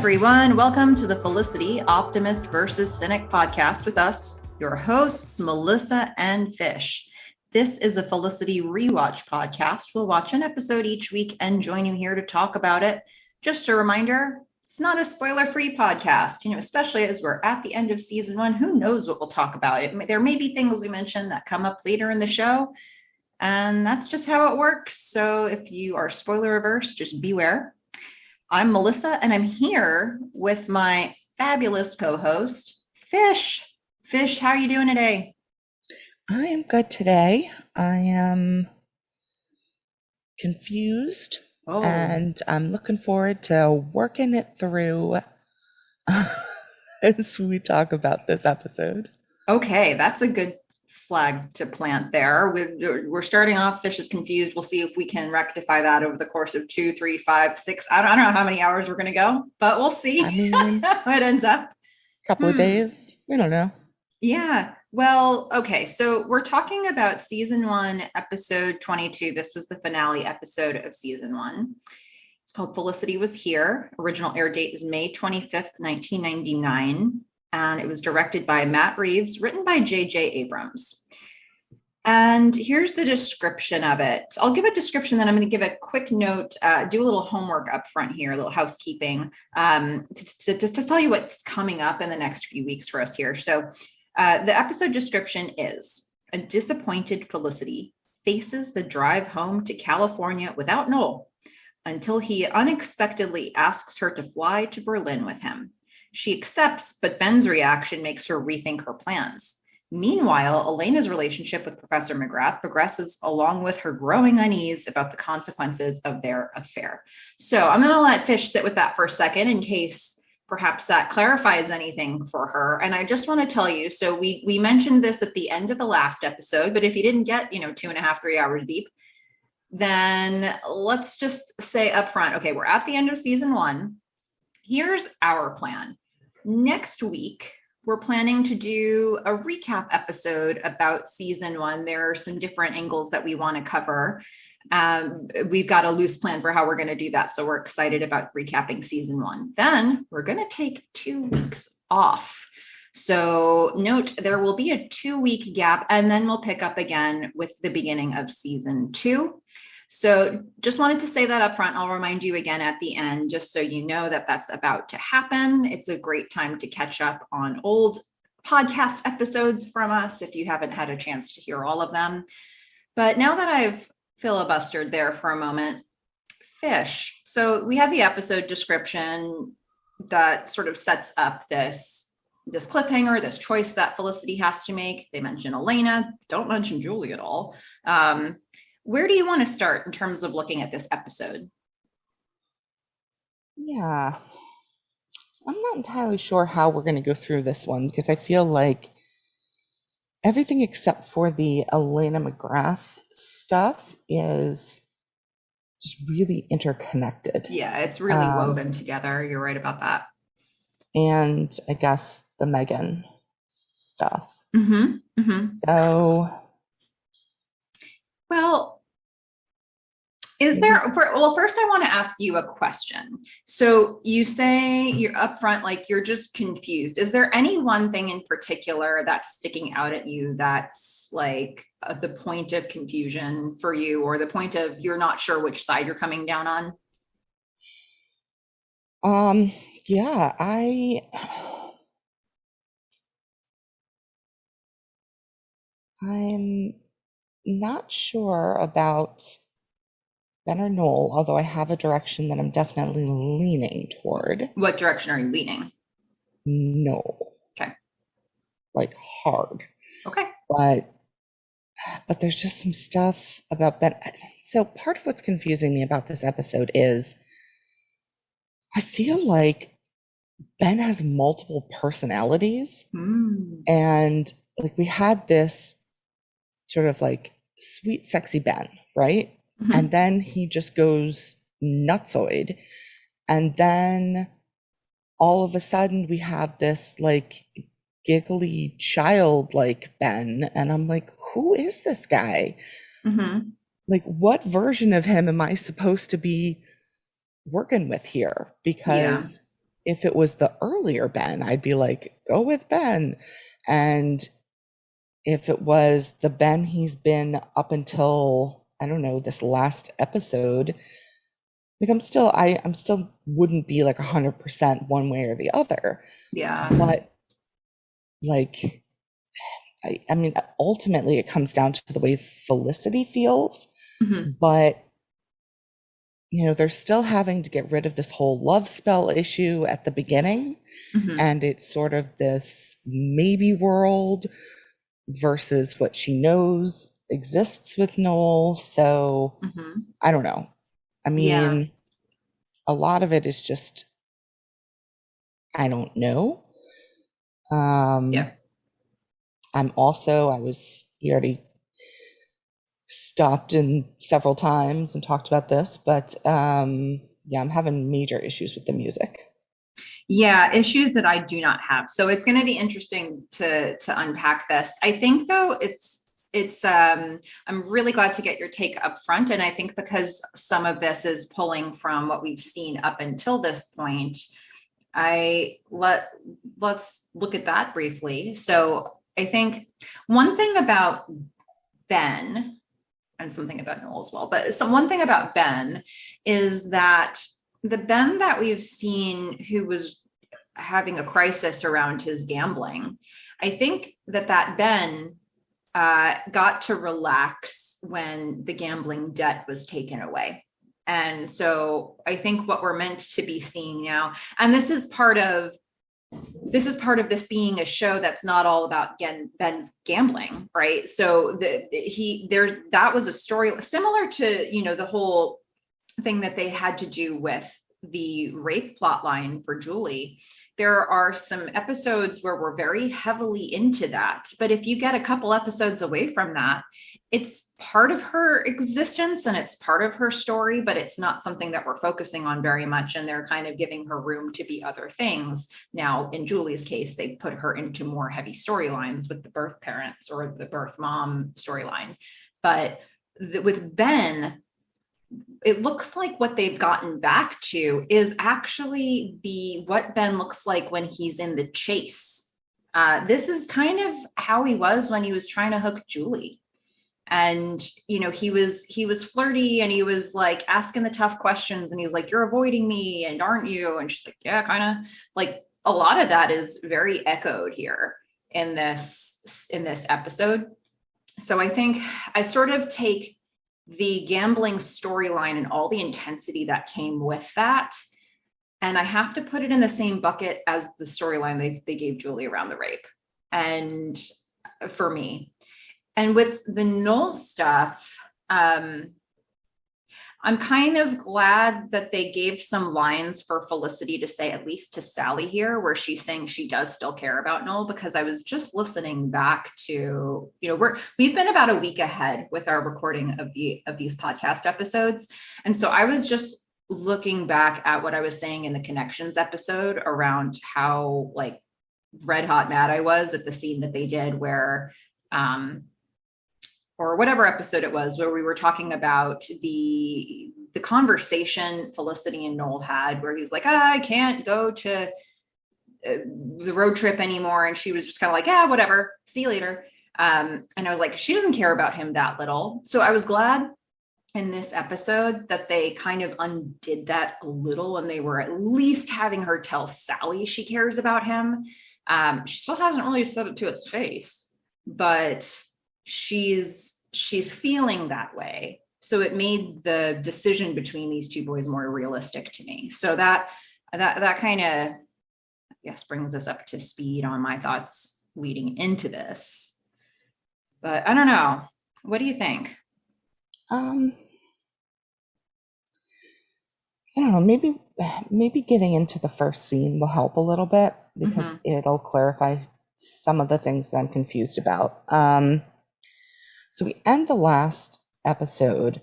everyone. Welcome to the Felicity, Optimist versus Cynic podcast with us, your hosts, Melissa and Fish. This is a Felicity rewatch podcast. We'll watch an episode each week and join you here to talk about it. Just a reminder, it's not a spoiler-free podcast, especially as we're at the end of season 1. Who knows what we'll talk about? There may be things we mention that come up later in the show, and that's just how it works. So if you are spoiler averse, just beware. I'm Melissa, and I'm here with my fabulous co-host, Fish. Fish, how are you doing today? I am good today. I am confused, and I'm looking forward to working it through as we talk about this episode. Okay, that's a good flag to plant there. We're starting off, Fish is confused. We'll see if we can rectify that over the course of 2, 3, 5, 6. I don't know how many hours we're going to go, but we'll see how it ends up. A couple of days. We don't know. Yeah. Well, okay. So we're talking about season 1, episode 22. This was the finale episode of season 1. It's called Felicity Was Here. Original air date was May 25th, 1999. And it was directed by Matt Reeves, written by J.J. Abrams. And here's the description of it. I'll give a description, then I'm going to give a quick note, do a little homework up front here, a little housekeeping, to tell you what's coming up in the next few weeks for us here. So the episode description is: a disappointed Felicity faces the drive home to California without Noel until he unexpectedly asks her to fly to Berlin with him. She accepts, but Ben's reaction makes her rethink her plans. Meanwhile, Elena's relationship with Professor McGrath progresses along with her growing unease about the consequences of their affair. So I'm going to let Fish sit with that for a second in case perhaps that clarifies anything for her. And I just want to tell you, so we mentioned this at the end of the last episode, but if you didn't get, 2.5, 3 hours deep, then let's just say up front, okay, we're at the end of season 1. Here's our plan. Next week, we're planning to do a recap episode about season 1. There are some different angles that we want to cover. We've got a loose plan for how we're going to do that. So we're excited about recapping season 1. Then we're going to take 2 weeks off. So note, there will be a 2-week gap, and then we'll pick up again with the beginning of season 2. So just wanted to say that up front. I'll remind you again at the end, just so you know that that's about to happen. It's a great time to catch up on old podcast episodes from us if you haven't had a chance to hear all of them. But now that I've filibustered there for a moment, Fish. So we have the episode description that sort of sets up this cliffhanger, this choice that Felicity has to make. They mention Elena, don't mention Julie at all. Where do you want to start in terms of looking at this episode? Yeah, I'm not entirely sure how we're going to go through this one, because I feel like everything except for the Elena McGrath stuff is just really interconnected. Yeah, it's really woven together. You're right about that. And I guess the Meghan stuff. Mm-hmm. Mm-hmm. So, well, first I want to ask you a question. So you say you're upfront, like you're just confused. Is there any one thing in particular that's sticking out at you that's like the point of confusion for you, or the point of you're not sure which side you're coming down on? Yeah, I'm not sure about Ben or Noel, although I have a direction that I'm definitely leaning toward. What direction are you leaning? Noel. Okay. Like hard. Okay. But there's just some stuff about Ben. So part of what's confusing me about this episode is I feel like Ben has multiple personalities. And like we had this sort of like sweet, sexy Ben, right? Mm-hmm. And then he just goes nutsoid. And then all of a sudden we have this like giggly child like Ben. And I'm like, who is this guy? Mm-hmm. Like, what version of him am I supposed to be working with here? Because if it was the earlier Ben, I'd be like, go with Ben. And if it was the Ben he's been up until, I don't know, this last episode, like I'm still wouldn't be like 100% one way or the other. Yeah. But like, I mean, ultimately it comes down to the way Felicity feels. Hmm. But they're still having to get rid of this whole love spell issue at the beginning. Hmm. And it's sort of this maybe world versus what she knows exists with Noel. So Hmm. I don't know. I Yeah. mean, a lot of it is just, I don't know. Yeah. Um, we already stopped in several times and talked about this, but yeah, I'm having major issues with the music. Yeah, issues that I do not have. So it's going to be interesting to unpack this. I think though it's I'm really glad to get your take up front, and I think because some of this is pulling from what we've seen up until this point, let's look at that briefly. So I think one thing about Ben, and something about Noel as well, but one thing about Ben is that the Ben that we've seen who was having a crisis around his gambling, I think that Ben got to relax when the gambling debt was taken away. And so I think what we're meant to be seeing now, and this being a show that's not all about Ben's gambling, right? So that was a story similar to the whole thing that they had to do with the rape plot line for Julie. There are some episodes where we're very heavily into that, but if you get a couple episodes away from that, it's part of her existence and it's part of her story, but it's not something that we're focusing on very much, and they're kind of giving her room to be other things. Now in Julie's case, they put her into more heavy storylines with the birth parents or the birth mom storyline, but with Ben, it looks like what they've gotten back to is actually what Ben looks like when he's in the chase. This is kind of how he was when he was trying to hook Julie. And he was flirty, and he was like asking the tough questions, and he was like, "You're avoiding me, and aren't you?" And she's like, "Yeah, kind of." Like a lot of that is very echoed here in this episode. So I think I sort of take the gambling storyline and all the intensity that came with that, and I have to put it in the same bucket as the storyline they gave Julie around the rape. And for me, and with the Noel stuff, I'm kind of glad that they gave some lines for Felicity to say, at least to Sally here, where she's saying she does still care about Noel, because I was just listening back to, we've been about a week ahead with our recording of these podcast episodes. And so I was just looking back at what I was saying in the Connections episode around how like red hot mad I was at the scene that they did where, or whatever episode it was, where we were talking about the conversation Felicity and Noel had, where he's like, I can't go to the road trip anymore. And she was just kind of like, yeah, whatever, see you later. And I was like, she doesn't care about him that little. So I was glad in this episode that they kind of undid that a little, and they were at least having her tell Sally she cares about him. She still hasn't really said it to his face, but she's feeling that way. So it made the decision between these two boys more realistic to me. So that kind of, I guess, brings us up to speed on my thoughts leading into this. But I don't know. What do you think? I don't know, maybe getting into the first scene will help a little bit, because it'll clarify some of the things that I'm confused about. So we end the last episode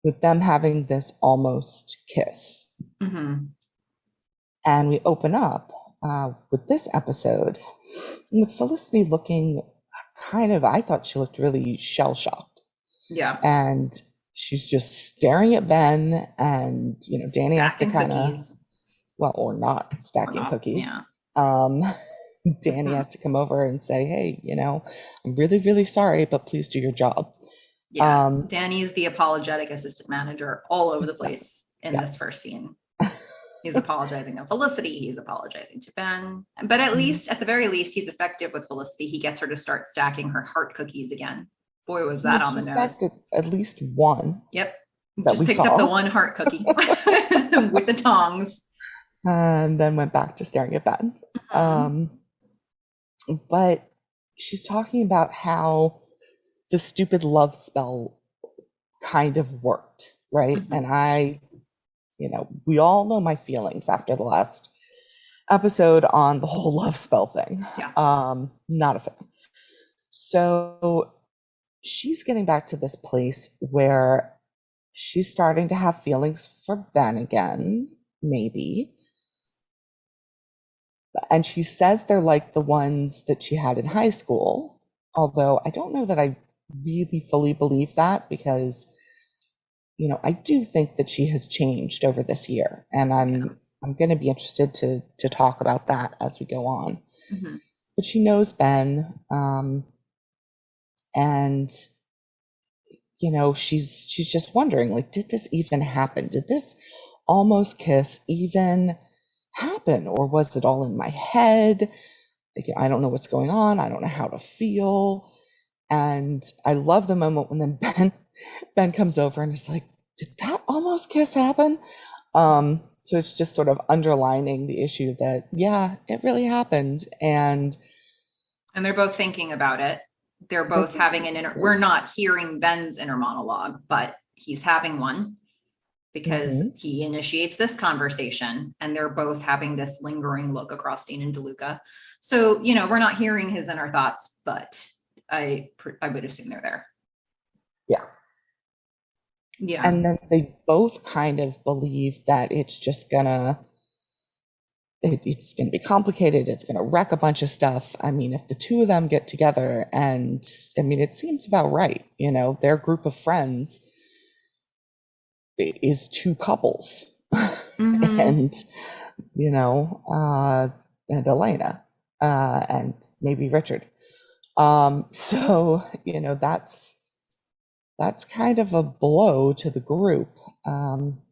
with them having this almost kiss. Mm-hmm. And we open up with this episode with Felicity looking I thought she looked really shell-shocked. Yeah. And she's just staring at Ben, and Danny has to Stacking kind of, cookies. well, or not Or stacking not. cookies. Yeah. Danny has to come over and say, hey, I'm really, really sorry, but please do your job. Yeah. Danny is the apologetic assistant manager all over the Exactly. place in Yeah. this first scene. He's apologizing to Felicity. He's apologizing to Ben. But at the very least, he's effective with Felicity. He gets her to start stacking her heart cookies again. Boy, was that on the She nose. stacked at least one. Yep. That Just we picked up the saw. one heart cookie with the tongs. And then went back to staring at Ben. But she's talking about how the stupid love spell kind of worked, right? And we all know my feelings after the last episode on the whole love spell thing. Yeah. Not a fan. So she's getting back to this place where she's starting to have feelings for Ben again, maybe. And she says they're like the ones that she had in high school, although I don't know that I really fully believe that, because I do think that she has changed over this year, and I'm going to be interested to talk about that as we go on. But she knows Ben, and she's just wondering, like, did this even happen? Did this almost kiss even happen, or was it all in my head? Like, I don't know what's going on. I don't know how to feel. And I love the moment when then Ben comes over and is like, did that almost kiss happen? So it's just sort of underlining the issue that, yeah, it really happened. And they're both thinking about it. They're both having we're not hearing Ben's inner monologue, but he's having one because he initiates this conversation, and they're both having this lingering look across Dean and DeLuca. So, we're not hearing his inner thoughts, but I would assume they're there. Yeah. Yeah. And then they both kind of believe that it's just gonna be complicated. It's gonna wreck a bunch of stuff. I mean, if the two of them get together, and I mean, it seems about right. Their group of friends is two couples, and and Elena, and maybe Richard. So that's kind of a blow to the group.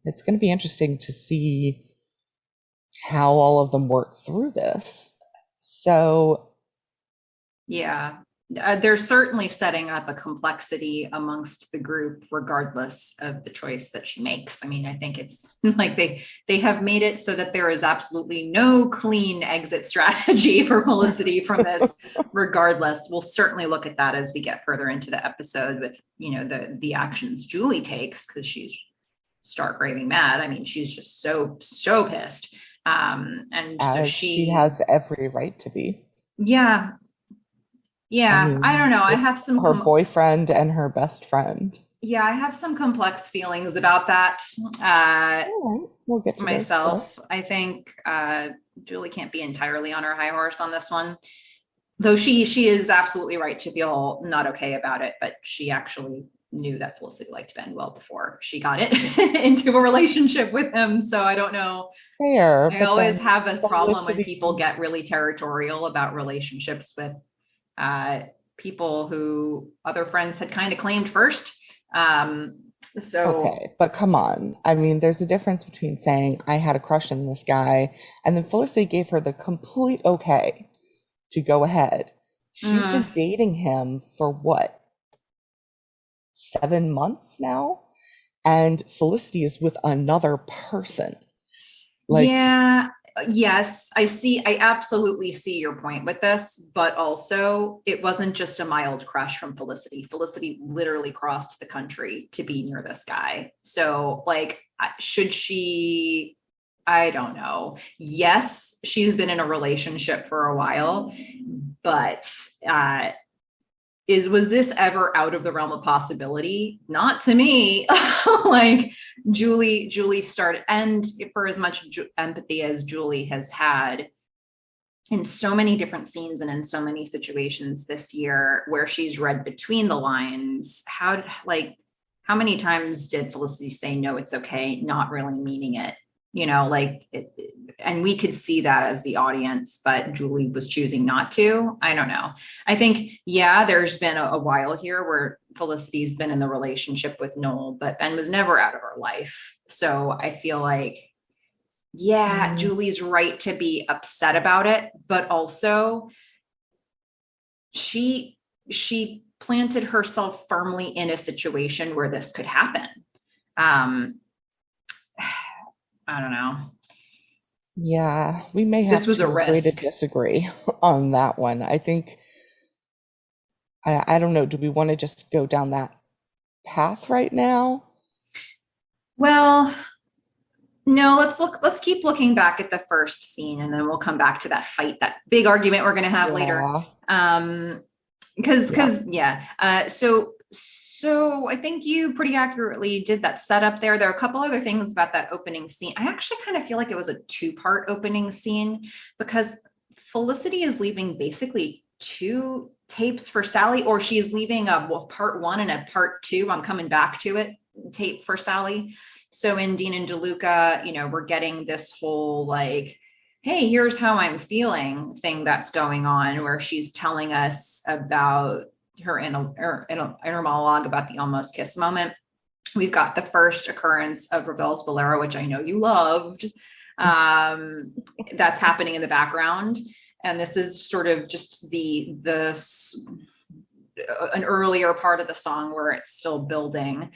It's going to be interesting to see how all of them work through this. So, yeah, they're certainly setting up a complexity amongst the group, regardless of the choice that she makes. I mean, I think it's like they have made it so that there is absolutely no clean exit strategy for Felicity from this. Regardless, we'll certainly look at that as we get further into the episode with the actions Julie takes, because she's stark raving mad. I mean, she's just so pissed, and so she has every right to be. Yeah. Yeah, I don't know. I have some her boyfriend and her best friend. Yeah, I have some complex feelings about that. We'll get to myself. I think Julie can't be entirely on her high horse on this one, though she is absolutely right to feel not okay about it. But she actually knew that Felicity liked Ben well before she got it into a relationship with him. So I don't know. Fair. I always have a problem when people get really territorial about relationships with people who other friends had kind of claimed first. Okay, but come on. I mean, there's a difference between saying I had a crush on this guy, and then Felicity gave her the complete okay to go ahead. She's been dating him for what, 7 months now? And Felicity is with another person. Yes, I absolutely see your point with this, but also it wasn't just a mild crush from Felicity. Felicity literally crossed the country to be near this guy. So, should she? I don't know. Yes, she's been in a relationship for a while, but was this ever out of the realm of possibility? Not to me. Julie started, and for as much empathy as Julie has had in so many different scenes and in so many situations this year where she's read between the lines, how many times did Felicity say, no, it's okay, not really meaning it? and we could see that as the audience, but Julie was choosing not to. I don't know. I think, yeah, there's been a while here where Felicity's been in the relationship with Noel, but Ben was never out of her life. So I feel like, yeah, Julie's right to be upset about it, but also she planted herself firmly in a situation where this could happen. I don't know. Yeah, we may have This was a to agree to risk. disagree on that one. I think, I don't know, do we want to just go down that path right now? Well, no, let's keep looking back at the first scene, and then we'll come back to that fight, that big argument we're going to have later. So I think you pretty accurately did that setup there. There are a couple other things about that opening scene. I actually kind of feel like it was a two-part opening scene, because Felicity is leaving basically two tapes for Sally, or she's leaving a part one and a part two, I'm coming back to it, tape for Sally. So in Dean and DeLuca, we're getting this whole like, hey, here's how I'm feeling thing that's going on, where she's telling us about her inner monologue about the almost kiss moment. We've got the first occurrence of Ravel's Bolero, which I know you loved. That's happening in the background. And this is sort of just an earlier part of the song where it's still building.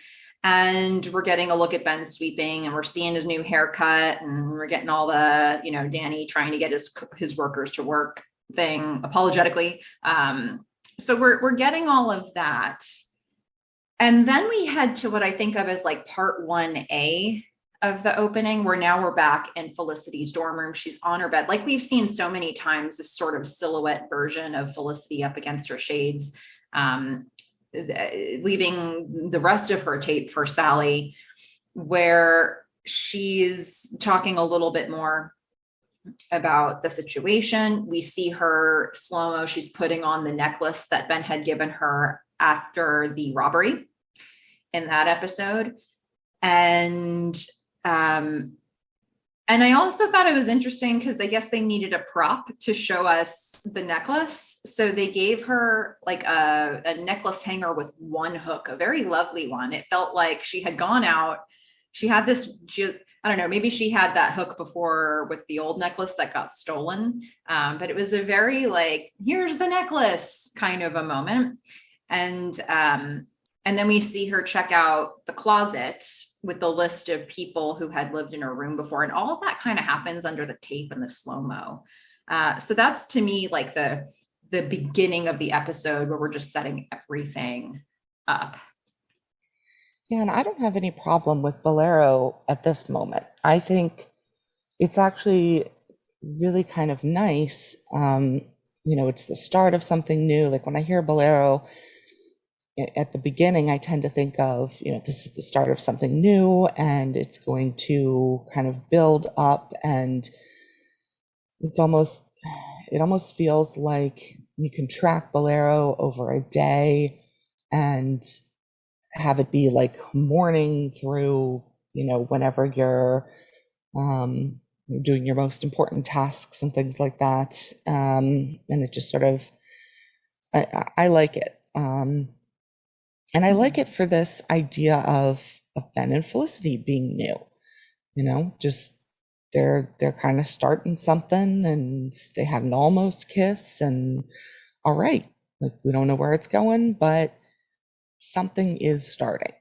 And we're getting a look at Ben sweeping, and we're seeing his new haircut, and we're getting all the, Danny trying to get his workers to work thing apologetically. So we're getting all of that. And then we head to what I think of as like part 1A of the opening, where now we're back in Felicity's dorm room. She's on her bed. Like we've seen so many times, this sort of silhouette version of Felicity up against her shades, leaving the rest of her tape for Sally, where she's talking a little bit more about the situation. We see her slow-mo. She's putting on the necklace that Ben had given her after the robbery in that episode. And I also thought it was interesting because I guess they needed a prop to show us the necklace. So they gave her like a necklace hanger with one hook, a very lovely one. It felt like she had gone out. She had this, I don't know, maybe she had that hook before with the old necklace that got stolen. But it was a very like, here's the necklace kind of a moment. And then we see her check out the closet with the list of people who had lived in her room before. And all of that kind of happens under the tape and the slow-mo. So that's to me like the beginning of the episode where we're just setting everything up. Yeah, and I don't have any problem with Bolero at this moment. I think it's actually really kind of nice. It's the start of something new. Like when I hear Bolero at the beginning, I tend to think of, this is the start of something new, and it's going to kind of build up, and it almost feels like you can track Bolero over a day and have it be like morning through, whenever you're doing your most important tasks and things like that. And it just sort of, I like it. And I like it for this idea of Ben and Felicity being new, just they're kind of starting something, and they had an almost kiss, and all right, like we don't know where it's going, but something is starting.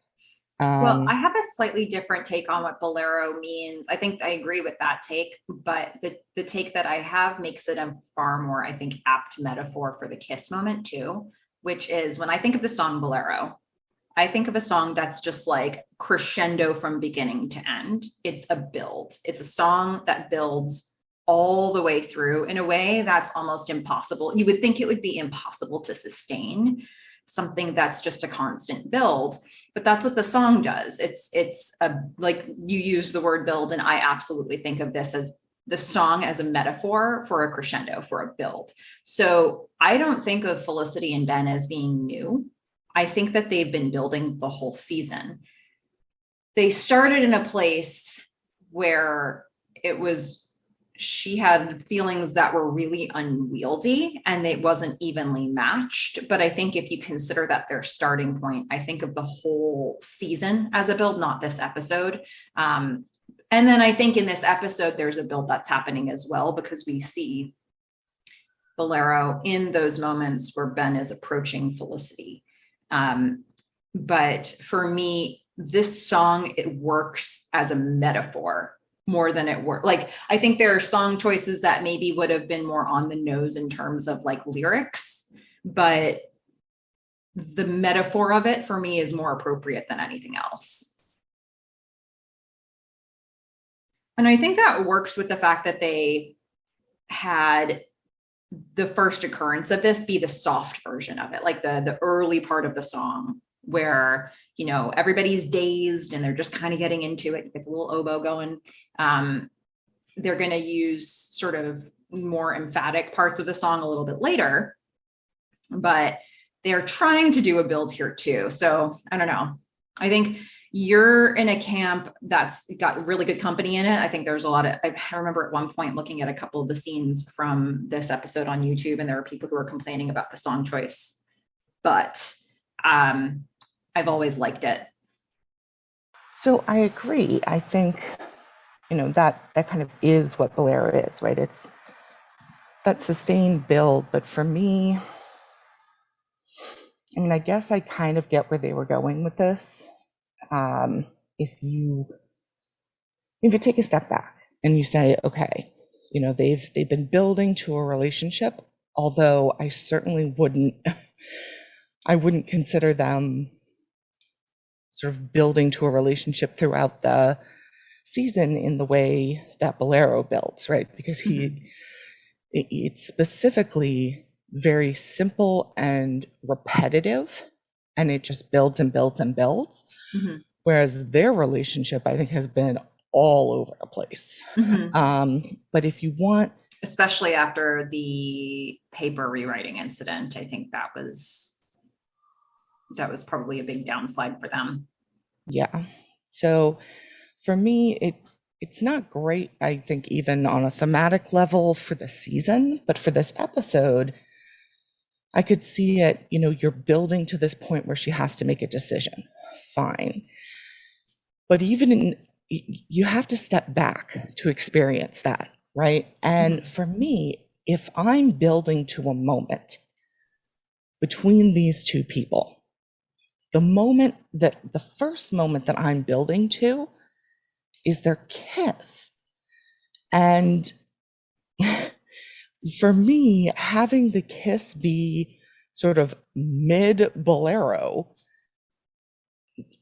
Well, I have a slightly different take on what Bolero means. I think I agree with that take, but the take that I have makes it a far more, I think, apt metaphor for the kiss moment too, which is when I think of the song Bolero, I think of a song that's just like crescendo from beginning to end. It's a build. It's a song that builds all the way through in a way that's almost impossible. You would think it would be impossible to sustain something that's just a constant build, but that's what the song does. It's like you use the word build, and I absolutely think of this as the song as a metaphor for a crescendo, for a build. So I don't think of Felicity and Ben as being new. I think that they've been building the whole season. They started in a place where she had feelings that were really unwieldy and it wasn't evenly matched. But I think if you consider that their starting point, I think of the whole season as a build, not this episode. And then I think in this episode, there's a build that's happening as well, because we see Bolero in those moments where Ben is approaching Felicity. But for me, this song, it works as a metaphor more than it worked. Like, I think there are song choices that maybe would have been more on the nose in terms of like lyrics, but the metaphor of it for me is more appropriate than anything else. And I think that works with the fact that they had the first occurrence of this be the soft version of it, like the early part of the song where, you know, everybody's dazed and they're just kind of getting into it. It's a little oboe going. They're going to use sort of more emphatic parts of the song a little bit later, but they're trying to do a build here too. So I don't know. I think you're in a camp that's got really good company in it. I think there's a lot of, I remember at one point looking at a couple of the scenes from this episode on YouTube, and there were people who were complaining about the song choice, but I've always liked it. So I agree. I think, you know, that kind of is what Bolero is, right? It's that sustained build. But for me, I mean, I guess I kind of get where they were going with this. If you take a step back and you say, okay, you know, they've been building to a relationship, although I certainly wouldn't consider them sort of building to a relationship throughout the season in the way that Bolero builds, right? Because it's specifically very simple and repetitive, and it just builds and builds and builds. Mm-hmm. Whereas their relationship, I think, has been all over the place. Mm-hmm. But if you want, especially after the paper rewriting incident, I think that was probably a big downslide for them. Yeah. So for me, it's not great, I think, even on a thematic level for the season, but for this episode, I could see it, you know, you're building to this point where she has to make a decision. Fine. But you have to step back to experience that, right? And for me, if I'm building to a moment between these two people, the first moment that I'm building to is their kiss. And for me, having the kiss be sort of mid Bolero,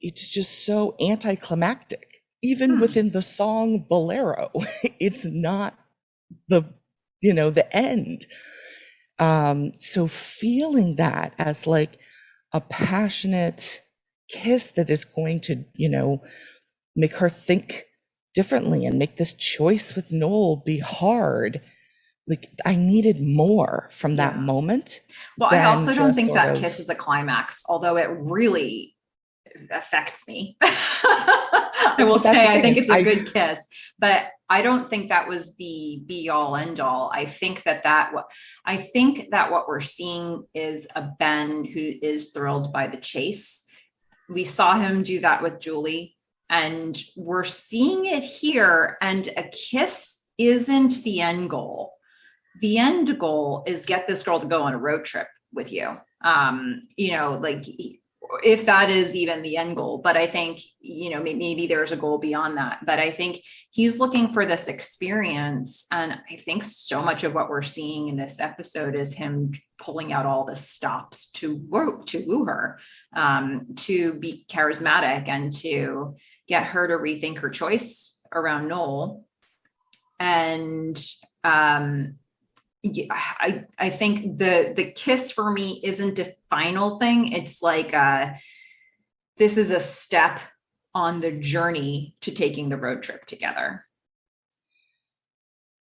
it's just so anticlimactic. Even within the song Bolero, it's not the end. So feeling that as like a passionate kiss that is going to, you know, make her think differently and make this choice with Noel be hard. Like, I needed more from that moment. Well, I also don't think that kiss is a climax, although it really affects me. I will say, I think it's a good kiss, but I don't think that was the be all end all. I think that what we're seeing is a Ben who is thrilled by the chase. We saw him do that with Julie, and we're seeing it here. And a kiss isn't the end goal. The end goal is get this girl to go on a road trip with you. You know, like, if that is even the end goal. But I think, you know, maybe there's a goal beyond that. But I think he's looking for this experience. And I think so much of what we're seeing in this episode is him pulling out all the stops to woo her, to be charismatic and to get her to rethink her choice around Noel. And I think the kiss for me isn't a final thing. It's like this is a step on the journey to taking the road trip together.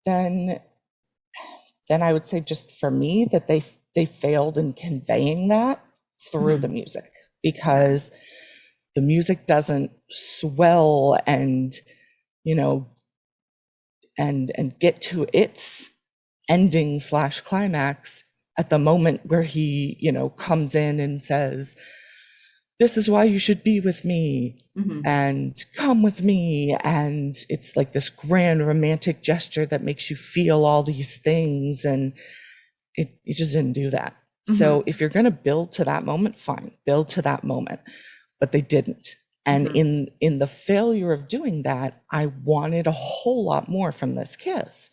Then I would say, just for me, that they failed in conveying that through the music, because the music doesn't swell and, you know, and get to its ending slash climax at the moment where he, comes in and says, "This is why you should be with me," and "come with me." And it's like this grand romantic gesture that makes you feel all these things. And it just didn't do that. So if you're going to build to that moment, fine, build to that moment. But they didn't. And in the failure of doing that, I wanted a whole lot more from this kiss,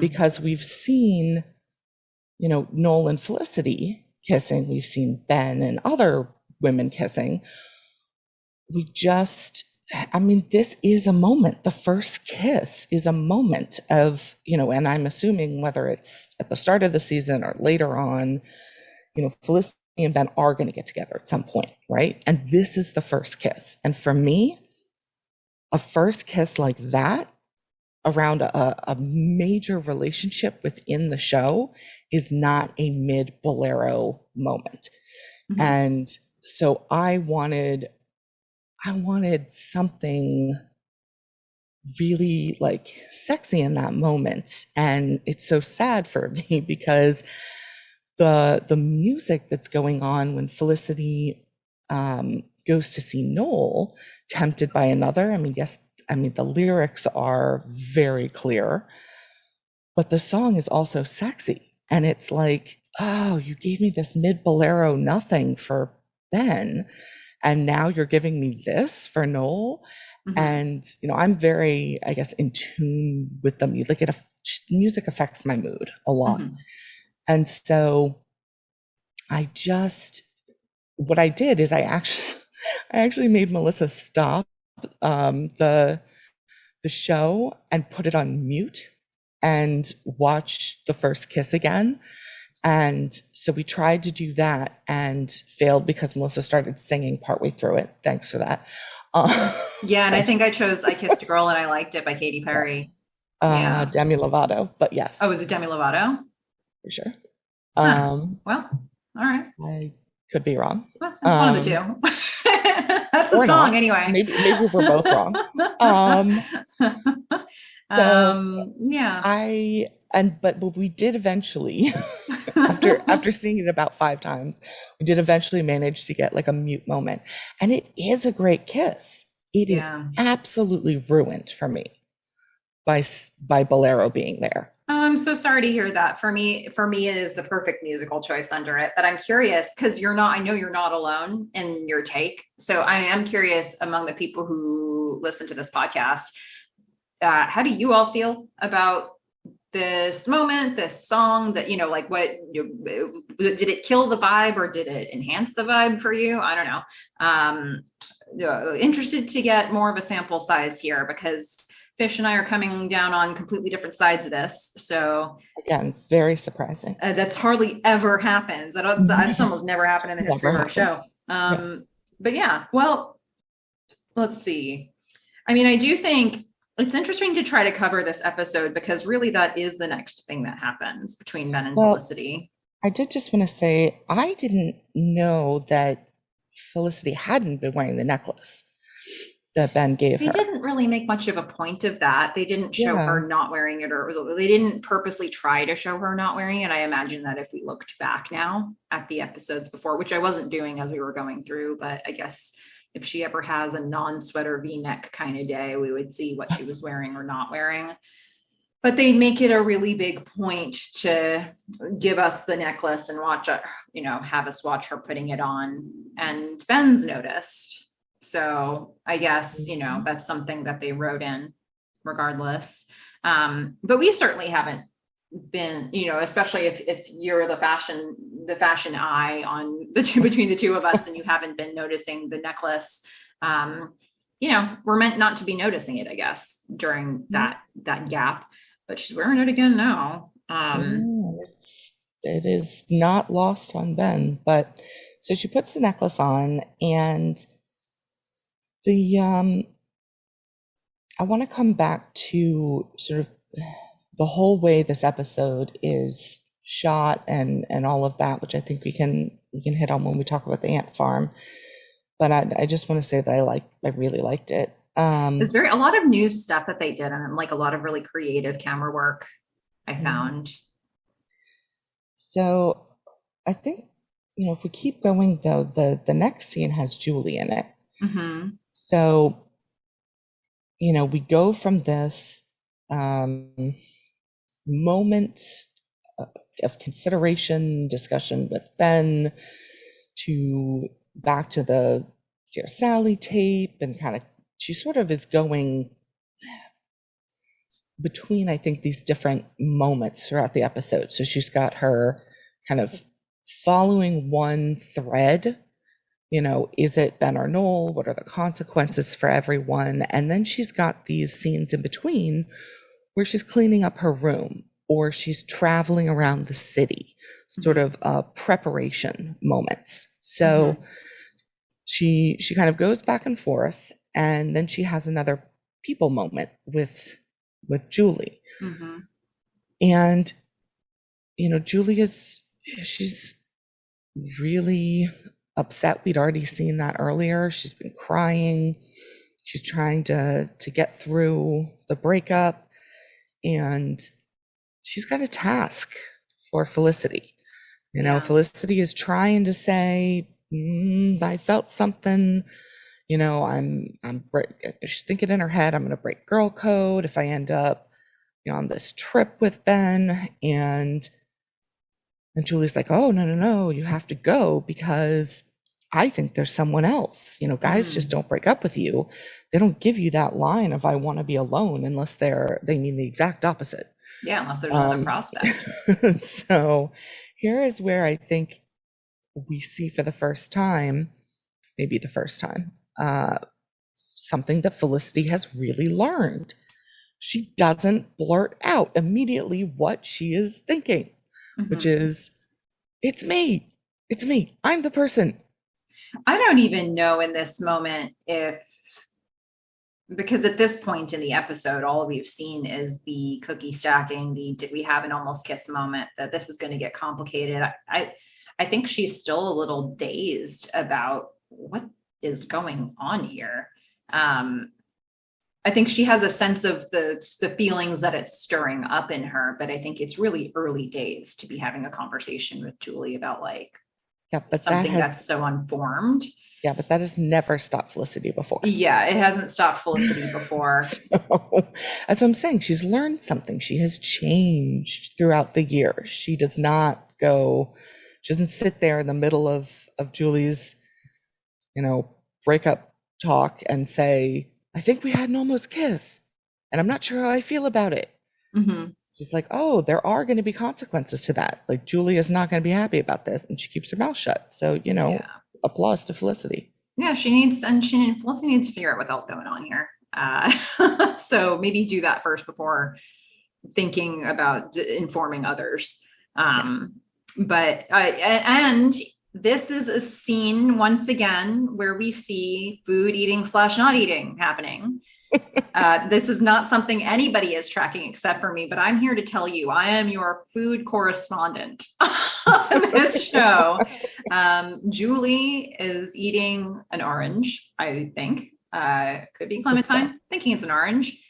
because we've seen, Noel and Felicity kissing, we've seen Ben and other women kissing. This is a moment. The first kiss is a moment of, and I'm assuming whether it's at the start of the season or later on, Felicity and Ben are going to get together at some point, right? And this is the first kiss. And for me, a first kiss like that around a major relationship within the show is not a mid-bolero moment. And so I wanted something really like sexy in that moment. And it's so sad for me because the music that's going on when Felicity goes to see Noel, tempted by another. The lyrics are very clear, but the song is also sexy. And it's like, oh, you gave me this mid-bolero nothing for Ben, and now you're giving me this for Noel. And, I'm very, I guess, in tune with the music. Music affects my mood a lot. And so what I did is I actually made Melissa stop the show and put it on mute and watch the first kiss again. And so we tried to do that and failed because Melissa started singing partway through it. Thanks for that. Yeah, and I think I chose "I Kissed a Girl and I Liked It" by Katy Perry. Yes. Demi Lovato, but yes. Oh, is it Demi Lovato? For sure. Well, all right. I could be wrong. Well, that's one of the two. That's the song, anyway. Maybe we're both wrong. Yeah. But we did eventually, after seeing it about 5 times, we did eventually manage to get like a mute moment, and it is a great kiss. It is absolutely ruined for me by Bolero being there. Oh, I'm so sorry to hear that. For me, it is the perfect musical choice under it. But I'm curious because I know you're not alone in your take. So I am curious among the people who listen to this podcast, how do you all feel about this moment, this song? That, what did it kill the vibe or did it enhance the vibe for you? I don't know. Interested to get more of a sample size here because Fish and I are coming down on completely different sides of this. So again, very surprising. That's hardly ever happens. It's almost never happened in the history of our show. But yeah, well, let's see. I do think it's interesting to try to cover this episode because really that is the next thing that happens between Ben and Felicity. I did just want to say, I didn't know that Felicity hadn't been wearing the necklace that Ben gave her. They didn't really make much of a point of that. They didn't show her not wearing it, or they didn't purposely try to show her not wearing it. I imagine that if we looked back now at the episodes before, which I wasn't doing as we were going through, but I guess if she ever has a non-sweater V-neck kind of day, we would see what she was wearing or not wearing. But they make it a really big point to give us the necklace and watch it, have us watch her putting it on. And Ben's noticed. So I guess, that's something that they wrote in regardless. But we certainly haven't been, especially if you're the fashion eye on between the two of us and you haven't been noticing the necklace, we're meant not to be noticing it, I guess, during that gap, but she's wearing it again now. It is not lost on Ben, but so she puts the necklace on, and I want to come back to sort of the whole way this episode is shot and all of that, which I think we can hit on when we talk about the ant farm. But I just want to say that I really liked it. There's a lot of new stuff that they did, and like a lot of really creative camera work I found. So I think, if we keep going though, the next scene has Julie in it. So, we go from this moment of consideration, discussion with Ben, to back to the Dear Sally tape, and kind of she sort of is going between, I think, these different moments throughout the episode. So she's got her kind of following one thread. Is it Ben or Noel? What are the consequences for everyone? And then she's got these scenes in between where she's cleaning up her room, or she's traveling around the city, sort of preparation moments. So she kind of goes back and forth, and then she has another people moment with Julie. And Julie she's really upset. We'd already seen that earlier. She's been crying. She's trying to get through the breakup, and she's got a task for Felicity. Felicity is trying to say, I felt something. She's thinking in her head, I'm going to break girl code if I end up on this trip with Ben. And Julie's like, oh, no, you have to go because I think there's someone else. Guys just don't break up with you. They don't give you that line of I want to be alone unless they mean the exact opposite. Yeah, unless there's another prospect. So here is where I think we see for the first time, maybe the first time, something that Felicity has really learned. She doesn't blurt out immediately what she is thinking, which is, it's me. I'm the person. I don't even know in this moment because at this point in the episode, all we've seen is the cookie stacking, did we have an almost kiss moment, that this is going to get complicated. I think she's still a little dazed about what is going on here. I think she has a sense of the feelings that it's stirring up in her, but I think it's really early days to be having a conversation with Julie about something that's so unformed. Yeah, but that has never stopped Felicity before. Yeah, it hasn't stopped Felicity before. So, as I'm saying, she's learned something. She has changed throughout the years. She doesn't sit there in the middle of Julie's, breakup talk and say, I think we had an almost kiss, and I'm not sure how I feel about it. She's like, oh, there are going to be consequences to that. Like, Julie is not going to be happy about this, and she keeps her mouth shut. So, applause to Felicity. Yeah, Felicity needs to figure out what the hell's going on here. So maybe do that first before thinking about informing others. But and this is a scene once again where we see food eating / not eating happening. This is not something anybody is tracking except for me, but I'm here to tell you, I am your food correspondent on this show. Julie is eating an orange, I think. Could be clementine, thinking it's an orange.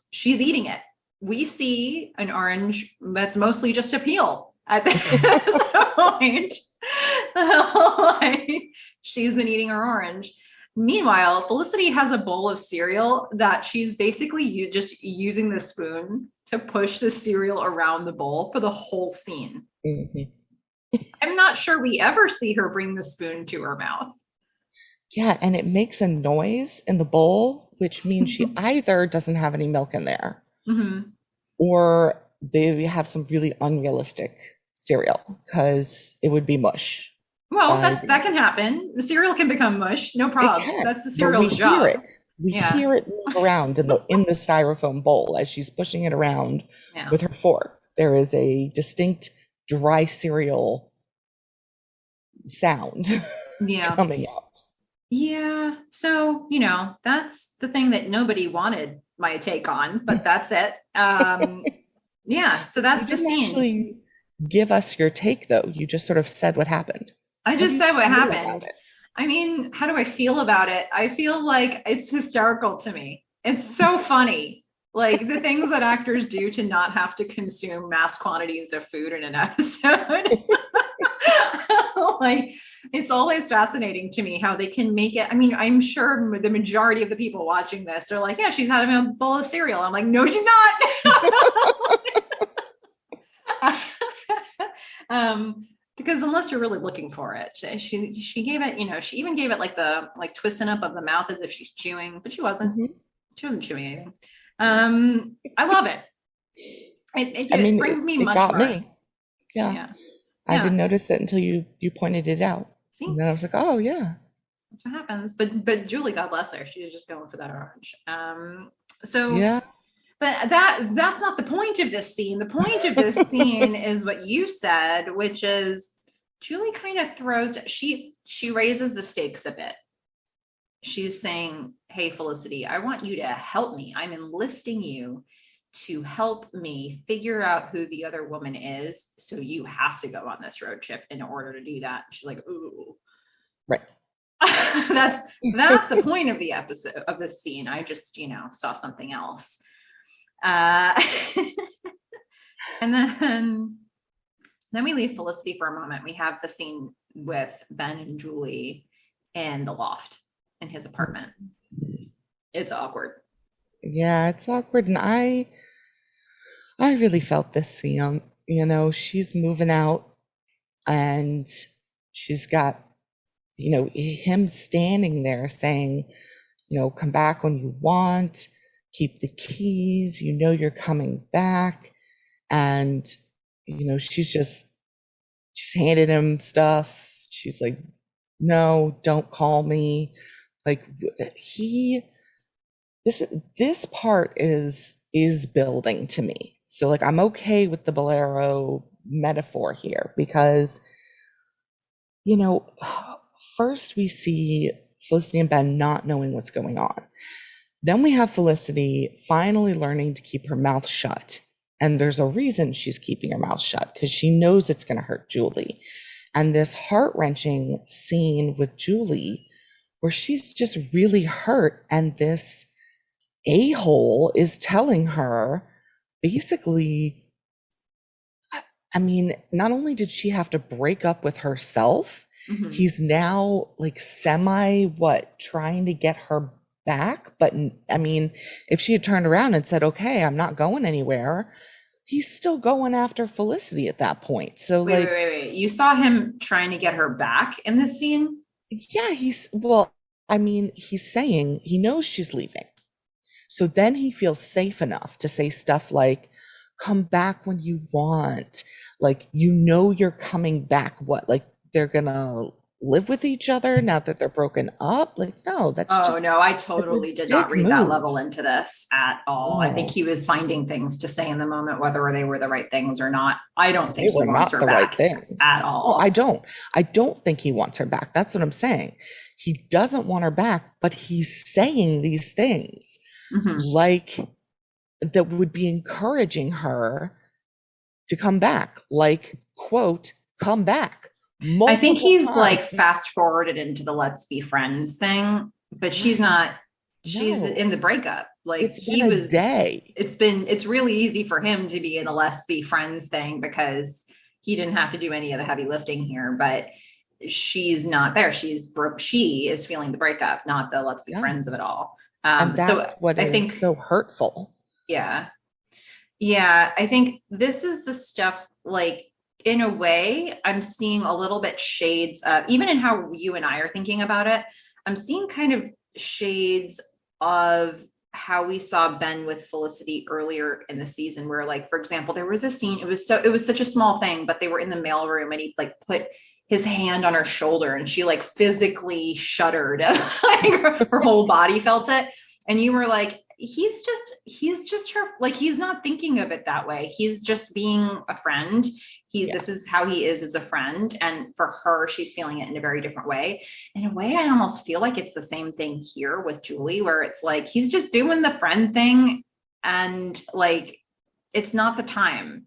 She's eating it. We see an orange that's mostly just a peel at this point. She's been eating her orange. Meanwhile, Felicity has a bowl of cereal that she's basically just using the spoon to push the cereal around the bowl for the whole scene. I'm not sure we ever see her bring the spoon to her mouth. Yeah, and it makes a noise in the bowl, which means she either doesn't have any milk in there, or they have some really unrealistic cereal, because it would be mush. Well, that can happen. The cereal can become mush, no problem. That's the cereal's job. We hear it move around in the styrofoam bowl as she's pushing it around with her fork. There is a distinct dry cereal sound coming out. Yeah. So, that's the thing that nobody wanted my take on, but that's it. So that's the scene. Actually give us your take, though. You just sort of said what happened. I just said what happened. I mean, how do I feel about it? I feel like it's hysterical to me. It's so funny. Like the things that actors do to not have to consume mass quantities of food in an episode. Like, it's always fascinating to me how they can make it. I mean, I'm sure the majority of the people watching this are like, yeah, she's having a bowl of cereal. I'm like, no, she's not. Because unless you're really looking for it, she gave it, she even gave it like the twisting up of the mouth as if she's chewing, but she wasn't. Mm-hmm. She wasn't chewing anything. I love it. It brings me much got mirth. Me. Yeah. I didn't notice it until you pointed it out. See? And then I was like, oh yeah. That's what happens. But Julie, God bless her, she was just going for that orange. So yeah. But that's not the point of this scene. The point of this scene is what you said, which is Julie kind of she raises the stakes a bit. She's saying, hey, Felicity, I want you to help me. I'm enlisting you to help me figure out who the other woman is. So you have to go on this road trip in order to do that. She's like, ooh. Right. That's the point of the episode, of this scene. I just, saw something else. And then we leave Felicity for a moment. We have the scene with Ben and Julie in the loft in his apartment. It's awkward. Yeah, it's awkward. And I really felt this scene. She's moving out and she's got, him standing there saying, come back when you want, keep the keys, you're coming back. And, she's handed him stuff. She's like, no, don't call me. Like this part is building to me. So like, I'm okay with the bolero metaphor here because, first we see Felicity and Ben not knowing what's going on. Then we have Felicity finally learning to keep her mouth shut. And there's a reason she's keeping her mouth shut, because she knows it's going to hurt Julie. And this heart-wrenching scene with Julie where she's just really hurt, and this a-hole is telling her basically, I mean, not only did she have to break up with herself, mm-hmm. he's now like trying to get her back. But I mean, if she had turned around and said, okay, I'm not going anywhere, he's still going after Felicity at that point. So wait. You saw him trying to get her back in this scene? Yeah, he's saying he knows she's leaving. So then he feels safe enough to say stuff like, come back when you want. Like, you're coming back. What? Like, they're going to live with each other now that they're broken up? Like, no, that's just... Oh, no, I totally did not read that level into this at all. I think he was finding things to say in the moment, whether they were the right things or not. I don't think he wants her back at all. Oh, I don't think he wants her back. That's what I'm saying. He doesn't want her back, but he's saying these things mm-hmm. like that would be encouraging her to come back, like, quote, come back. I think he's like fast forwarded into the let's be friends thing, but she's not. She's in the breakup. Like, it's really easy for him to be in a let's be friends thing because he didn't have to do any of the heavy lifting here, but she's not there. She is feeling the breakup, not the let's be friends of it all. And that's what I think so hurtful. Yeah. Yeah. I think this is the stuff, like, in a way, I'm seeing a little bit shades of, even in how you and I are thinking about it, I'm seeing kind of shades of how we saw Ben with Felicity earlier in the season, where, like, for example, there was a scene, it was such a small thing, but they were in the mailroom and he like put his hand on her shoulder and she like physically shuddered. Like, her whole body felt it. And you were like, he's just her, like, he's not thinking of it that way. He's just being a friend. This is how he is as a friend. And for her, she's feeling it in a very different way. In a way, I almost feel like it's the same thing here with Julie, where it's like, he's just doing the friend thing. And like, it's not the time,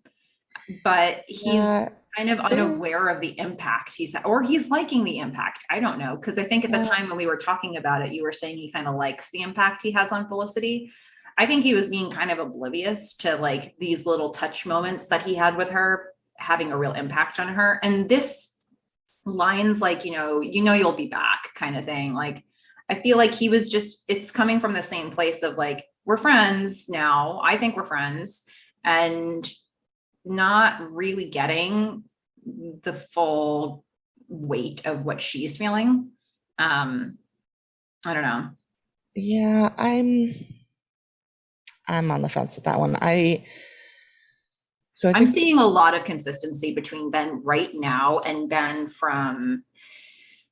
but he's kind of unaware there's of the impact he's had, or he's liking the impact. I don't know. Cause I think at the well, time when we were talking about it, you were saying he kind of likes the impact he has on Felicity. I think he was being kind of oblivious to like these little touch moments that he had with her having a real impact on her. And this lines like, you'll be back kind of thing. Like, I feel like he was just, it's coming from the same place of like, we're friends now. I think we're friends. And not really getting the full weight of what she's feeling. I don't know. yeah, I'm on the fence with that one. So I I'm think seeing a lot of consistency between Ben right now and Ben from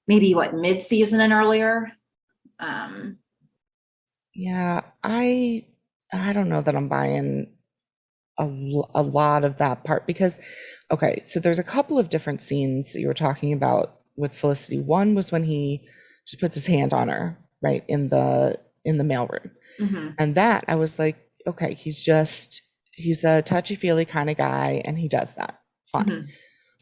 maybe what mid-season and earlier. Um, yeah, I don't know that I'm buying a lot of that part because okay, so there's a couple of different scenes that you were talking about with Felicity. One was when he just puts his hand on her, right, in the mailroom. mhm, And that I was like, okay, he's a touchy-feely kind of guy and he does that. Fine. mhm,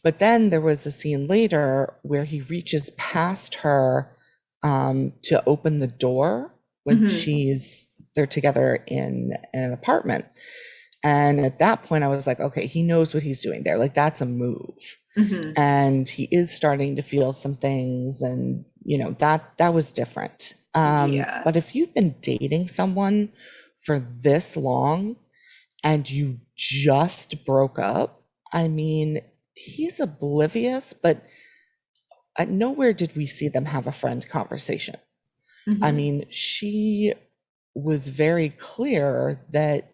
But then there was a scene later where he reaches past her to open the door when mhm, they're together in an apartment. And at that point, I was like, okay, he knows what he's doing there. Like, that's a move. mhm. And he is starting to feel some things. And, that was different. Yeah. But if you've been dating someone for this long and you just broke up, I mean, he's oblivious, but nowhere did we see them have a friend conversation. I Mhm. mean, she was very clear that,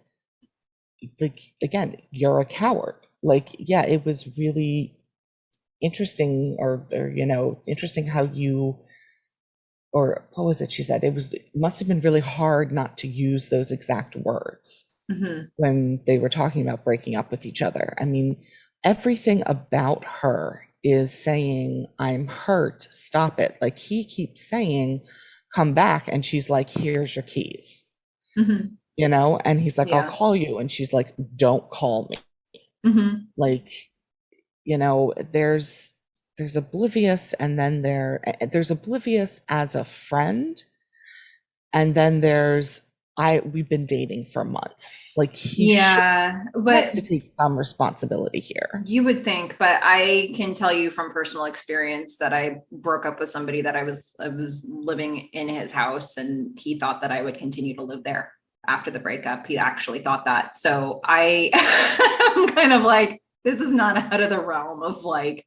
like, again, you're a coward. Like, yeah, it was really interesting, or interesting how you, or what was it she said? It must have been really hard not to use those exact words Mhm. when they were talking about breaking up with each other. I mean, everything about her is saying, I'm hurt, stop it. Like he keeps saying, come back. And she's like, here's your keys, Mhm. and he's like, I'll Yeah. call you. And she's like, don't call me. Mhm. Like, there's oblivious and then there's oblivious as a friend. And then we've been dating for months. Like Yeah. he But has to take some responsibility here. you would think, but I can tell you from personal experience that I broke up with somebody that I was living in his house, and he thought that I would continue to live there after the breakup. He actually thought that. So I am kind of like, this is not out of the realm of like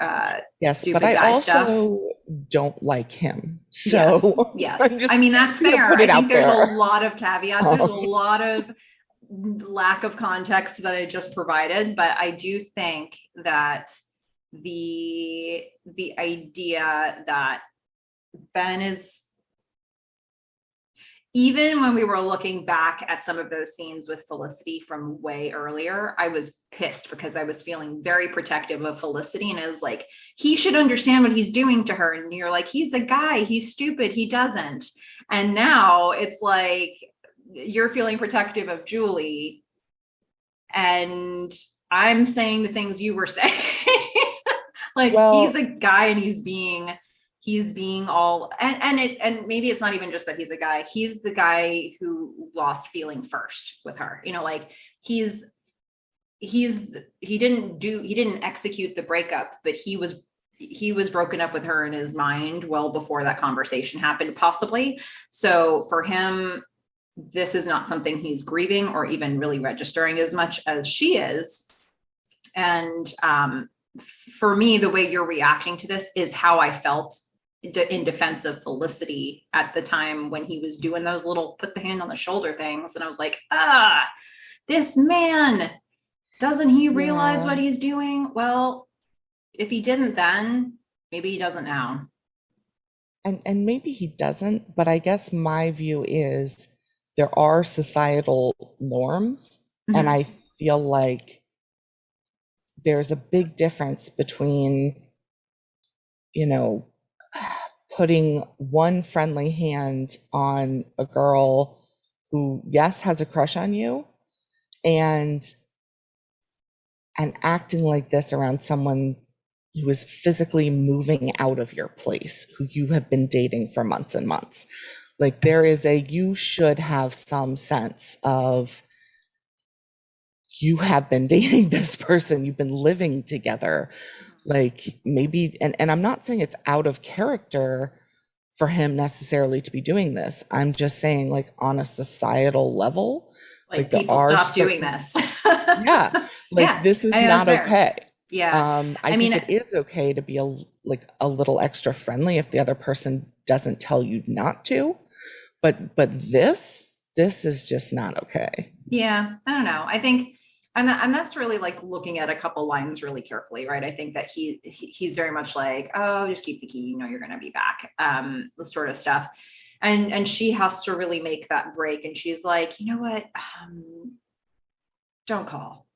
Yes, but stupid I guy stuff. also don't like him. Yes, So yes. I'm I just mean, that's gonna fair. put I it think out there's a there. lot of caveats. There's a Um, lot of lack of context that I just provided, but I do think that the idea that Ben is, even when we were looking back at some of those scenes with Felicity from way earlier, I was pissed because I was feeling very protective of Felicity, and I was like, he should understand what he's doing to her. And you're like, he's a guy, he's stupid, he doesn't. And now it's like you're feeling protective of Julie, and I'm saying the things you were saying. Like he's well, a guy and he's being all, and maybe it's not even just that he's a guy. He's the guy who lost feeling first with her. Like he didn't execute the breakup, but he was broken up with her in his mind well before that conversation happened, possibly. So for him, this is not something he's grieving or even really registering as much as she is. And for me, the way you're reacting to this is how I felt in defense of Felicity at the time when he was doing those little put the hand on the shoulder things. And I was like, this man, doesn't he realize yeah, what he's doing? Well, if he didn't then, maybe he doesn't now. and maybe he doesn't, but I guess my view is there are societal norms, and Mm-hmm. I feel like there's a big difference between, you know, putting one friendly hand on a girl who, yes, has a crush on you, and and acting like this around someone who is physically moving out of your place, who you have been dating for months and months. Like you should have some sense of, you have been dating this person, you've been living together. Like maybe, and I'm not saying it's out of character for him necessarily to be doing this. I'm just saying, like, on a societal level, Like there people are stop doing certain, this. yeah, like Yeah, this I is think that's not fair. okay. Yeah. I I think mean, it is okay to be a little extra friendly if the other person doesn't tell you not to. But this is just not okay. yeah, I don't know. I think, and that's really like looking at a couple lines really carefully, right? I think that he's very much like, oh, just keep the key, you know, you're going to be back, the sort of stuff. And she has to really make that break. And she's like, you know what? Don't call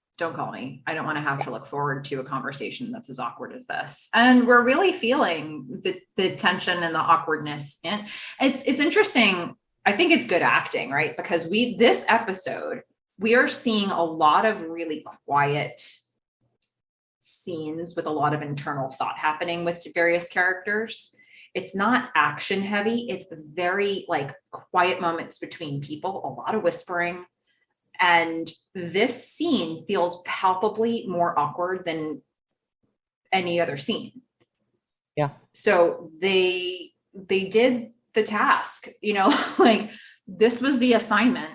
me. I don't want to have to look forward to a conversation that's as awkward as this. And we're really feeling the tension and the awkwardness. And it's interesting. I think it's good acting, right? Because this episode, we are seeing a lot of really quiet scenes with a lot of internal thought happening with various characters. It's not action heavy. It's very like quiet moments between people, a lot of whispering. And this scene feels palpably more awkward than any other scene. Yeah. So they did the task, you know, like this was the assignment,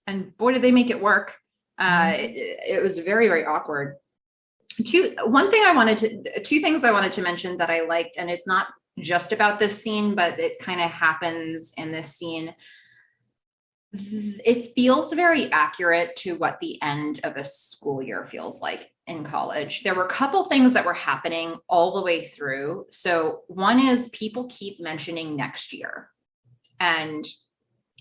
and boy, did they make it work. It was very, very awkward. Two things I wanted to mention that I liked, and it's not just about this scene, but it kind of happens in this scene. It feels very accurate to what the end of a school year feels like in college. There were a couple things that were happening all the way through. So one is people keep mentioning next year, and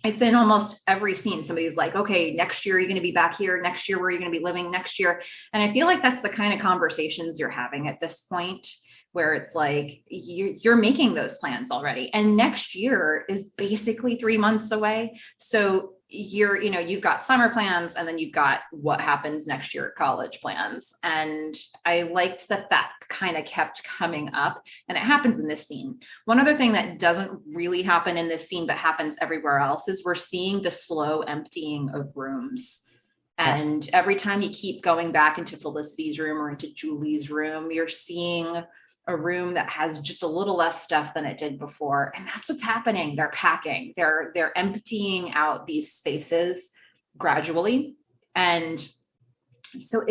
it's in almost every scene. Somebody's like, okay, next year, you're going to be back here. Next year, where are you going to be living next year? And I feel like that's the kind of conversations you're having at this point, where it's like you're making those plans already. And next year is basically 3 months away. So you've got summer plans, and then you've got what happens next year, college plans. And I liked that kind of kept coming up, and it happens in this scene. One other thing that doesn't really happen in this scene, but happens everywhere else, is we're seeing the slow emptying of rooms. And every time you keep going back into Felicity's room or into Julie's room, you're seeing a room that has just a little less stuff than it did before. And that's what's happening. They're packing, they're emptying out these spaces gradually. And so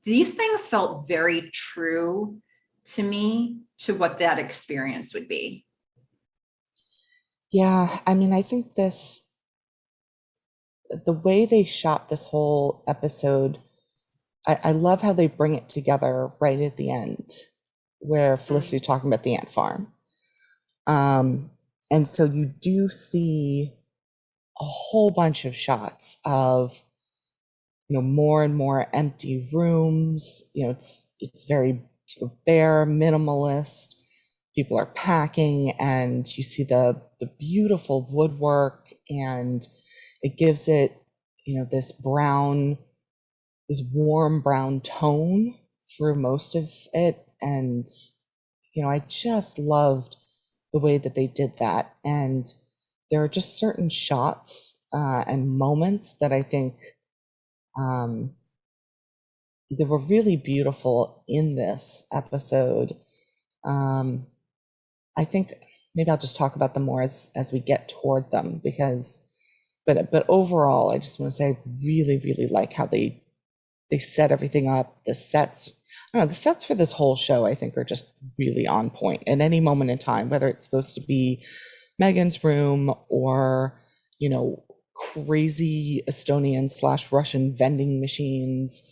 these things felt very true to me, to what that experience would be. Yeah, I mean, I think the way they shot this whole episode, I love how they bring it together right at the end, where Felicity talking about the ant farm. And so you do see a whole bunch of shots of, more and more empty rooms. It's very sort of bare, minimalist. People are packing, and you see the beautiful woodwork, and it gives it, this warm brown tone through most of it. And I just loved the way that they did that. And there are just certain shots and moments that I think that were really beautiful in this episode. I think maybe I'll just talk about them more as we get toward them, but overall, I just want to say I really, really like how they set everything up. The sets, I don't know, the sets for this whole show, I think, are just really on point at any moment in time, whether it's supposed to be Meghan's room or, crazy Estonian/Russian vending machines,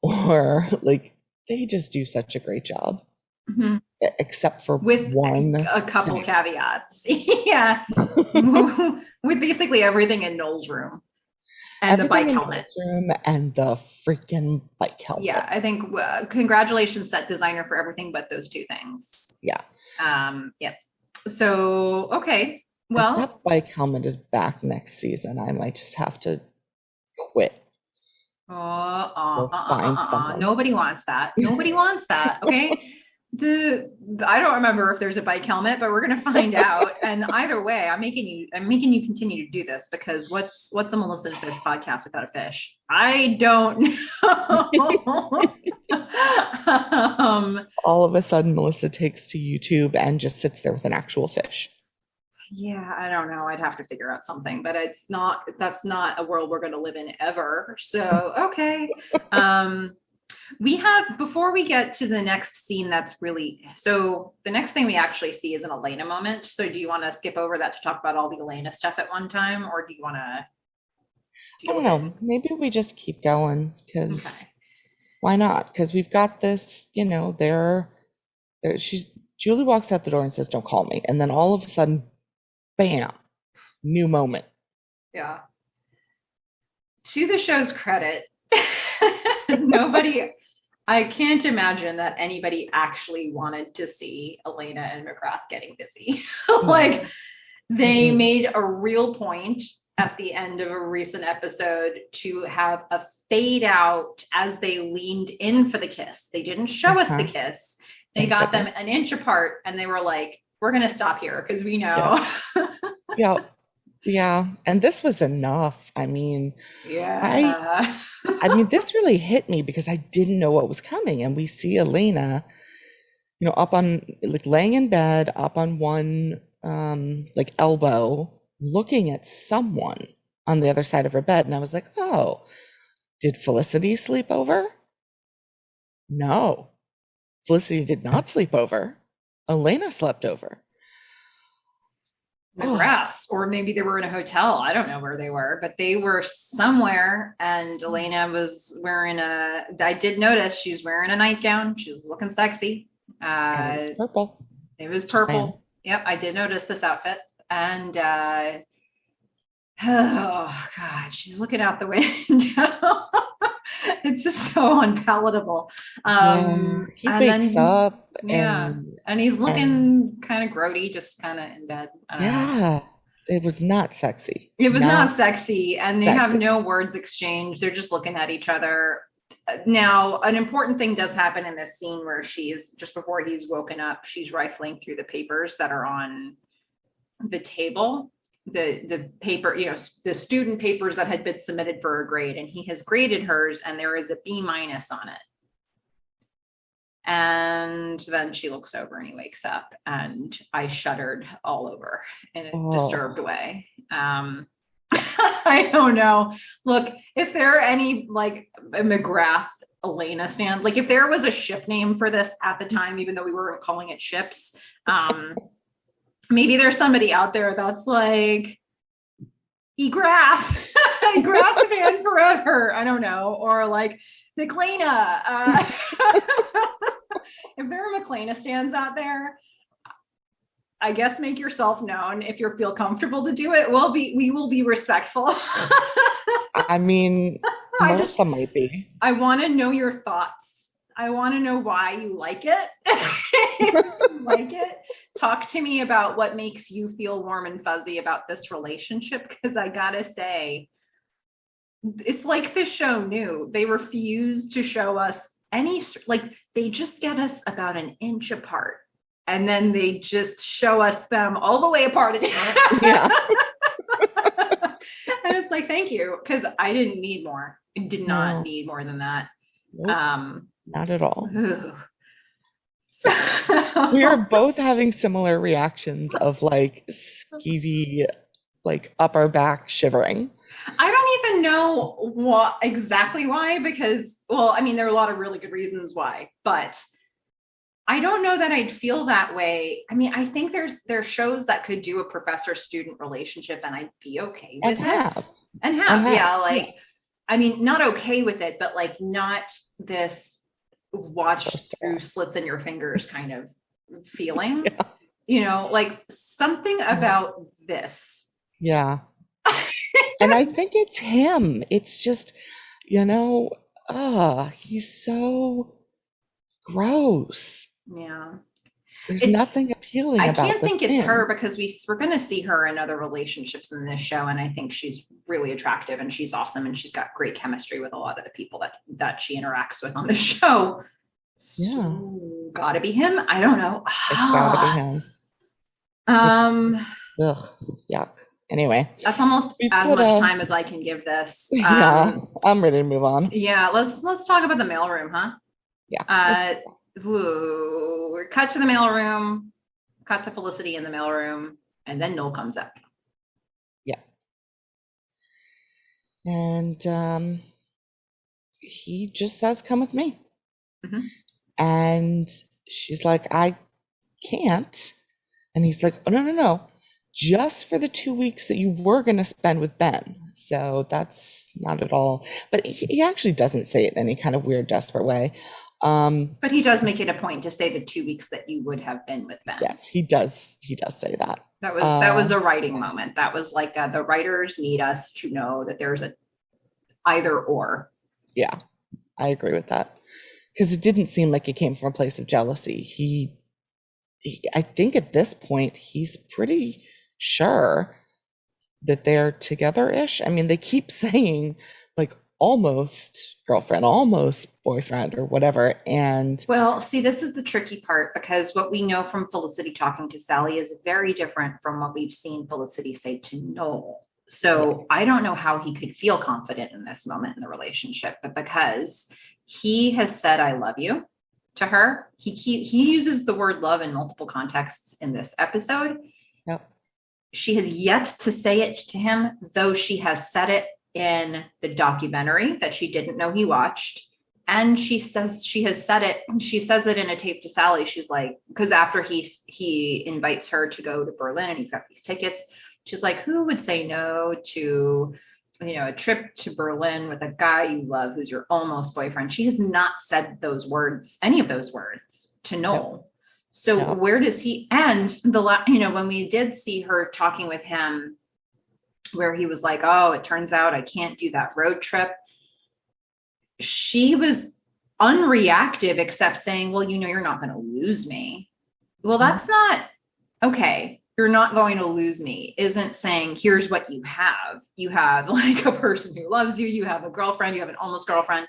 or like, they just do such a great job. Mm-hmm. Except for with a couple caveats. Yeah. With basically everything in Noel's room. And everything the bike helmet. Room and the freaking bike helmet. Yeah, I think congratulations, set designer, for everything but those two things. Yeah. Yep. So, okay. Well, if that bike helmet is back next season, I might just have to quit. We'll find someone. Nobody wants that. Nobody wants that. Okay. I don't remember if there's a bike helmet, but we're gonna find out. And either way, I'm making you continue to do this, because what's a Melissa and Fish podcast without a fish? I don't know. All of a sudden, Melissa takes to YouTube and just sits there with an actual fish. Yeah, I don't know. I'd have to figure out something, but that's not a world we're going to live in ever. So, okay. We have, before we get to the next scene, so the next thing we actually see is an Elena moment. So do you want to skip over that to talk about all the Elena stuff at one time, or do you want to? I don't know. Maybe we just keep going, because why not? Because we've got this, Julie walks out the door and says, "Don't call me." And then all of a sudden, bam, new moment. Yeah. To the show's credit, I can't imagine that anybody actually wanted to see Elena and McGrath getting busy. Like, they made a real point at the end of a recent episode to have a fade out as they leaned in for the kiss. They didn't show us the kiss. They got them an inch apart, and they were like, "We're going to stop here because we know." Yeah. And this was enough. I mean, yeah. This really hit me because I didn't know what was coming. And we see Elena, up on, like, laying in bed, up on one, like, elbow, looking at someone on the other side of her bed. And I was like, oh, did Felicity sleep over? No, Felicity did not sleep over. Elena slept over. McGrath's, or maybe they were in a hotel. I don't know where they were, but they were somewhere. And Elena was wearing I did notice she's wearing a nightgown. She was looking sexy. And it was purple. It was purple. Yep, I did notice this outfit. And oh God, she's looking out the window. It's just so unpalatable. He wakes up. And he's looking kind of grody, just kind of in bed. It was not sexy. It was not sexy. And they have no words exchanged. They're just looking at each other. Now, an important thing does happen in this scene where she's, just before he's woken up, she's rifling through the papers that are on the table. The paper, the student papers that had been submitted for a grade, and he has graded hers, and there is a B- on it. And then she looks over and he wakes up, and I shuddered all over in a disturbed way. I don't know. Look, if there are any like McGrath Elena stands, like if there was a ship name for this at the time, even though we weren't calling it ships, maybe there's somebody out there that's like, Graph fan forever. I don't know. Or like McLena. If there are McLena stands out there, I guess make yourself known. If you feel comfortable to do it, we will be respectful. I mean, Melissa might be. I want to know your thoughts. I want to know why you like it. Talk to me about what makes you feel warm and fuzzy about this relationship, because I gotta say, it's like the show knew. They refused to show us they just get us about an inch apart, and then they just show us them all the way apart again. Yeah. And it's like, thank you, because I didn't need more. I did not need more than that. Nope. Not at all. So, we are both having similar reactions of like skeevy, like upper back shivering. I don't even know exactly why, because, well, I mean, there are a lot of really good reasons why, but I don't know that I'd feel that way. I mean, I think there's shows that could do a professor-student relationship, and I'd be okay with it. I mean, not okay with it, but like not this watch through slits in your fingers kind of feeling. Like something about this. Yeah. And I think it's him. It's just, he's so gross. Yeah. There's It's nothing appealing I about can't this think it's her man. because we're going to see her in other relationships in this show, and I think she's really attractive and she's awesome and she's got great chemistry with a lot of the people that she interacts with on the show. Yeah, So gotta be him. I don't know. it's got to be him. It's Um, ugh, yuck. Anyway, that's almost we as put much a time as I can give this. yeah. I'm ready to move on. Yeah, let's talk about the mailroom, huh? Yeah, let's. Uh, we're cut to the mailroom, cut to Felicity in the mailroom, and then Noel comes up. Yeah, and he just says, "Come with me," and she's like, "I can't," and he's like, "Oh no, no, no." Just for the 2 weeks that you were going to spend with Ben. So that's not at all. But he actually doesn't say it in any kind of weird, desperate way. But he does make it a point to say the 2 weeks that you would have been with Ben. Yes, he does. He does say that. That was a writing moment. That was like the writers need us to know that there's a either or. Yeah, I agree with that. Because it didn't seem like it came from a place of jealousy. I think at this point, he's pretty sure that they're together-ish. I mean, they keep saying like almost girlfriend, almost boyfriend or whatever. And Well, see, this is the tricky part because what we know from Felicity talking to Sally is very different from what we've seen Felicity say to Noel. So I don't know how he could feel confident in this moment in the relationship, but because he has said "I love you" to her, he uses the word love in multiple contexts in this episode. yep, She has yet to say it to him, though she has said it in the documentary that she didn't know he watched. And she says she has said it. She says it in a tape to Sally. She's like, because after he invites her to go to Berlin and he's got these tickets, she's like, who would say no to, a trip to Berlin with a guy you love who's your almost boyfriend? She has not said those words, any of those words to Noel. yep, So yep. where does he end when we did see her talking with him where he was like, oh, it turns out I can't do that road trip. She was unreactive except saying, well, you're not going to lose me. Well, that's not okay. You're not going to lose me isn't saying here's what you have. You have like a person who loves you. You have a girlfriend. You have an almost girlfriend.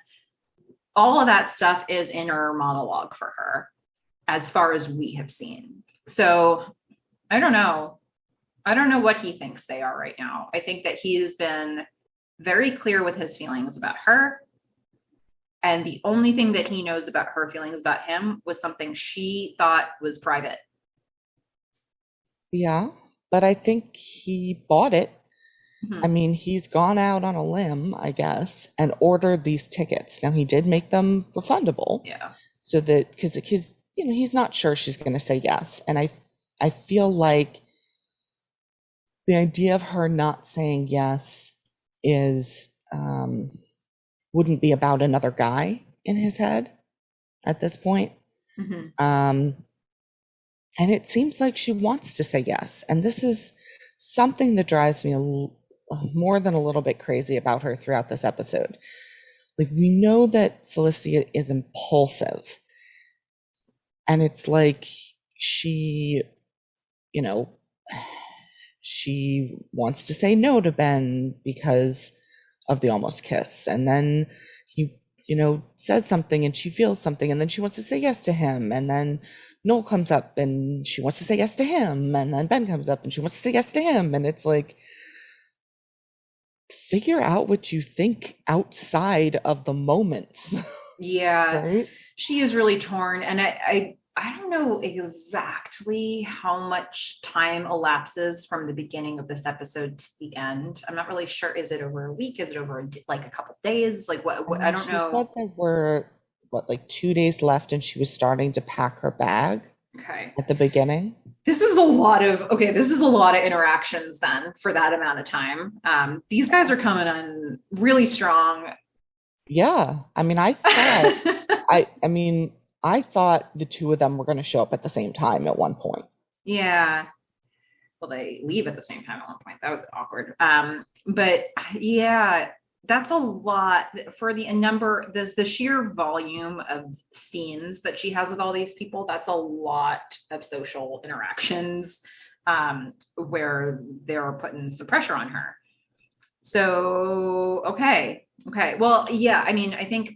All of that stuff is inner monologue for her as far as we have seen. So I don't know. I don't know what he thinks they are right now. I think that he's been very clear with his feelings about her. And the only thing that he knows about her feelings about him was something she thought was private. Yeah, but I think he bought it. Mm-hmm. I mean, he's gone out on a limb, I guess, and ordered these tickets. Now he did make them refundable. Yeah. So that because he's not sure she's going to say yes, and I feel like the idea of her not saying yes is wouldn't be about another guy in his head at this point. Mm-hmm. And it seems like she wants to say yes, and this is something that drives me more than a little bit crazy about her throughout this episode. Like, we know that Felicity is impulsive, and it's like she she wants to say no to Ben because of the almost kiss, and then he says something and she feels something, and then she wants to say yes to him, and then Noel comes up and she wants to say yes to him, and then Ben comes up and she wants to say yes to him, and it's like, figure out what you think outside of the moments. Yeah, right? she is really torn. And I don't know exactly how much time elapses from the beginning of this episode to the end. I'm not really sure. Is it over a week? Is it over like a couple of days? Like what I don't She know. said there were like 2 days left, and she was starting to pack her bag Okay. at the beginning. This is a lot of interactions then for that amount of time. These guys are coming on really strong. Yeah, I mean, I thought the two of them were going to show up at the same time at one point. Yeah. Well, they leave at the same time at one point. That was awkward. But yeah, that's a lot for the sheer volume of scenes that she has with all these people. That's a lot of social interactions where they're putting some pressure on her. So, okay. Well, yeah, I mean, I think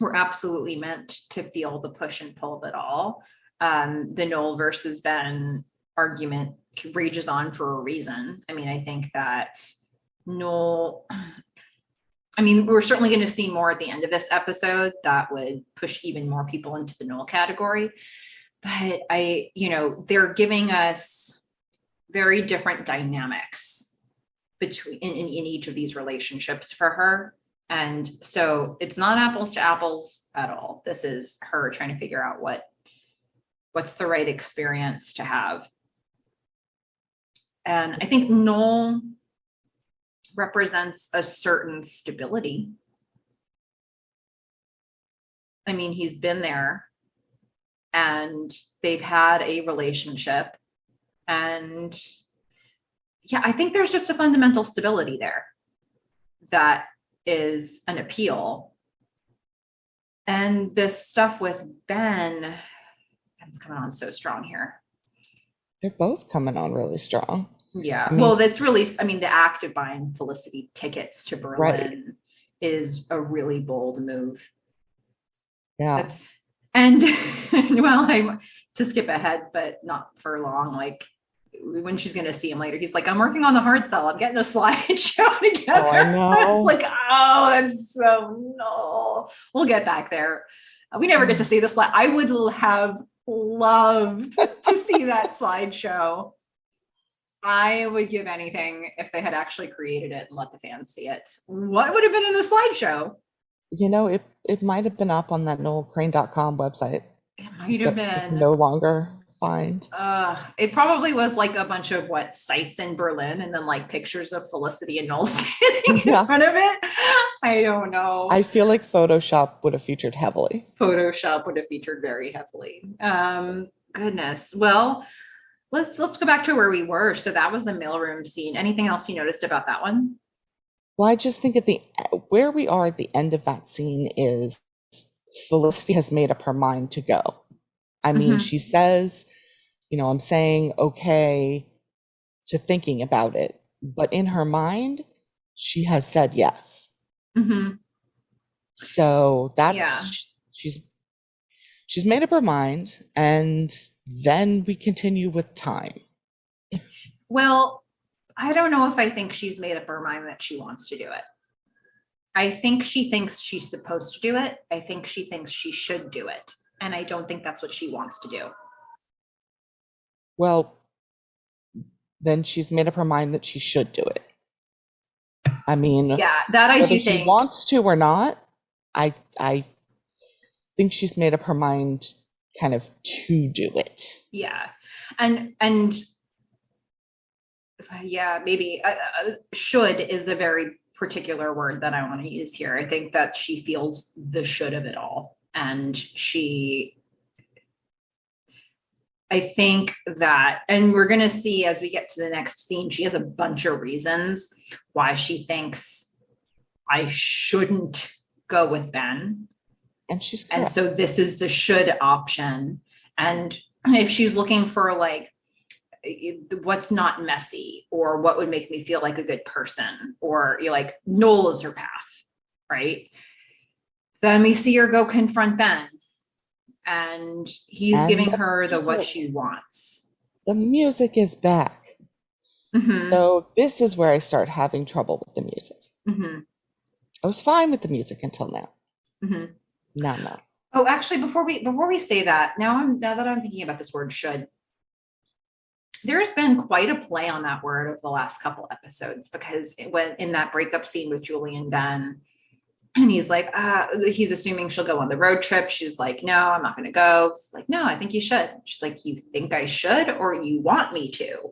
we're absolutely meant to feel the push and pull of it all. The Noel versus Ben argument rages on for a reason. I mean, I think that Noel, I mean, we're certainly going to see more at the end of this episode that would push even more people into the Noel category. But they're giving us very different dynamics between in each of these relationships for her. And so it's not apples to apples at all. This is her trying to figure out what's the right experience to have. And I think Noel represents a certain stability. I mean, he's been there and they've had a relationship. And yeah, I think there's just a fundamental stability there that is an appeal. And this stuff with Ben's coming on so strong here. They're both coming on really strong. Yeah. I mean, well, that's really, I mean, the act of buying Felicity tickets to Berlin is a really bold move. Yeah. And well, to skip ahead, but not for long, like when she's going to see him later, he's like, I'm working on the hard sell. I'm getting a slideshow together. Oh, I know. It's like, oh, that's so, no. We'll get back there. We never get to see the slide. I would have loved to see that slideshow. I would give anything if they had actually created it and let the fans see it. What would have been in the slideshow? You know, it might have been up on that noelcrane.com website. It might have been. No longer find. It probably was like a bunch of sites in Berlin and then like pictures of Felicity and Noel standing in front of it. I don't know. I feel like Photoshop would have featured heavily. Photoshop would have featured very heavily. Goodness. Well, let's go back to where we were. So that was the mailroom scene. Anything else you noticed about that one? Well, I just think where we are at the end of that scene is Felicity has made up her mind to go. I mean, she says, I'm saying okay to thinking about it, but in her mind, she has said yes. Mm-hmm. So that's she's made up her mind, and then we continue with time. Well, I don't know if I think she's made up her mind that she wants to do it. I think she thinks she's supposed to do it. I think she thinks she should do it. And I don't think that's what she wants to do. Well, then she's made up her mind that she should do it. I mean, yeah, that I do think. Whether she wants to or not, I think she's made up her mind kind of to do it. Yeah. And yeah, maybe should is a very particular word that I want to use here. I think that she feels the should of it all. And I think that, and we're going to see as we get to the next scene, she has a bunch of reasons why she thinks I shouldn't go with Ben. And she's correct. And so this is the should option. And if she's looking for what's not messy or what would make me feel like a good person, or you're like, Noel is her path, right? Then we see her go confront Ben, and he's giving her what she wants. The music is back. Mm-hmm. So this is where I start having trouble with the music. Mm-hmm. I was fine with the music until now. Mm-hmm. No. Oh, actually, before we say that, now that I'm thinking about this word should, there's been quite a play on that word over the last couple episodes, because when in that breakup scene with Julie and Ben, and he's like, he's assuming she'll go on the road trip. She's like, no, I'm not going to go. He's like, no, I think you should. She's like, you think I should, or you want me to?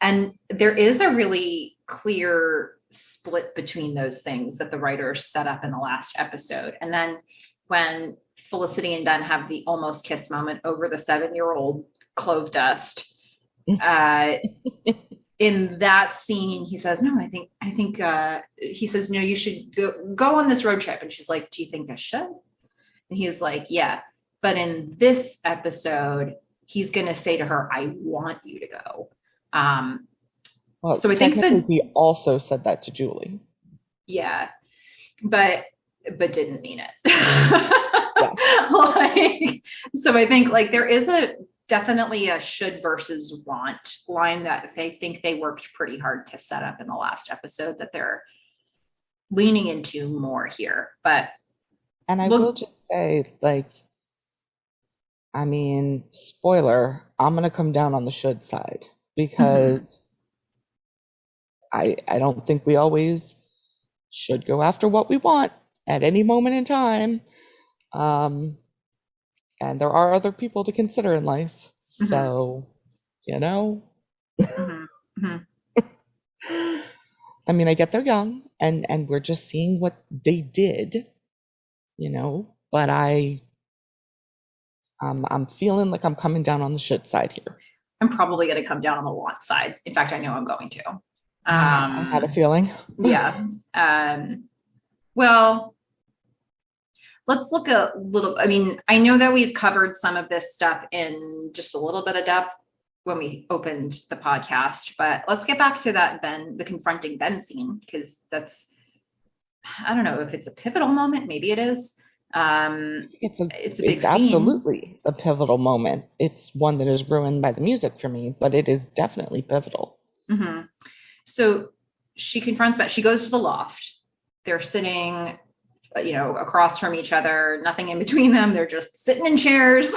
And there is a really clear split between those things that the writers set up in the last episode. And then when Felicity and Ben have the almost kiss moment over the 7-year-old clove dust, in that scene, he says, no, he says, no, you should go on this road trip. And she's like, do you think I should? And he's like, yeah. But in this episode, he's going to say to her, I want you to go. Well, so I think that he also said that to Julie. Yeah, but didn't mean it. Like, so I think like there is definitely a should versus want line that I think they worked pretty hard to set up in the last episode that they're leaning into more here. And I will just say, like, I mean, spoiler, I'm going to come down on the should side because I don't think we always should go after what we want at any moment in time. And there are other people to consider in life. So, you know. I mean, I get they're young and we're just seeing what they did, you know, but I'm feeling like I'm coming down on the should side here. I'm probably going to come down on the want side. In fact, I know I'm going to. I had a feeling. Yeah. Well, let's look a little. I mean, I know that we've covered some of this stuff in just a little bit of depth when we opened the podcast, but let's get back to that the confronting Ben scene, because I don't know if it's a pivotal moment. Maybe it is. It's a big scene. Absolutely a pivotal moment. It's one that is ruined by the music for me, but it is definitely pivotal. So she confronts Ben. She goes to the loft. They're sitting, across from each other, nothing in between them. They're just sitting in chairs.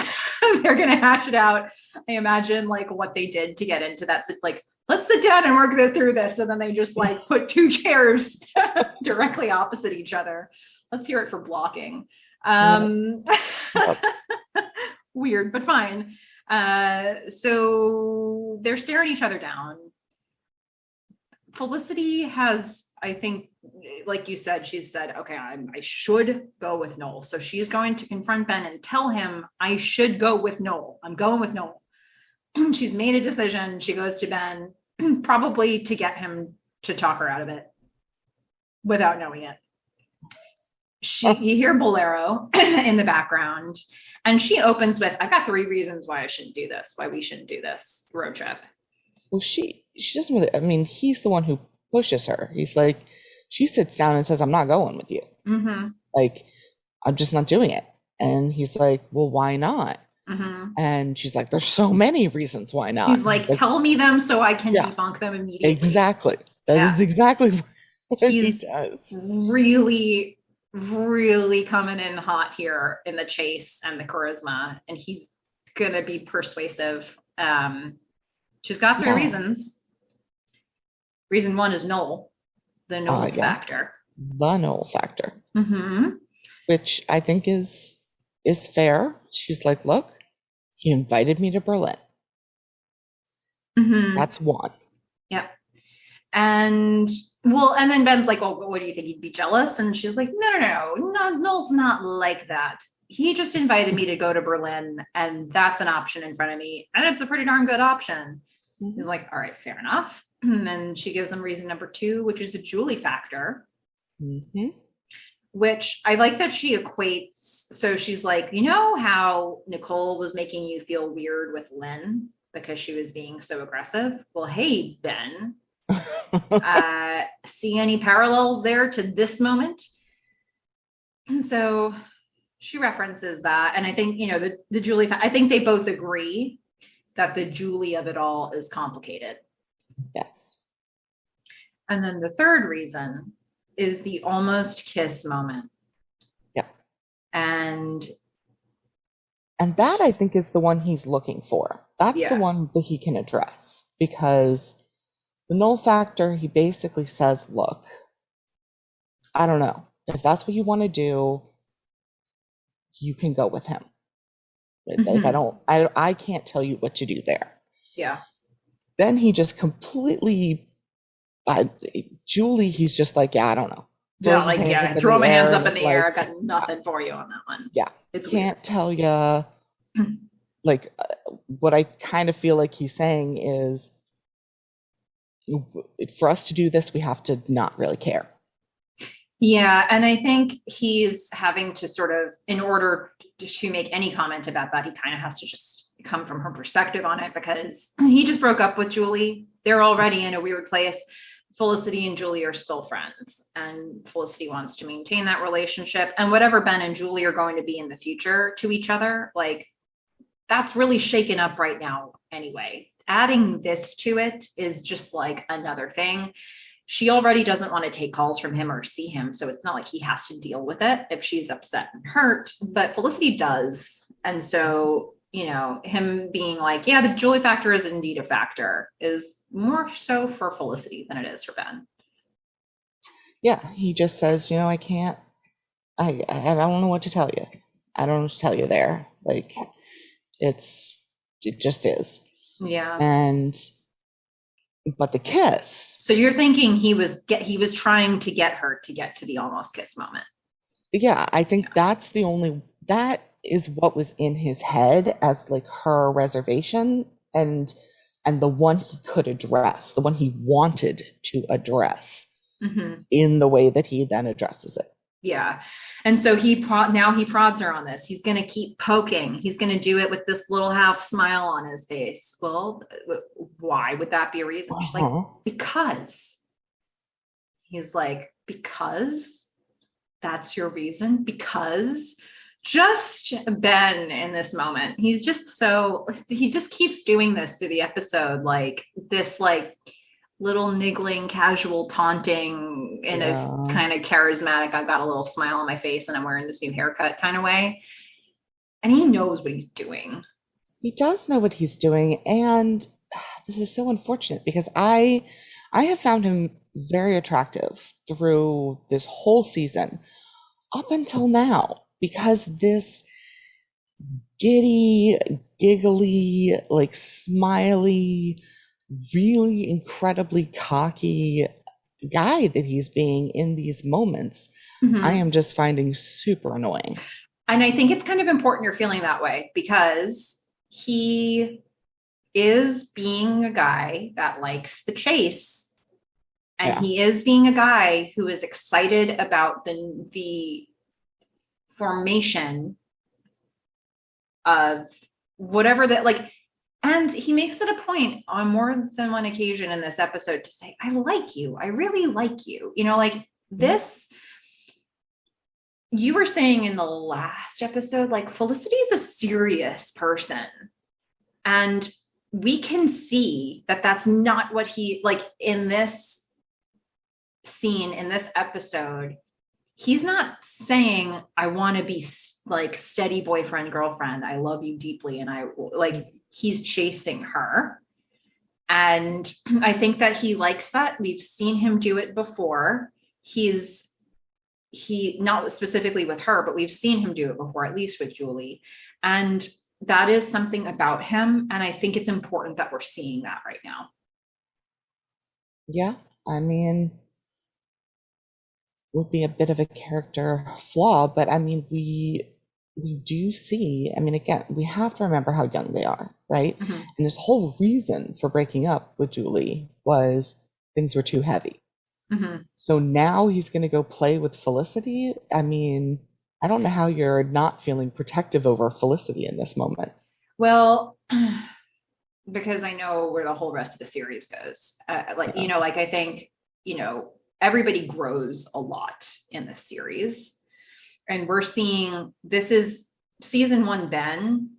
They're going to hash it out. I imagine like what they did to get into that. Like, let's sit down and work through this. And then they just like put two chairs directly opposite each other. Let's hear it for blocking. Weird, but fine. So they're staring each other down. Felicity has, I think, like you said, she said, okay, I should go with Noel. So she's going to confront Ben and tell him I should go with Noel. I'm going with Noel. She's made a decision. She goes to Ben, probably to get him to talk her out of it without knowing it. You hear Bolero in the background, and she opens with, I've got 3 reasons why I shouldn't do this, why we shouldn't do this road trip. Well, she doesn't really, I mean, he's the one who pushes her. He's like, she sits down and says, I'm not going with you. Like, I'm just not doing it. And he's like, well, why not? And she's like, there's so many reasons why not. He's like, tell me them so I can debunk them immediately. Exactly. That is exactly what he does. Really, really coming in hot here in the chase and the charisma. And he's going to be persuasive. She's got 3 reasons. Reason 1 is Noel, the Noel factor. The Noel factor. Which I think is fair. She's like, look, he invited me to Berlin. That's 1. Yep. And then Ben's like, well, what do you think? He'd be jealous? And she's like, no, Noel's not like that. He just invited me to go to Berlin, and that's an option in front of me. And it's a pretty darn good option. He's like, all right, fair enough. And then she gives him reason number 2, which is the Julie factor. Which I like that she equates. So she's like, you know how Nicole was making you feel weird with Lynn because she was being so aggressive? Well, hey, Ben, see any parallels there to this moment? And so she references that. And I think, the Julie, I think they both agree that the Julie of it all is complicated. Yes. And then the third reason is the almost kiss moment. Yeah. And that I think is the one he's looking for. That's the one that he can address, because the Noel factor, he basically says, look, I don't know. If that's what you want to do, you can go with him. Like, I can't tell you what to do there. Yeah. Then he just completely, Julie, he's just like, I don't know. Throw my hands up in the air. I got nothing for you on that one. Yeah. It's can't tell you. Like, what I kind of feel like he's saying is, For us to do this, we have to not really care. Yeah, and I think he's having to sort of, in order to make any comment about that, he kind of has to just come from her perspective on it, because he just broke up with Julie. They're already in a weird place. Felicity and Julie are still friends, and Felicity wants to maintain that relationship. And whatever Ben and Julie are going to be in the future to each other, like, that's really shaken up right now anyway. Adding this to it is just like another thing. She already doesn't want to take calls from him or see him, so it's not like he has to deal with it if she's upset and hurt, but Felicity does. And so, him being like, yeah, the Julie factor is indeed a factor, is more so for Felicity than it is for Ben. Yeah, he just says, I can't, I don't know what to tell you. I don't know what to tell you there. Like, it just is. Yeah. But the kiss. So you're thinking he was trying to get her to get to the almost kiss moment. Yeah, I think that is what was in his head as like her reservation, and the one he could address, the one he wanted to address in the way that he then addresses it. Yeah. And so now he prods her on this. He's going to keep poking. He's going to do it with this little half smile on his face. Well, why would that be a reason? She's like, because. He's like, because? That's your reason? Because? Just Ben in this moment. He just keeps doing this through the episode. Like this, like, little niggling, casual taunting in a kind of charismatic, I've got a little smile on my face and I'm wearing this new haircut kind of way. And he knows what he's doing. He does know what he's doing. And this is so unfortunate because I have found him very attractive through this whole season up until now, because this giddy, giggly, like smiley, really incredibly cocky guy that he's being in these moments, I am just finding super annoying. And I think it's kind of important you're feeling that way, because he is being a guy that likes the chase. And he is being a guy who is excited about the formation of whatever that, like, and he makes it a point on more than one occasion in this episode to say, I like you. I really like you. Like this, you were saying in the last episode, like, Felicity is a serious person. And we can see that that's not what he, like, in this scene, in this episode, he's not saying, I want to be like steady boyfriend, girlfriend. I love you deeply. And I like, he's chasing her. And I think that he likes that. We've seen him do it before. He not specifically with her, but we've seen him do it before, at least with Julie. And that is something about him. And I think it's important that we're seeing that right now. Yeah. I mean, would be a bit of a character flaw, but I mean, we do see, I mean, again, we have to remember how young they are, right? And this whole reason for breaking up with Julie was things were too heavy. So now he's going to go play with Felicity. I mean, I don't know how you're not feeling protective over Felicity in this moment. Well, because I know where the whole rest of the series goes. I think, everybody grows a lot in this series. And we're seeing, this is season 1, Ben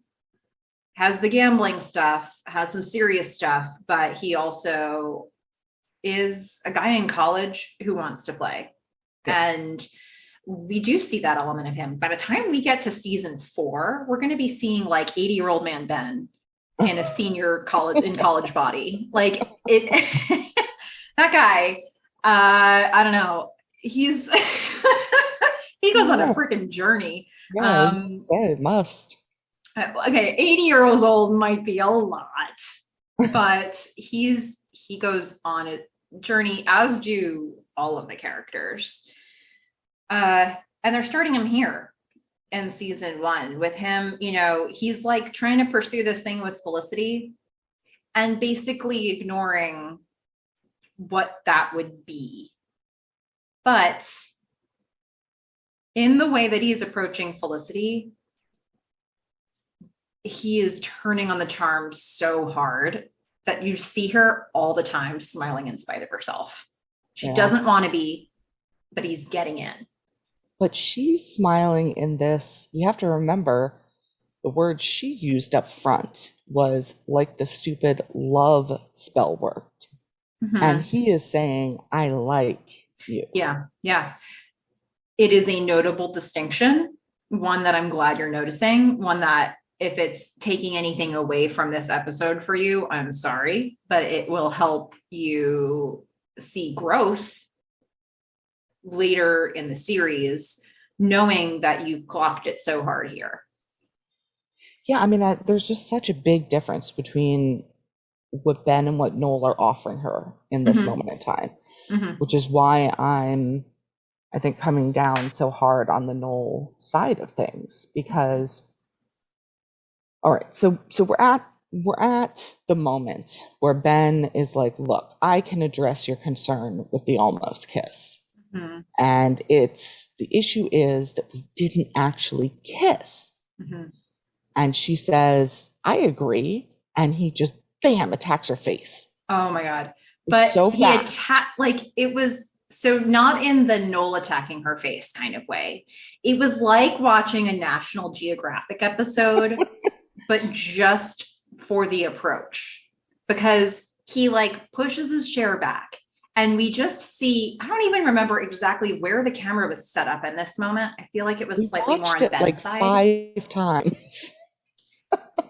has the gambling stuff, has some serious stuff, but he also is a guy in college who wants to play. And we do see that element of him. By the time we get to season 4, we're going to be seeing like 80-year-old man Ben in a senior college body. Like it, that guy, I don't know. He's he goes on a freaking journey. Yeah, it must. Okay, 80 years old might be a lot, but he goes on a journey, as do all of the characters. And they're starting him here in season 1 with him. He's like trying to pursue this thing with Felicity and basically ignoring what that would be. But in the way that he's approaching Felicity, he is turning on the charm so hard that you see her all the time smiling in spite of herself. She doesn't want to be, but he's getting in. But she's smiling in this. We have to remember the word she used up front was like the stupid love spell worked. Mm-hmm. And he is saying, I like you. Yeah. Yeah. It is a notable distinction. One that I'm glad you're noticing. One that if it's taking anything away from this episode for you, I'm sorry, but it will help you see growth later in the series, knowing that you've clocked it so hard here. Yeah, I mean, there's just such a big difference between what Ben and what Noel are offering her in this moment in time, which is why I think, coming down so hard on the Noel side of things, because, all right, so we're at the moment where Ben is like, look, I can address your concern with the almost kiss. Mm-hmm. And the issue is that we didn't actually kiss. Mm-hmm. And she says, I agree. And he just, bam, attacks her face. Oh my God. But so he attacked, like, it was so not in the Noel attacking her face kind of way. It was like watching a National Geographic episode, but just for the approach, because he like pushes his chair back. And we just see, I don't even remember exactly where the camera was set up in this moment. I feel like it was slightly more on Ben's like side. 5 times.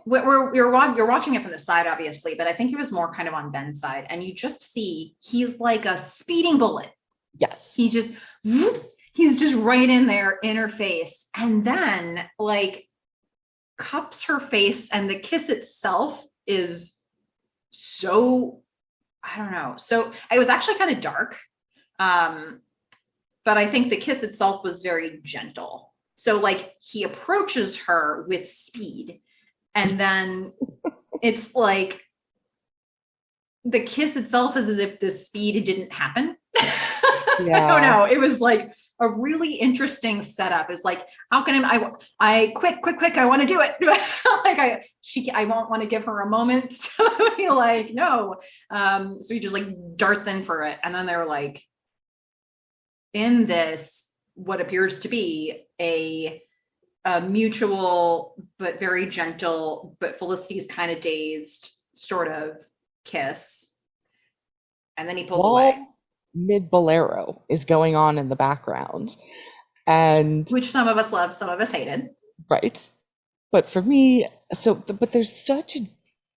You're watching it from the side, obviously, but I think it was more kind of on Ben's side. And you just see he's like a speeding bullet. Yes. He's just right in there in her face. And then like cups her face, and the kiss itself is so, I don't know. So it was actually kind of dark. But I think the kiss itself was very gentle. So like he approaches her with speed, and then it's like the kiss itself is as if the speed didn't happen. Yeah. I don't know. It was like a really interesting setup. It's like, how can I quick, I want to do it. Like I won't want to give her a moment to be like, no. So he just like darts in for it. And then they're like, in this, what appears to be a mutual, but very gentle, but Felicity's kind of dazed sort of kiss. And then he pulls away. Mid-bolero is going on in the background, and which some of us loved, some of us hated, right? But for me, but there's such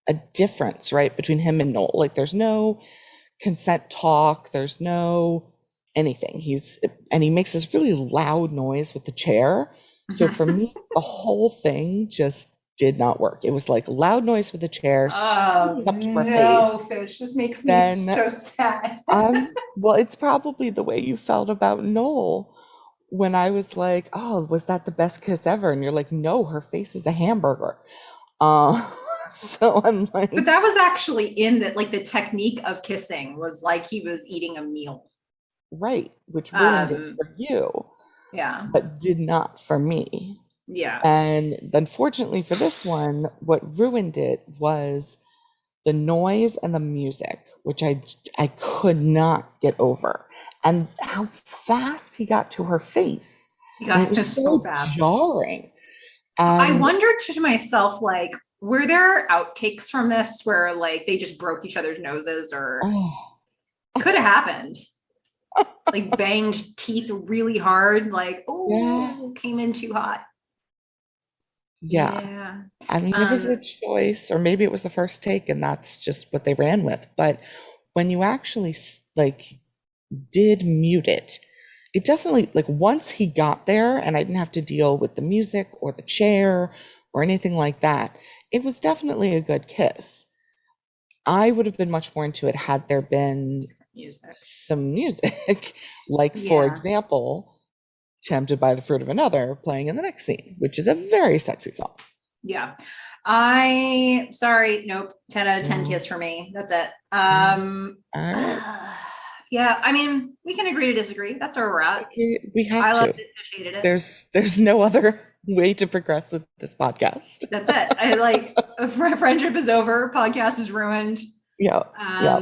a difference, right, between him and Noel. Like there's no consent talk, there's no anything. He makes this really loud noise with the chair. So for me, the whole thing just did not work. It was like loud noise with the chair. Oh, up to no, Fish. This makes me so sad. Well, it's probably the way you felt about Noel when I was like, oh, was that the best kiss ever? And you're like, no, her face is a hamburger. So I'm like. But that was actually in that, like the technique of kissing was like he was eating a meal. Right, which ruined it for you. Yeah. But did not for me. Yeah. And unfortunately for this one, what ruined it was the noise and the music, which I could not get over. And how fast he got to her face. It was so fast. Jarring. I wondered to myself, like, were there outtakes from this where like they just broke each other's noses, or could have happened? Like banged teeth really hard, like, came in too hot. Yeah. I mean, it was a choice, or maybe it was the first take and that's just what they ran with. But when you actually like did mute it, it definitely, like once he got there and I didn't have to deal with the music or the chair or anything like that, it was definitely a good kiss. I would have been much more into it had there been some music, like for example, Tempted by the Fruit of Another playing in the next scene, which is a very sexy song. Yeah. Nope. 10 out of 10 kiss for me. That's it. All right. Yeah. I mean, we can agree to disagree. That's where we're at. We I have loved to. it. Appreciated it. There's no other way to progress with this podcast. That's it. I like friendship is over. Podcast is ruined. Yeah. Yeah.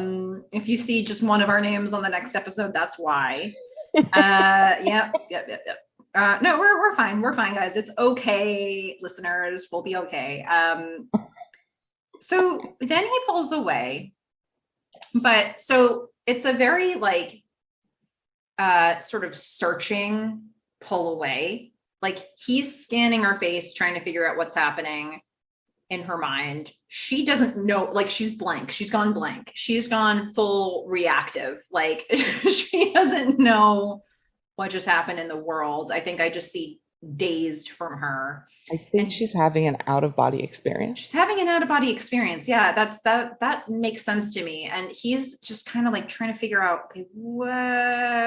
If you see just one of our names on the next episode, that's why. Yep. No, we're fine. We're fine, guys. It's okay, listeners. We'll be okay. So then he pulls away, but so it's a very like sort of searching pull away. Like he's scanning her face, trying to figure out what's happening in her mind. She doesn't know, like she's blank. She's gone blank. She's gone full reactive. Like she doesn't know what just happened in the world. I think I just see dazed from her. I think she's having an out of body experience. She's having an out of body experience. Yeah, that makes sense to me. And he's just kind of like trying to figure out, okay,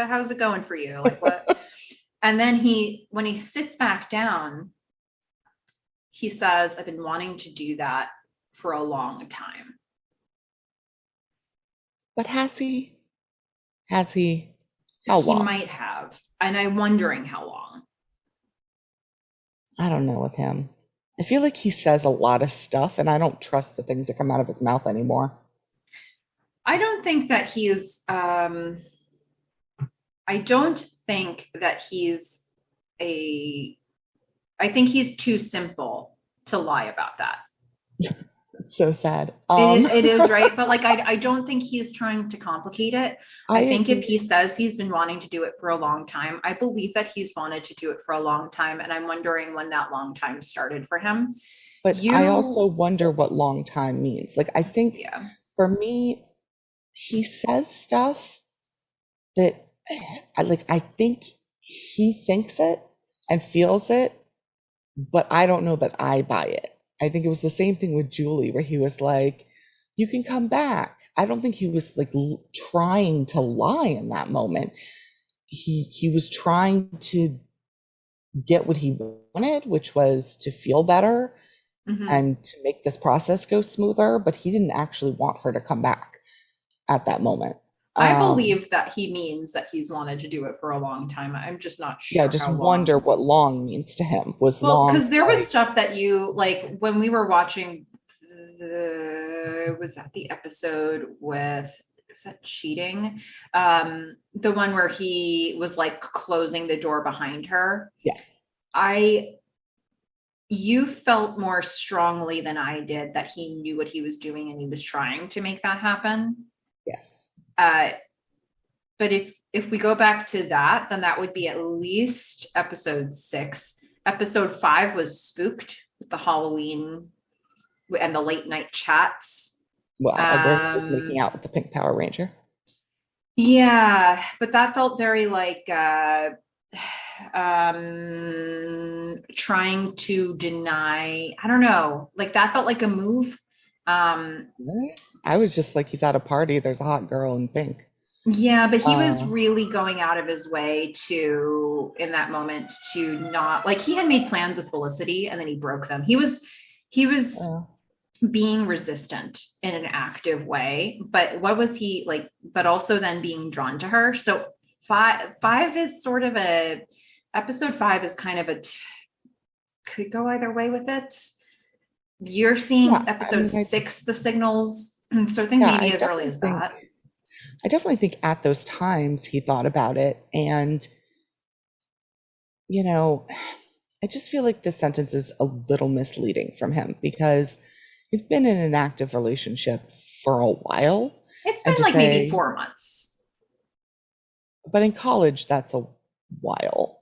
how's it going for you? Like what? And then when he sits back down, he says, I've been wanting to do that for a long time. But has he? Has he? How long? He might have. And I'm wondering how long. I don't know with him. I feel like he says a lot of stuff, and I don't trust the things that come out of his mouth anymore. I don't think that he's I don't think that he's I think he's too simple to lie about that. It's so sad. It is, right? But like, I don't think he's trying to complicate it. I think agree. if he says he's been wanting to do it for a long time, I believe that he's wanted to do it for a long time. And I'm wondering when that long time started for him. But I also wonder what long time means. Like, I think for me, he says stuff that I think he thinks it and feels it, but I don't know that I buy it. I think it was the same thing with Julie, where he was like, you can come back. I don't think he was like trying to lie in that moment. He was trying to get what he wanted, which was to feel better and to make this process go smoother, but he didn't actually want her to come back at that moment. I believe that he means that he's wanted to do it for a long time. I'm just not sure. Yeah, I just wonder what long means to him. Long because there was stuff that you like when we were watching. Was that the episode with? Was that cheating? The one where he was like closing the door behind her. Yes. You felt more strongly than I did that he knew what he was doing and he was trying to make that happen. Yes. But if we go back to that, then that would be at least episode 6. Episode 5 was Spooked with the Halloween and the late night chats. Well, Edward was making out with the Pink Power Ranger. Yeah, but that felt very like trying to deny. I don't know. Like that felt like a move. I was just like, he's at a party. There's a hot girl in pink. Yeah, but he was really going out of his way to, in that moment, to not like he had made plans with Felicity and then he broke them. He was being resistant in an active way, but what was he like? But also then being drawn to her. So five is sort of episode 5 is kind of could go either way with it. You're seeing episode 6, the signals. So I think maybe as early as that. I definitely think at those times he thought about it. And, I just feel like this sentence is a little misleading from him because he's been in an active relationship for a while. It's been like maybe 4 months. But in college, that's a while.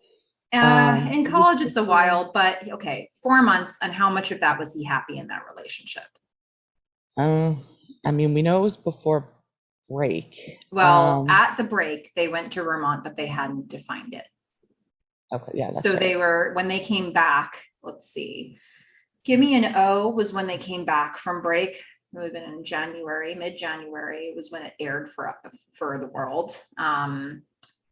In college, it's a while, but okay, 4 months. And how much of that was he happy in that relationship? I mean, we know it was before break. Well, at the break, they went to Vermont, but they hadn't defined it. Okay, yeah. That's so right. They were, when they came back, let's see, Give Me an O was when they came back from break. It would have been in January, mid-January was when it aired for the world.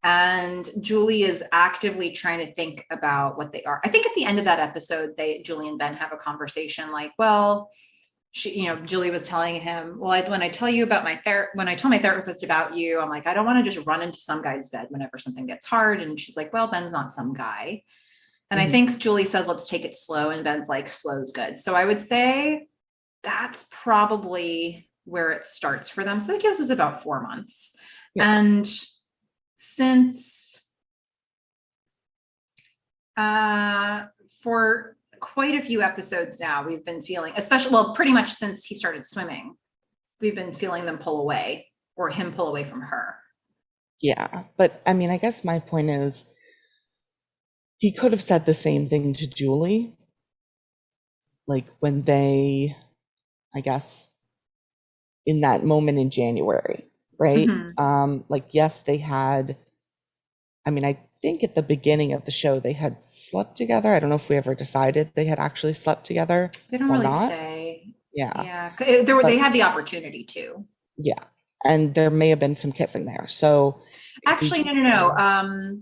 And Julie is actively trying to think about what they are. I think at the end of that episode, Julie and Ben have a conversation like, well, Julie was telling him, well, when I tell you about when I tell my therapist about you, I'm like, I don't want to just run into some guy's bed whenever something gets hard. And she's like, well, Ben's not some guy. And I think Julie says, let's take it slow. And Ben's like, slow's good. So I would say that's probably where it starts for them. So it gives us about 4 months. Yeah. And since for quite a few episodes now, we've been feeling, especially, well, pretty much since he started swimming, we've been feeling them pull away, or him pull away from her. Yeah. But I mean, I guess my point is, he could have said the same thing to Julie, like when they, I guess, in that moment in January, right? Like, yes, they had, I mean, I think at the beginning of the show they had slept together. I don't know if we ever decided they had actually slept together. They don't really say. Yeah. They had the opportunity to. Yeah. And there may have been some kissing there. So actually, no.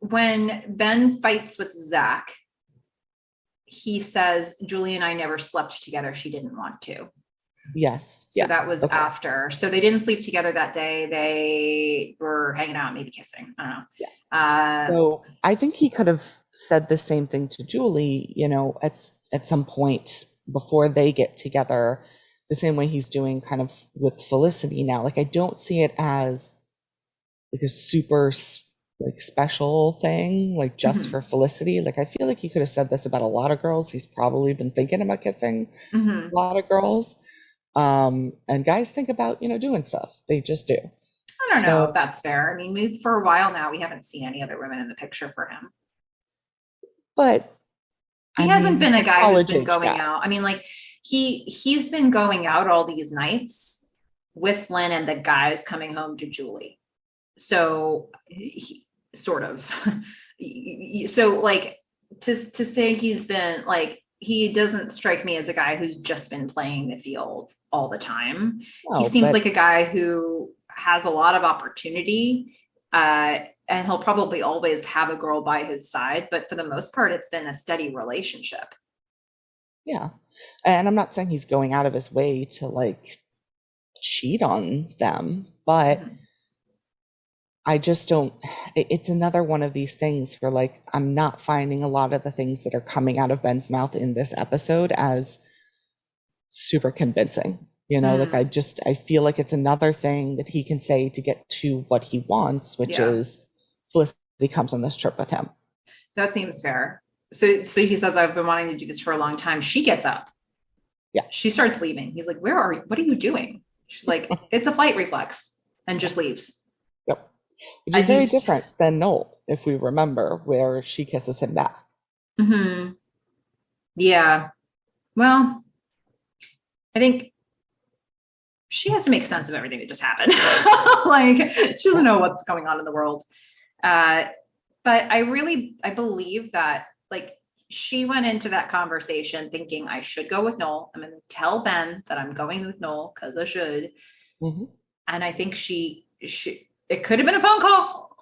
When Ben fights with Zach, he says, Julie and I never slept together. She didn't want to. Yes. So that was after. So they didn't sleep together that day. They were hanging out, maybe kissing. I don't know. Yeah. So I think he could have said the same thing to Julie, at some point before they get together, the same way he's doing kind of with Felicity now. Like, I don't see it as like a super like special thing, like just for Felicity. Like, I feel like he could have said this about a lot of girls. He's probably been thinking about kissing a lot of girls. And guys think about, doing stuff. They just do. I don't know if that's fair. I mean, for a while now, we haven't seen any other women in the picture for him. But he hasn't been a guy who's been going out. I mean, like, he's been going out all these nights with Lynn and the guys coming home to Julie. So sort of. So, like, to say he's been, like, he doesn't strike me as a guy who's just been playing the field all the time. He seems like a guy who has a lot of opportunity, and he'll probably always have a girl by his side. But for the most part, it's been a steady relationship. Yeah. And I'm not saying he's going out of his way to, like, cheat on them, but I just don't, it's another one of these things where, like, I'm not finding a lot of the things that are coming out of Ben's mouth in this episode as super convincing. Like, I feel like it's another thing that he can say to get to what he wants, which is Felicity comes on this trip with him. That seems fair. So he says, I've been wanting to do this for a long time. She gets up. Yeah. She starts leaving. He's like, where are you? What are you doing? She's like, it's a flight reflex, and just leaves. Yep. Which is very different than Noel, if we remember, where she kisses him back. Yeah. Well, I think she has to make sense of everything that just happened. Like, she doesn't know what's going on in the world. But I believe that, like, she went into that conversation thinking, I should go with Noel. I'm going to tell Ben that I'm going with Noel because I should. And I think it could have been a phone call.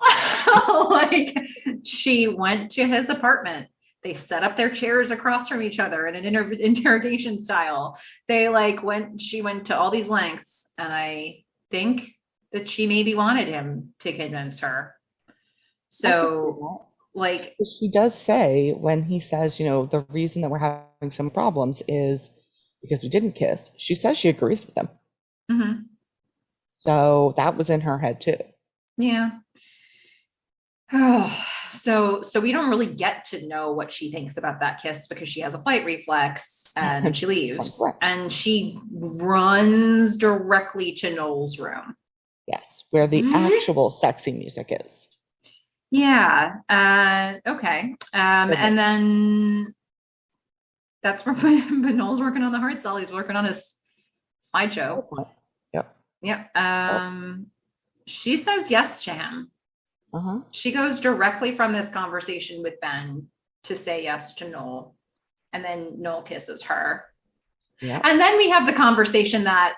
Like, she went to his apartment. They set up their chairs across from each other in an interrogation style. She went to all these lengths. And I think that she maybe wanted him to convince her. So, like, she does say, when he says, the reason that we're having some problems is because we didn't kiss, she says she agrees with him. So that was in her head too. Yeah. Oh, so we don't really get to know what she thinks about that kiss because she has a flight reflex and she leaves and she runs directly to Noel's room. Yes, where the actual sexy music is. Yeah. Okay. And then that's where Noel's working on the hard sell. He's working on his slideshow. Yep. She says yes to him. She goes directly from this conversation with Ben to say yes to Noel. And then Noel kisses her. Yeah. And then we have the conversation that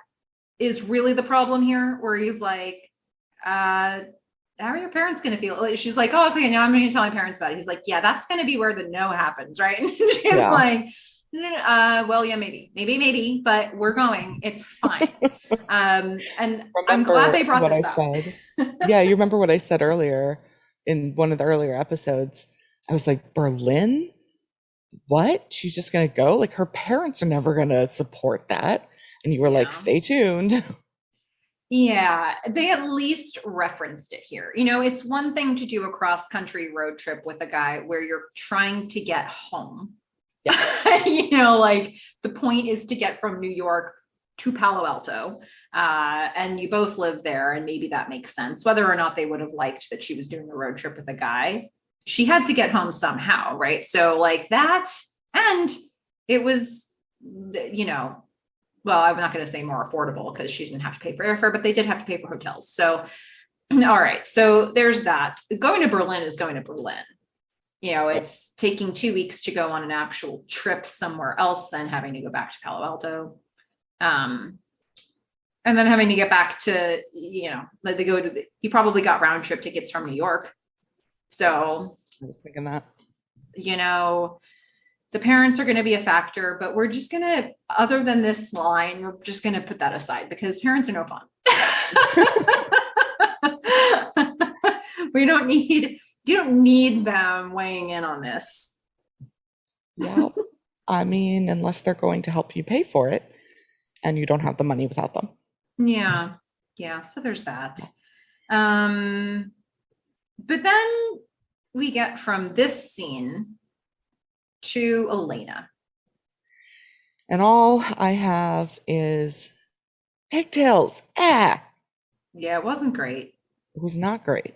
is really the problem here, where he's like, how are your parents going to feel? She's like, oh, okay, now I'm going to tell my parents about it. He's like, yeah, that's going to be where the no happens, right? And she's like, Well, yeah, maybe, but we're going. It's fine. And I'm Remember glad they brought what I this up. said? Yeah, you remember what I said earlier in one of the earlier episodes? I was like, Berlin? What? She's just going to go? Like, her parents are never going to support that. And you were like, Yeah. stay tuned. Yeah, they at least referenced it here. It's one thing to do a cross-country road trip with a guy where you're trying to get home. Yes. Like the point is to get from New York to Palo Alto, and you both live there, and maybe that makes sense. Whether or not they would have liked that she was doing a road trip with a guy, she had to get home somehow, right? So like that, and it was, well, I'm not going to say more affordable because she didn't have to pay for airfare, but they did have to pay for hotels. So, all right. So there's that. Going to Berlin is going to Berlin. It's taking 2 weeks to go on an actual trip somewhere else, then having to go back to Palo Alto. And then having to get back to, like they go to, he probably got round trip tickets from New York. So I was thinking that. The parents are going to be a factor, but we're just going to, other than this line, we're just going to put that aside because parents are no fun. You don't need them weighing in on this. Yeah. I mean, unless they're going to help you pay for it and you don't have the money without them. Yeah. Yeah. So there's that. But then we get from this scene to Elena. And all I have is pigtails. Ah. Yeah, it wasn't great. It was not great.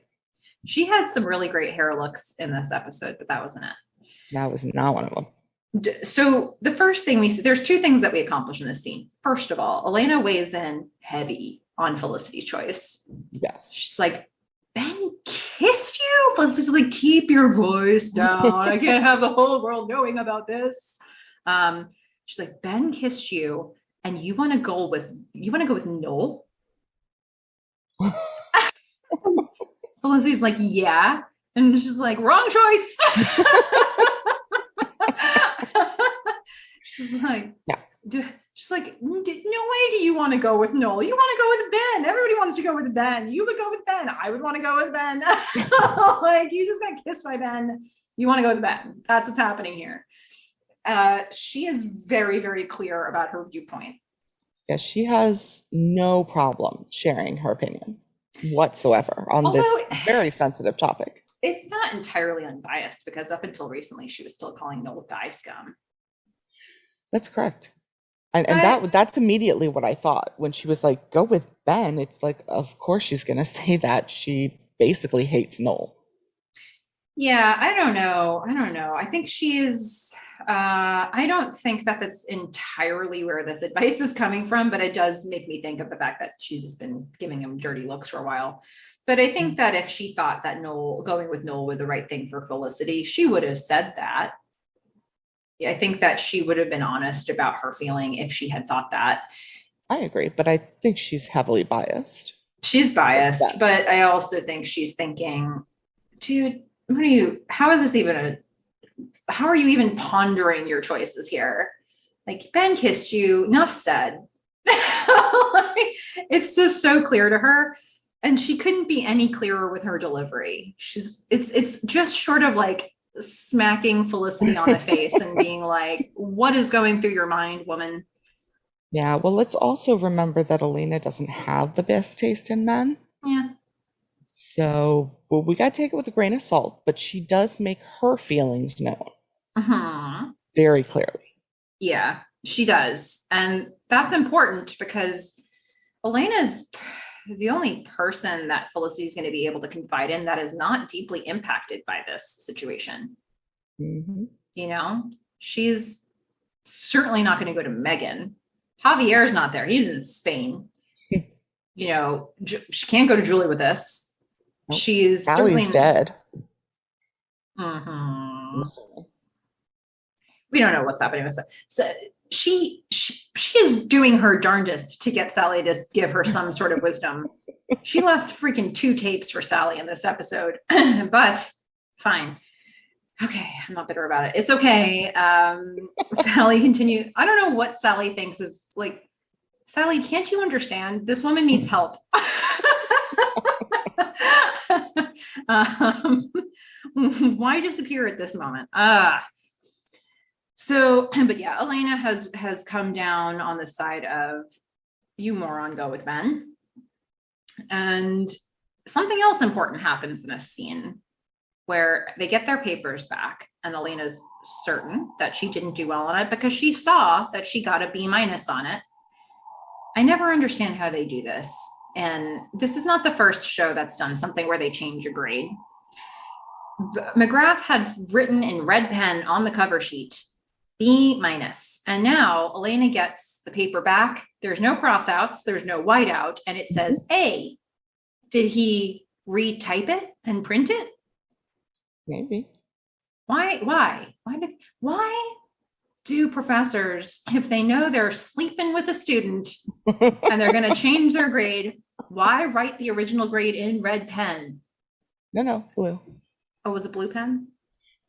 She had some really great hair looks in this episode, but that wasn't it. That was not one of them. So the first thing we see, there's two things that we accomplish in this scene. First of all, Elena weighs in heavy on Felicity's choice. Yes. She's like, Ben kissed you? Felicity's like, keep your voice down. I can't have the whole world knowing about this. She's like, Ben kissed you, and you want to go with Noel? Felicity's like, yeah. And she's like, wrong choice. She's like, yeah. She's like, no way do you want to go with Noel. You want to go with Ben. Everybody wants to go with Ben. You would go with Ben. I would want to go with Ben. Like, you just got kissed by Ben. You want to go with Ben. That's what's happening here. She is very, very clear about her viewpoint. Yeah, she has no problem sharing her opinion whatsoever on this very sensitive topic. It's not entirely unbiased because up until recently, she was still calling Noel guy scum. That's correct. And that's immediately what I thought when she was like, go with Ben. It's like, of course she's going to say that. She basically hates Noel. Yeah, I don't know. I think she's, I don't think that that's entirely where this advice is coming from, but it does make me think of the fact that she's just been giving him dirty looks for a while. But I think that if she thought that going with Noel was the right thing for Felicity, she would have said that. I think that she would have been honest about her feeling if she had thought that. I agree, but I think she's heavily biased. She's biased, but I also think she's thinking, dude, how are you even pondering your choices here? Like, Ben kissed you, enough said. It's just so clear to her. And she couldn't be any clearer with her delivery. It's just short of like smacking Felicity on the face and being like, what is going through your mind, woman? Yeah, well, let's also remember that Elena doesn't have the best taste in men. Yeah. So we got to take it with a grain of salt, but she does make her feelings known very clearly. Yeah, she does. And that's important because Elena's the only person that Felicity is going to be able to confide in that is not deeply impacted by this situation. Mm-hmm. She's certainly not going to go to Meghan. Javier's not there. He's in Spain. She can't go to Julie with this. Nope. She's Sally's dead. Mm-hmm. We don't know what's happening with Sally. So she is doing her darndest to get Sally to give her some sort of wisdom. She left freaking 2 tapes for Sally in this episode, but fine. Okay, I'm not bitter about it. It's okay. Sally continued. I don't know what Sally thinks is like, Sally, can't you understand? This woman needs help. um, why disappear at this moment? But yeah, Elena has come down on the side of you moron, go with Ben. And something else important happens in this scene where they get their papers back, and Elena's certain that she didn't do well on it because she saw that she got a B- on it. I never understand how they do this. And this is not the first show that's done something where they change a grade. McGrath had written in red pen on the cover sheet, B-. And now Elena gets the paper back. There's no crossouts, there's no whiteout, and it says A. Did he retype it and print it? Maybe. Why do professors, if they know they're sleeping with a student and they're going to change their grade, why write the original grade in red pen? No, blue. Oh, was it blue pen?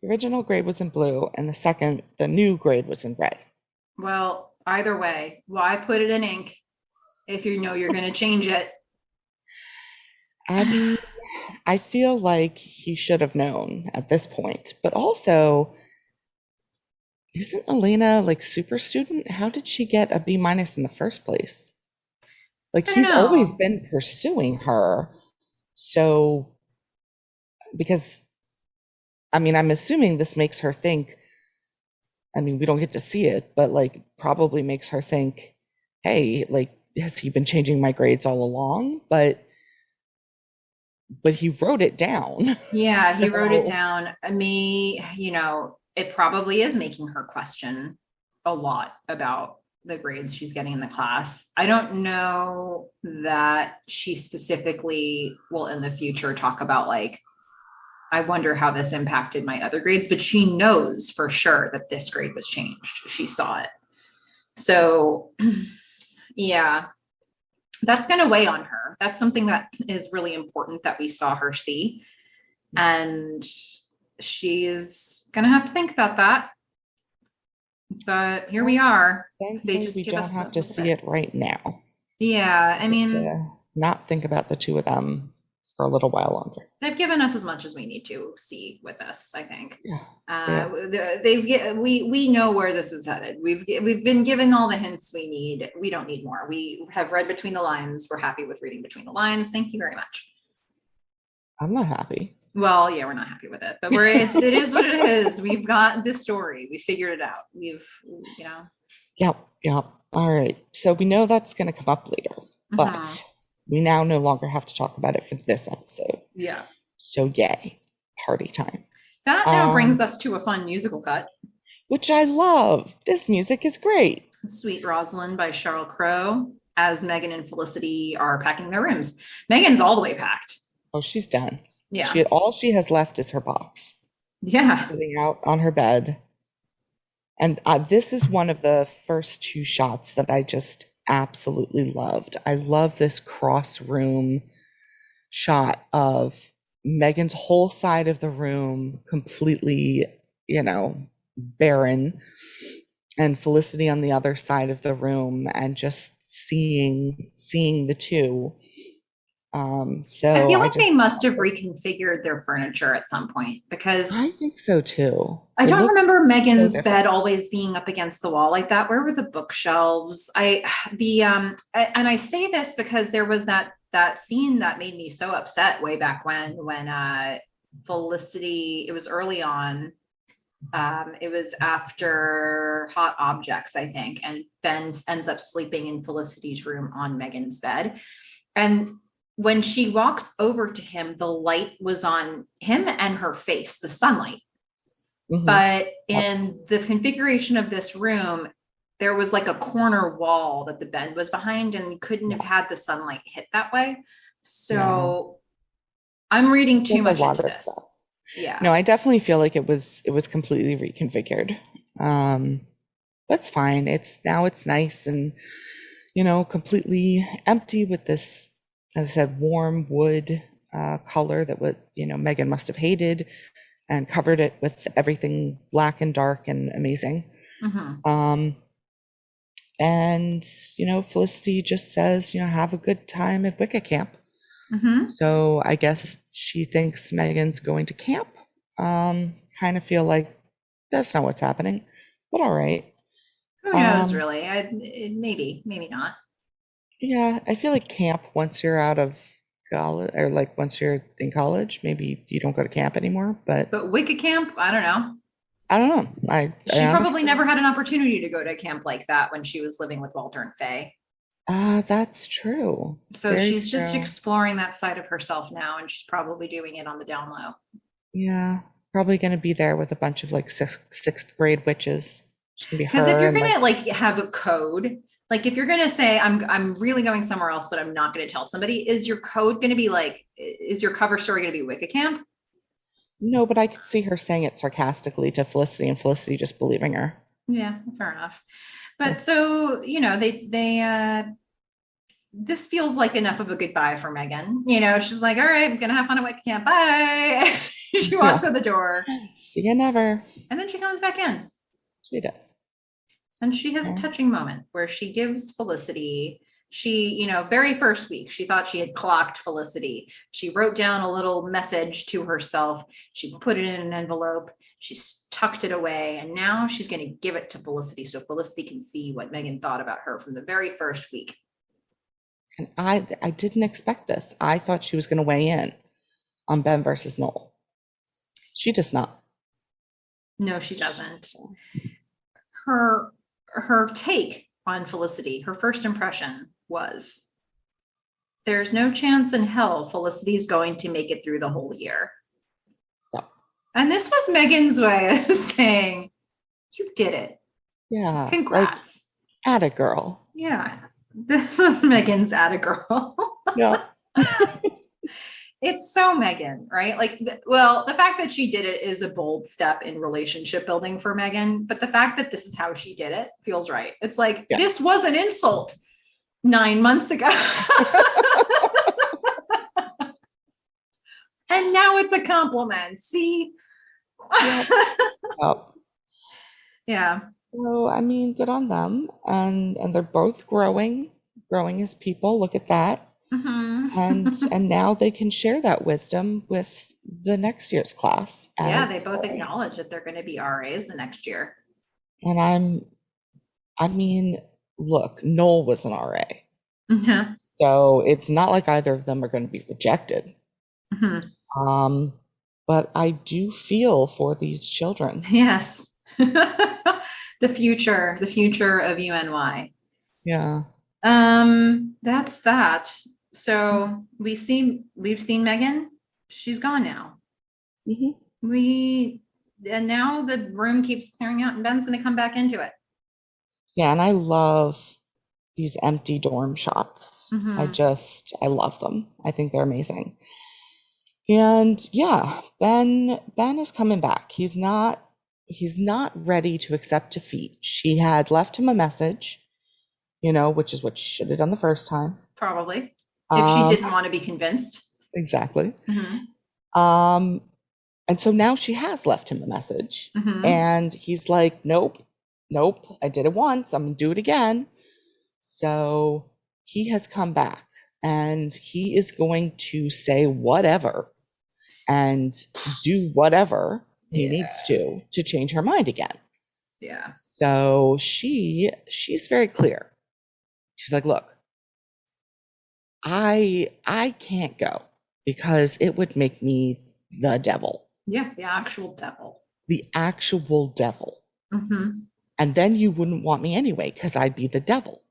The original grade was in blue, and the new grade was in red. Well, either way, why put it in ink if you know you're going to change it? I mean, I feel like he should have known at this point, but also, isn't Elena like super student? How did she get a B- in the first place? Like, he's always been pursuing her. So, because, I mean, I'm assuming this makes her think, I mean, we don't get to see it, but like, probably makes her think, hey, like, has he been changing my grades all along? But he wrote it down. Yeah, he wrote it down. It probably is making her question a lot about the grades she's getting in the class. I don't know that she specifically will in the future talk about like, I wonder how this impacted my other grades, but she knows for sure that this grade was changed. She saw it. So yeah, that's going to weigh on her. That's something that is really important that we saw her see. And she's going to have to think about that. But here we are. Thankfully, They just we give don't us have to see it right now. Yeah, I mean, to not think about the two of them for a little while longer. They've given us as much as we need to see with us, I think. Yeah. We know where this is headed. We've been given all the hints we need. We don't need more. We have read between the lines. We're happy with reading between the lines. Thank you very much. I'm not happy. Well, yeah, we're not happy with it, but it is what it is. We've got this story. We figured it out. Yep. All right. So we know that's going to come up later, but we now no longer have to talk about it for this episode. Yeah. So yay, party time. That now brings us to a fun musical cut, which I love. This music is great. Sweet Rosalind by Sheryl Crow, as Megan and Felicity are packing their rooms. Megan's all the way packed. Oh, she's done. Yeah. All she has left is her box. Yeah. Sitting out on her bed. And this is one of the first two shots that I just absolutely loved. I love this cross room shot of Megan's whole side of the room completely, barren, and Felicity on the other side of the room, and just seeing the two. So I feel like they must have reconfigured their furniture at some point, because I think so too. I don't remember Megan's bed always being up against the wall like that. Where were the bookshelves? And I say this because there was that scene that made me so upset way back when Felicity, it was early on. It was after Hot Objects, I think, and Ben ends up sleeping in Felicity's room on Megan's bed. And when she walks over to him, the light was on him and her face, the sunlight. Mm-hmm. But in the configuration of this room, there was like a corner wall that the bed was behind, and you couldn't have had the sunlight hit that way. So I'm reading too much into this. Stuff. Yeah. No, I definitely feel like it was completely reconfigured. That's fine. It's nice and, completely empty with this, as I said, warm wood color that Megan must have hated. and covered it with everything black and dark and amazing. Mm-hmm. And, Felicity just says, have a good time at Wicca camp. Mm-hmm. So I guess she thinks Megan's going to camp. Kind of feel like that's not what's happening, but all right. Who knows, really? Maybe not. Yeah, I feel like camp once you're out of college, or like once you're in college, maybe you don't go to camp anymore. But But Wicca camp, I don't know. I don't know. I She probably honestly, never had an opportunity to go to a camp like that when she was living with Walter and Faye. that's true. So Very she's just true. exploring that side of herself now, and she's probably doing it on the down low. Yeah, probably going to be there with a bunch of like sixth grade witches. It's gonna be Because if her you're and like, gonna like have a code, like if you're gonna say I'm really going somewhere else, but I'm not gonna tell somebody, is your code gonna be like, is your cover story gonna be Wicca camp? no, but I could see her saying it sarcastically to Felicity and Felicity just believing her. Yeah, fair enough. Yeah. But so, they this feels like enough of a goodbye for Meghan. She's like, all right, I'm gonna have fun at Wicca camp. Bye. She walks out the door. See you never. And then she comes back in. She does. And she has a touching moment where she gives Felicity, very first week, she thought she had clocked Felicity. She wrote down a little message to herself. She put it in an envelope. She tucked it away. And now she's going to give it to Felicity so Felicity can see what Meghan thought about her from the very first week. And I didn't expect this. I thought she was going to weigh in on Ben versus Noel. She does not. No, she doesn't. Her take on Felicity, her first impression was, there's no chance in hell Felicity is going to make it through the whole year. No. And this was Meghan's way of saying, you did it. Yeah. Congrats. Like, atta girl. Yeah. This was Meghan's atta girl. Yeah. It's so Meghan, right? Like, the fact that she did it is a bold step in relationship building for Meghan, but the fact that this is how she did it feels right. It's like, This was an insult 9 months ago. And now it's a compliment. See? Yep. Yeah. So, I mean, good on them. And they're both growing as people. Look at that. Mm-hmm. And now they can share that wisdom with the next year's class. Yeah, they both acknowledge that they're going to be RAs the next year. And I mean, look, Noel was an RA. Mm-hmm. So it's not like either of them are going to be rejected. Mm-hmm. But I do feel for these children. Yes. The future of UNY. Yeah. That's that. So we've seen Meghan. She's gone now. Mm-hmm. And now the room keeps clearing out and Ben's going to come back into it. Yeah. And I love these empty dorm shots. Mm-hmm. I love them. I think they're amazing. And yeah, Ben is coming back. He's not ready to accept defeat. She had left him a message, which is what she should have done the first time. Probably. If she didn't want to be convinced. Exactly. Mm-hmm. And so now she has left him a message. Mm-hmm. And he's like, nope, I did it once. I'm going to do it again. So he has come back and he is going to say whatever and do whatever he needs to change her mind again. Yeah. So she's very clear. She's like, look, I can't go because it would make me the devil. Yeah, the actual devil. The actual devil. Mm-hmm. And then you wouldn't want me anyway because I'd be the devil.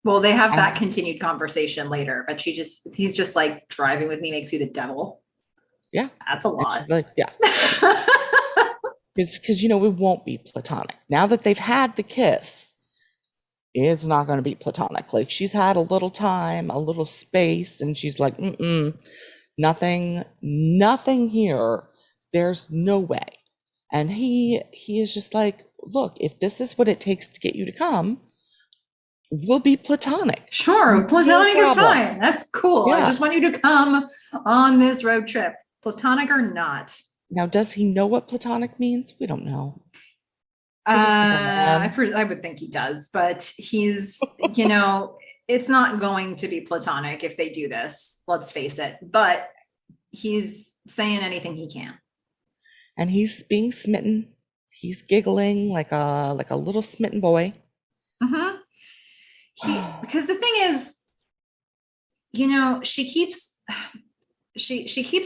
Well, they have that continued conversation later, but he's just like, driving with me makes you the devil. Yeah. That's a lot. She's like, yeah. Because it won't be platonic. Now that they've had the kiss, it's not going to be platonic. Like, she's had a little time, a little space, and she's like, nothing here. There's no way. And he is just like, look, if this is what it takes to get you to come, we'll be platonic. Sure, platonic is fine. That's cool. Yeah. I just want you to come on this road trip, platonic or not. Now, does he know what platonic means? We don't know. He's a simple man. I would think he does, but he's, it's not going to be platonic if they do this, let's face it. But he's saying anything he can. And he's being smitten. He's giggling like a little smitten boy. Mm-hmm. Because the thing is, she keeps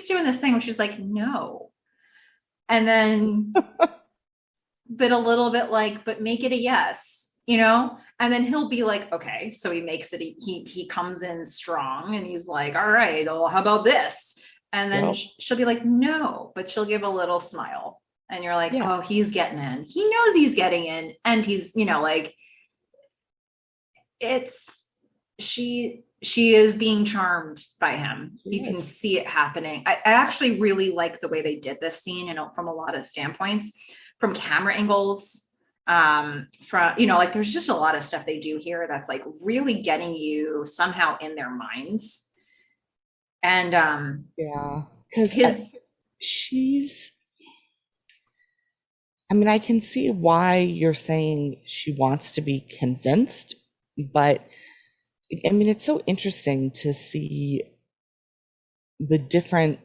doing this thing where she's like, no. And then but a little bit like, but make it a yes, and then he'll be like, okay. So he makes it, he comes in strong and he's like, all right, well, how about this? And then she'll be like, no, but she'll give a little smile. And you're like, oh, he's getting in. He knows he's getting in. And he's, like, she is being charmed by him. You can see it happening. I actually really like the way they did this scene, from a lot of standpoints, from camera angles, from, like, there's just a lot of stuff they do here that's like really getting you somehow in their minds. And because I can see why you're saying she wants to be convinced, but it's so interesting to see the different,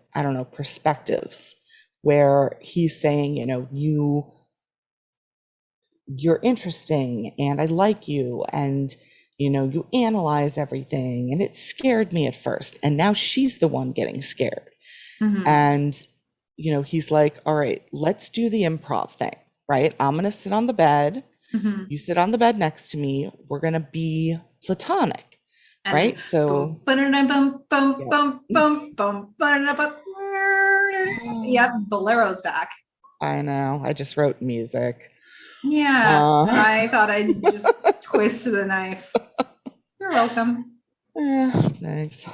perspectives where he's saying, you're interesting and I like you, and you analyze everything, and it scared me at first, and now she's the one getting scared. Mm-hmm. And he's like, all right, let's do the improv thing, right? I'm gonna sit on the bed, mm-hmm. You sit on the bed next to me, we're gonna be platonic, and right? So yep, Bolero's back. I know, I just wrote music. Yeah, I thought I'd just twist the knife. You're welcome. Thanks. See,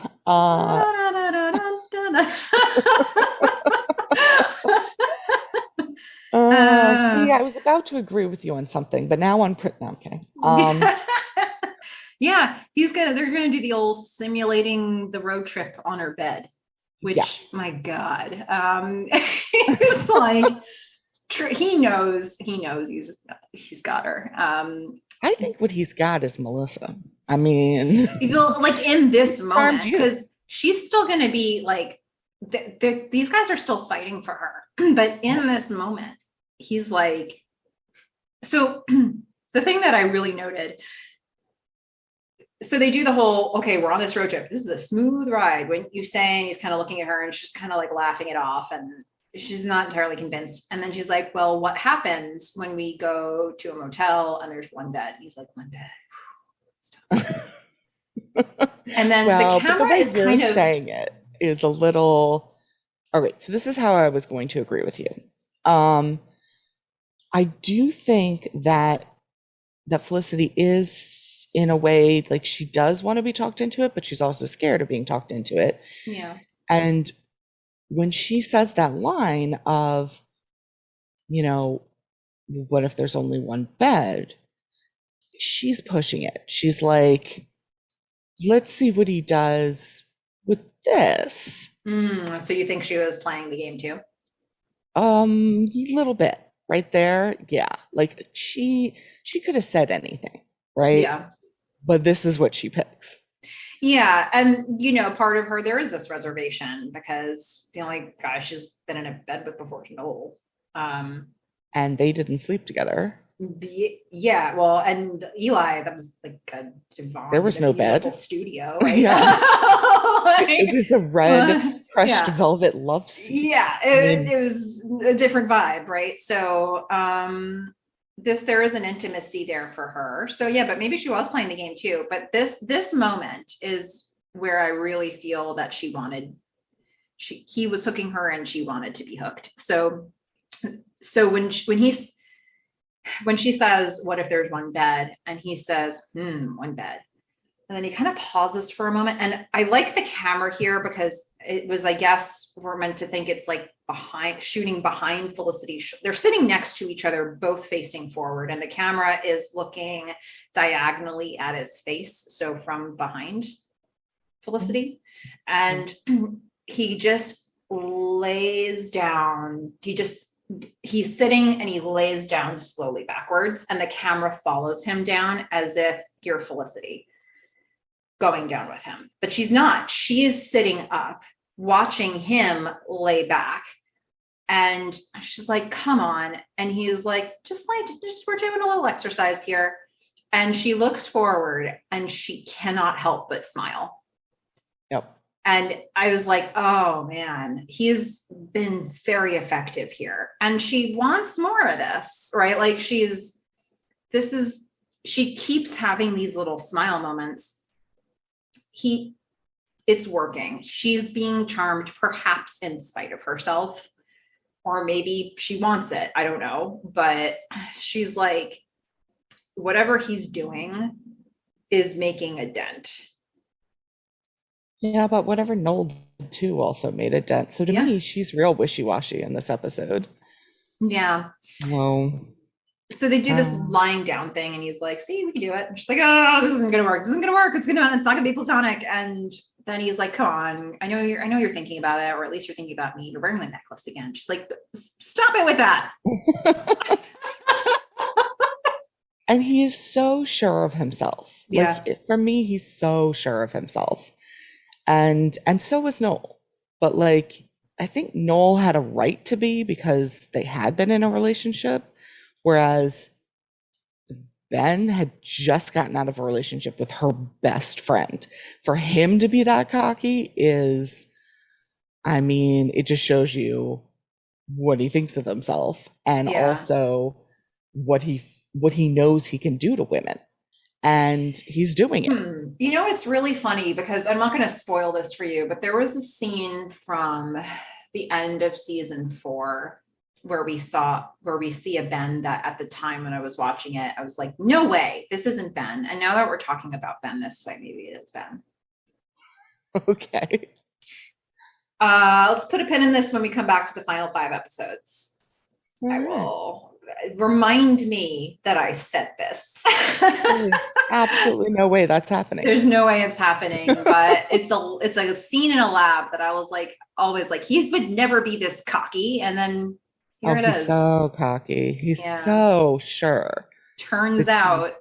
I was about to agree with you on something, but now on print. No, I'm kidding. Yeah, they're gonna do the old simulating the road trip on her bed, which, my God, it's like. He knows he's got her. I think what he's got is Melissa. Like in this moment, because she's still going to be like, these guys are still fighting for her. But in this moment, he's like, so the thing that I really noted, so they do the whole, okay, we're on this road trip. This is a smooth ride. When you saying, he's kind of looking at her and she's kind of like laughing it off, and she's not entirely convinced. And then she's like, well, what happens when we go to a motel and there's one bed? He's like, one bed. And then the camera is kind of saying it is a little. All right, so this is how I was going to agree with you. I do think that Felicity is, in a way, like, she does want to be talked into it, but she's also scared of being talked into it. Yeah. And when she says that line of, what if there's only one bed? She's pushing it. She's like, let's see what he does with this. So you think she was playing the game too? A little bit right there. Yeah. Like she could have said anything, right? Yeah. But this is what she picks. Yeah. And, part of her, there is this reservation because the only guy she's been in a bed with before is Noel. And they didn't sleep together. Yeah. Well, and Eli, that was like a divine. There was no bed. Studio. Right? Yeah. It was a red crushed velvet love seat. Yeah. It was a different vibe. Right. So, there is an intimacy there for her. So yeah, but maybe she was playing the game too. But this moment is where I really feel that he was hooking her and she wanted to be hooked. So when she says, what if there's one bed? And he says, one bed. And then he kind of pauses for a moment. And I like the camera here because it was, I guess, we're meant to think it's like shooting behind Felicity. They're sitting next to each other, both facing forward. And the camera is looking diagonally at his face. So from behind Felicity. And he just lays down. He's sitting and he lays down slowly backwards, and the camera follows him down as if you're Felicity going down with him. But she's not. She is sitting up, watching him lay back. And she's like, come on. And he's like, we're doing a little exercise here. And she looks forward and she cannot help but smile. Yep. And I was like, oh man, he's been very effective here. And she wants more of this, right? Like she keeps having these little smile moments. It's working. She's being charmed, perhaps in spite of herself. Or maybe she wants it. I don't know. But she's like, whatever he's doing is making a dent. Yeah, but whatever Noel did too also made a dent. So to me, she's real wishy-washy in this episode. Yeah. Well, so they do this lying down thing, and he's like, see, we can do it. And she's like, oh, this isn't going to work. It's not going to be platonic. And then he's like, come on, I know you're thinking about it, or at least you're thinking about me. You're wearing the necklace again. She's like, stop it with that. And he is so sure of himself. Yeah. Like, for me, he's so sure of himself. And so was Noel. But like, I think Noel had a right to be, because they had been in a relationship, whereas Ben had just gotten out of a relationship with her best friend. For him to be that cocky is, I mean, it just shows you what he thinks of himself, and also what he knows he can do to women. And he's doing it. You know, it's really funny, because I'm not going to spoil this for you, but there was a scene from the end of season 4 where we see a Ben that at the time when I was watching it, I was like, no way, this isn't Ben. And now that we're talking about Ben this way, maybe it is Ben. Okay. Let's put a pin in this when we come back to the final 5 episodes. All I will remind me that I said this. There's absolutely no way that's happening. There's no way it's happening, but it's a scene in a lab that I was like, always like, he would never be this cocky. And then here it is. He's so cocky. He's so sure. Turns out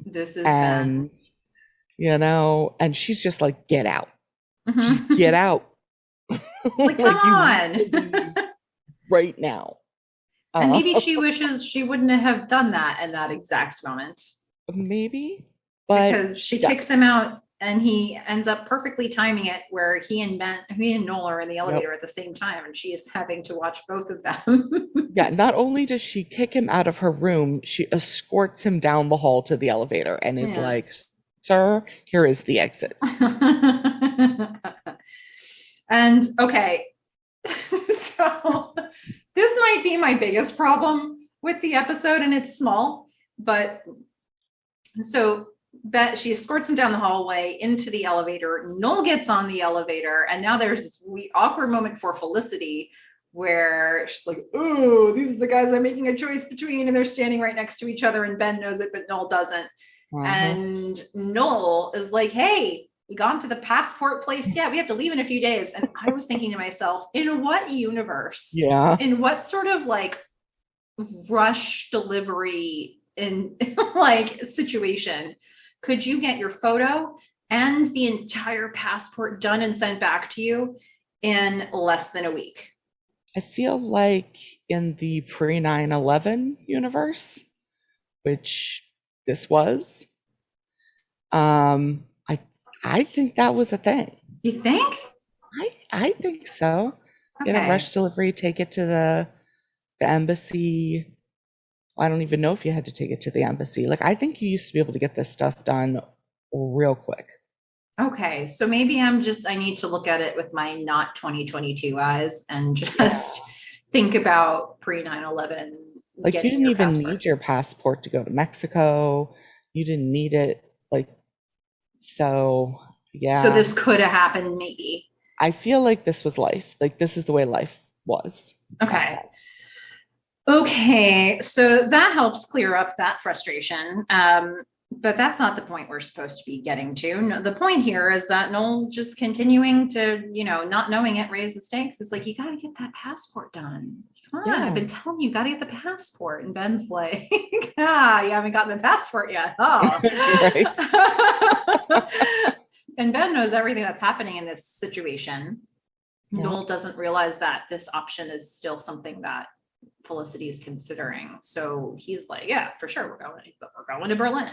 this is Ben. You know, and she's just like, get out. Just get out. Like, come on. Right now. And maybe she wishes she wouldn't have done that in that exact moment. Maybe. But because she kicks him out, and he ends up perfectly timing it where he and Noel are in the elevator at the same time, and she is having to watch both of them. Yeah, not only does she kick him out of her room, she escorts him down the hall to the elevator and is like, sir, here is the exit. And okay, so this might be my biggest problem with the episode, and it's small, but so she escorts him down the hallway into the elevator. Noel gets on the elevator, and now there's this awkward moment for Felicity where she's like, oh, these are the guys I'm making a choice between, and they're standing right next to each other, and Ben knows it, but Noel doesn't. And Noel is like, hey, we gone to the passport place yet? We have to leave in a few days. And I was thinking to myself, in what universe? Yeah. In what sort of like rush delivery in like situation could you get your photo and the entire passport done and sent back to you in less than a week? I feel like in the pre-9/11 universe, which this was, I think that was a thing. You think? I think so. Okay. Get a rush delivery, take it to the embassy. I don't even know if you had to take it to the embassy. Like, I think you used to be able to get this stuff done real quick. Okay, so maybe I need to look at it with my not 2022 eyes and just think about pre 9/11. Like, you didn't even need your passport to go to Mexico. You didn't need it. Like, so yeah. So this could have happened, maybe. I feel like this was life. Like, this is the way life was. Okay. Okay, so that helps clear up that frustration. But that's not the point we're supposed to be getting to. No, the point here is that Noel's just continuing to, not knowing it, raise the stakes. It's like, you got to get that passport done. Come on, I've Yeah. been telling you, got to get the passport. And Ben's like, you haven't gotten the passport yet. Oh. Right. And Ben knows everything that's happening in this situation. Yeah. Noel doesn't realize that this option is still something that Felicity is considering. So he's like, yeah, for sure, we're going to Berlin.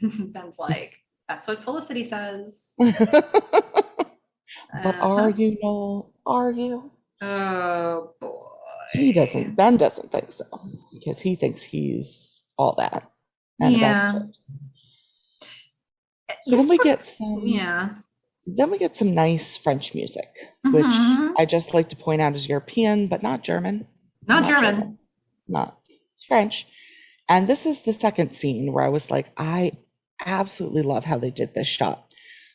Ben's like, that's what Felicity says. But are you, Noel? Are you? Oh boy. Ben doesn't think so, because he thinks he's all that. And Yeah. about so when we get some, yeah. Then we get some nice French music, which I just like to point out is European, but not German. Not German. It's not. It's French. And this is the second scene where I was like, I absolutely love how they did this shot.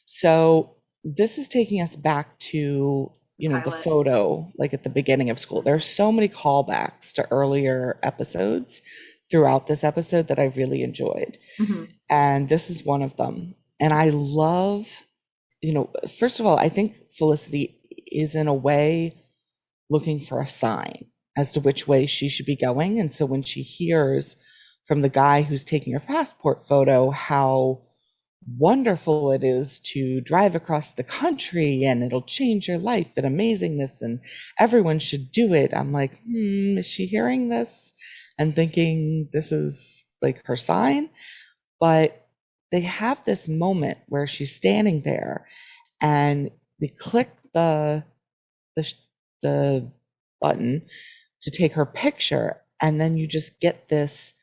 So this is taking us back to, the photo, like at the beginning of school. There's so many callbacks to earlier episodes throughout this episode that I really enjoyed. And this is one of them. And I love, first of all, I think Felicity is in a way looking for a sign as to which way she should be going. And so when she hears from the guy who's taking her passport photo how wonderful it is to drive across the country and it'll change your life and amazingness and everyone should do it, I'm like, is she hearing this and thinking this is like her sign? But they have this moment where she's standing there and they click the button to take her picture, and then you just get this,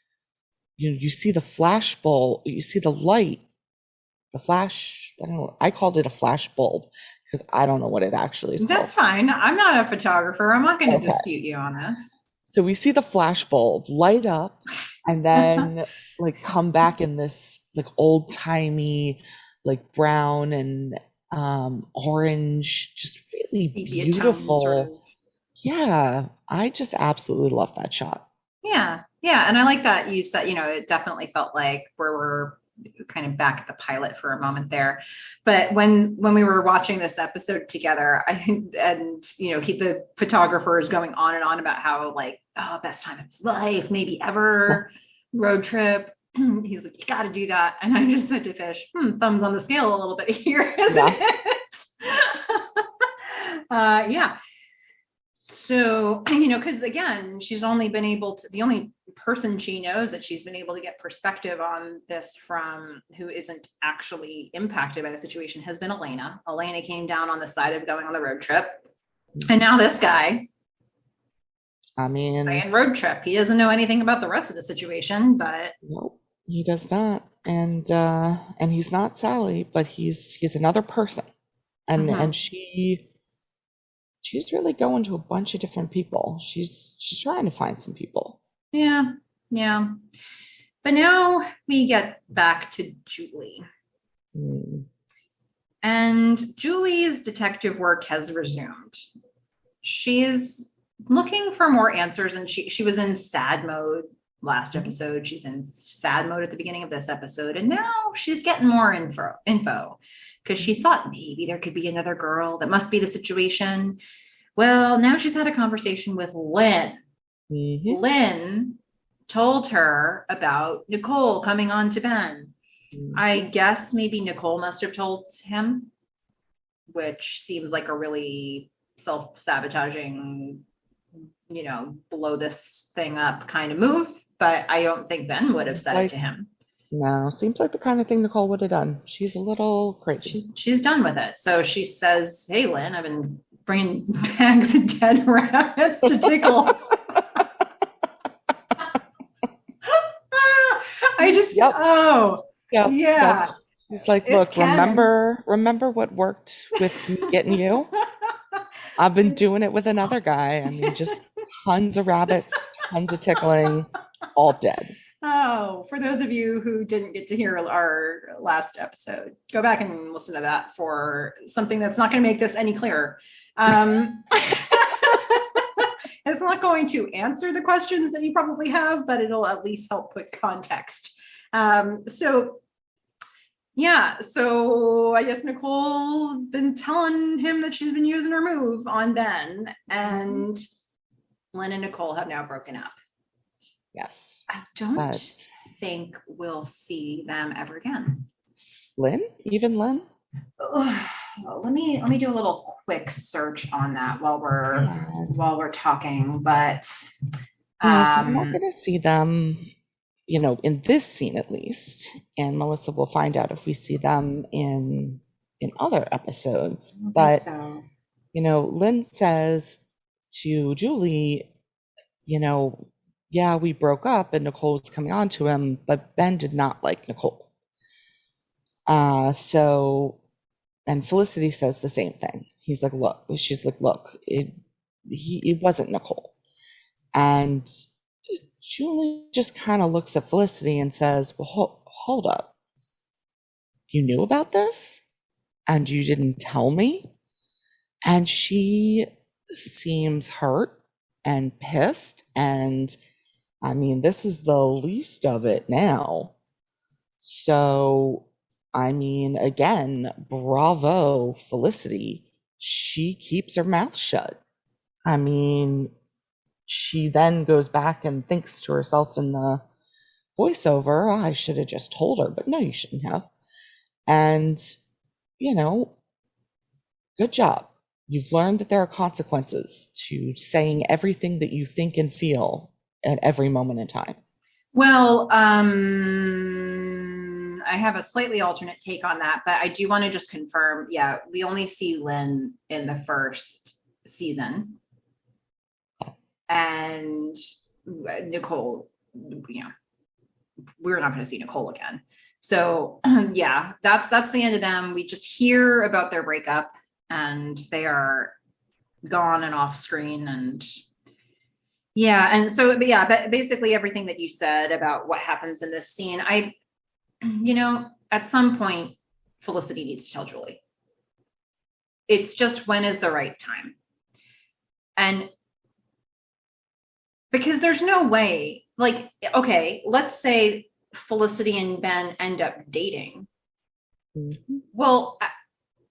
you see the flash bulb, you see the light, the flash, I don't know, I called it a flash bulb because I don't know what it actually is called. That's fine. I'm not a photographer. I'm not going to dispute you on this. So we see the flash bulb light up and then like come back in this like old timey, like brown and orange, just really beautiful. Sort of. Yeah, I just absolutely love that shot. Yeah. And I like that you said, it definitely felt like we're kind of back at the pilot for a moment there. But when we were watching this episode together, the photographer is going on and on about how like, best time of his life, maybe ever, road trip. He's like, you got to do that. And I just said to Fish, thumbs on the scale a little bit here, isn't it? Yeah. So, because again, she's only been able to, the only person she knows that she's been able to get perspective on this from who isn't actually impacted by the situation has been Elena. Elena came down on the side of going on the road trip. And now this guy, saying road trip. He doesn't know anything about the rest of the situation, but. Nope, he does not. And he's not Sally, but he's another person. And she's really going to a bunch of different people. She's trying to find some people. Yeah. But now we get back to Julie. And Julie's detective work has resumed. She's looking for more answers, and she was in sad mode last episode. She's in sad mode at the beginning of this episode, and now she's getting more info. Because she thought maybe there could be another girl. That must be the situation. Well, now she's had a conversation with Lynn. Lynn told her about Nicole coming on to Ben. I guess maybe Nicole must have told him, which seems like a really self-sabotaging, blow this thing up kind of move. But I don't think Ben would have said it to him. No, seems like the kind of thing Nicole would have done. She's a little crazy. She's done with it. So she says, hey, Lynn, I've been bringing bags of dead rabbits to tickle. Yeah. She's like, look, remember what worked with me getting you? I've been doing it with another guy. I mean, just tons of rabbits, tons of tickling, all dead. Oh, for those of you who didn't get to hear our last episode, go back and listen to that for something that's not going to make this any clearer. It's not going to answer the questions that you probably have, but it'll at least help put context. So Yeah, so I guess Nicole's been telling him that she's been using her move on Ben, and Lynn and Nicole have now broken up. Yes. I don't But think we'll see them ever again. Lynn? Even Lynn? Ugh, let me do a little quick search on that Sad. while we're talking, but Yeah, so we're not going to see them, in this scene at least. And Melissa will find out if we see them in other episodes. I don't think But, so. Lynn says to Julie, yeah, we broke up and Nicole's coming on to him, but Ben did not like Nicole. And Felicity says the same thing. She's like, look, it wasn't Nicole. And Julie just kind of looks at Felicity and says, well, hold up. You knew about this and you didn't tell me? And she seems hurt and pissed. And I mean, this is the least of it now. So, I mean, again, bravo, Felicity. She keeps her mouth shut. I mean, she then goes back and thinks to herself in the voiceover, "Oh, I should have just told her," but no, you shouldn't have. And, you know, good job. You've learned that there are consequences to saying everything that you think and feel at every moment in time. Well, I have a slightly alternate take on that, but I do want to just confirm. Yeah, we only see Lynn in the first season, and Nicole, we're not going to see Nicole again. So yeah, that's the end of them. We just hear about their breakup, and they are gone and off screen, and yeah, and so but yeah, but basically everything that you said about what happens in this scene, at some point, Felicity needs to tell Julie. It's just, when is the right time? And because there's no way, like, okay, let's say Felicity and Ben end up dating. Mm-hmm. Well,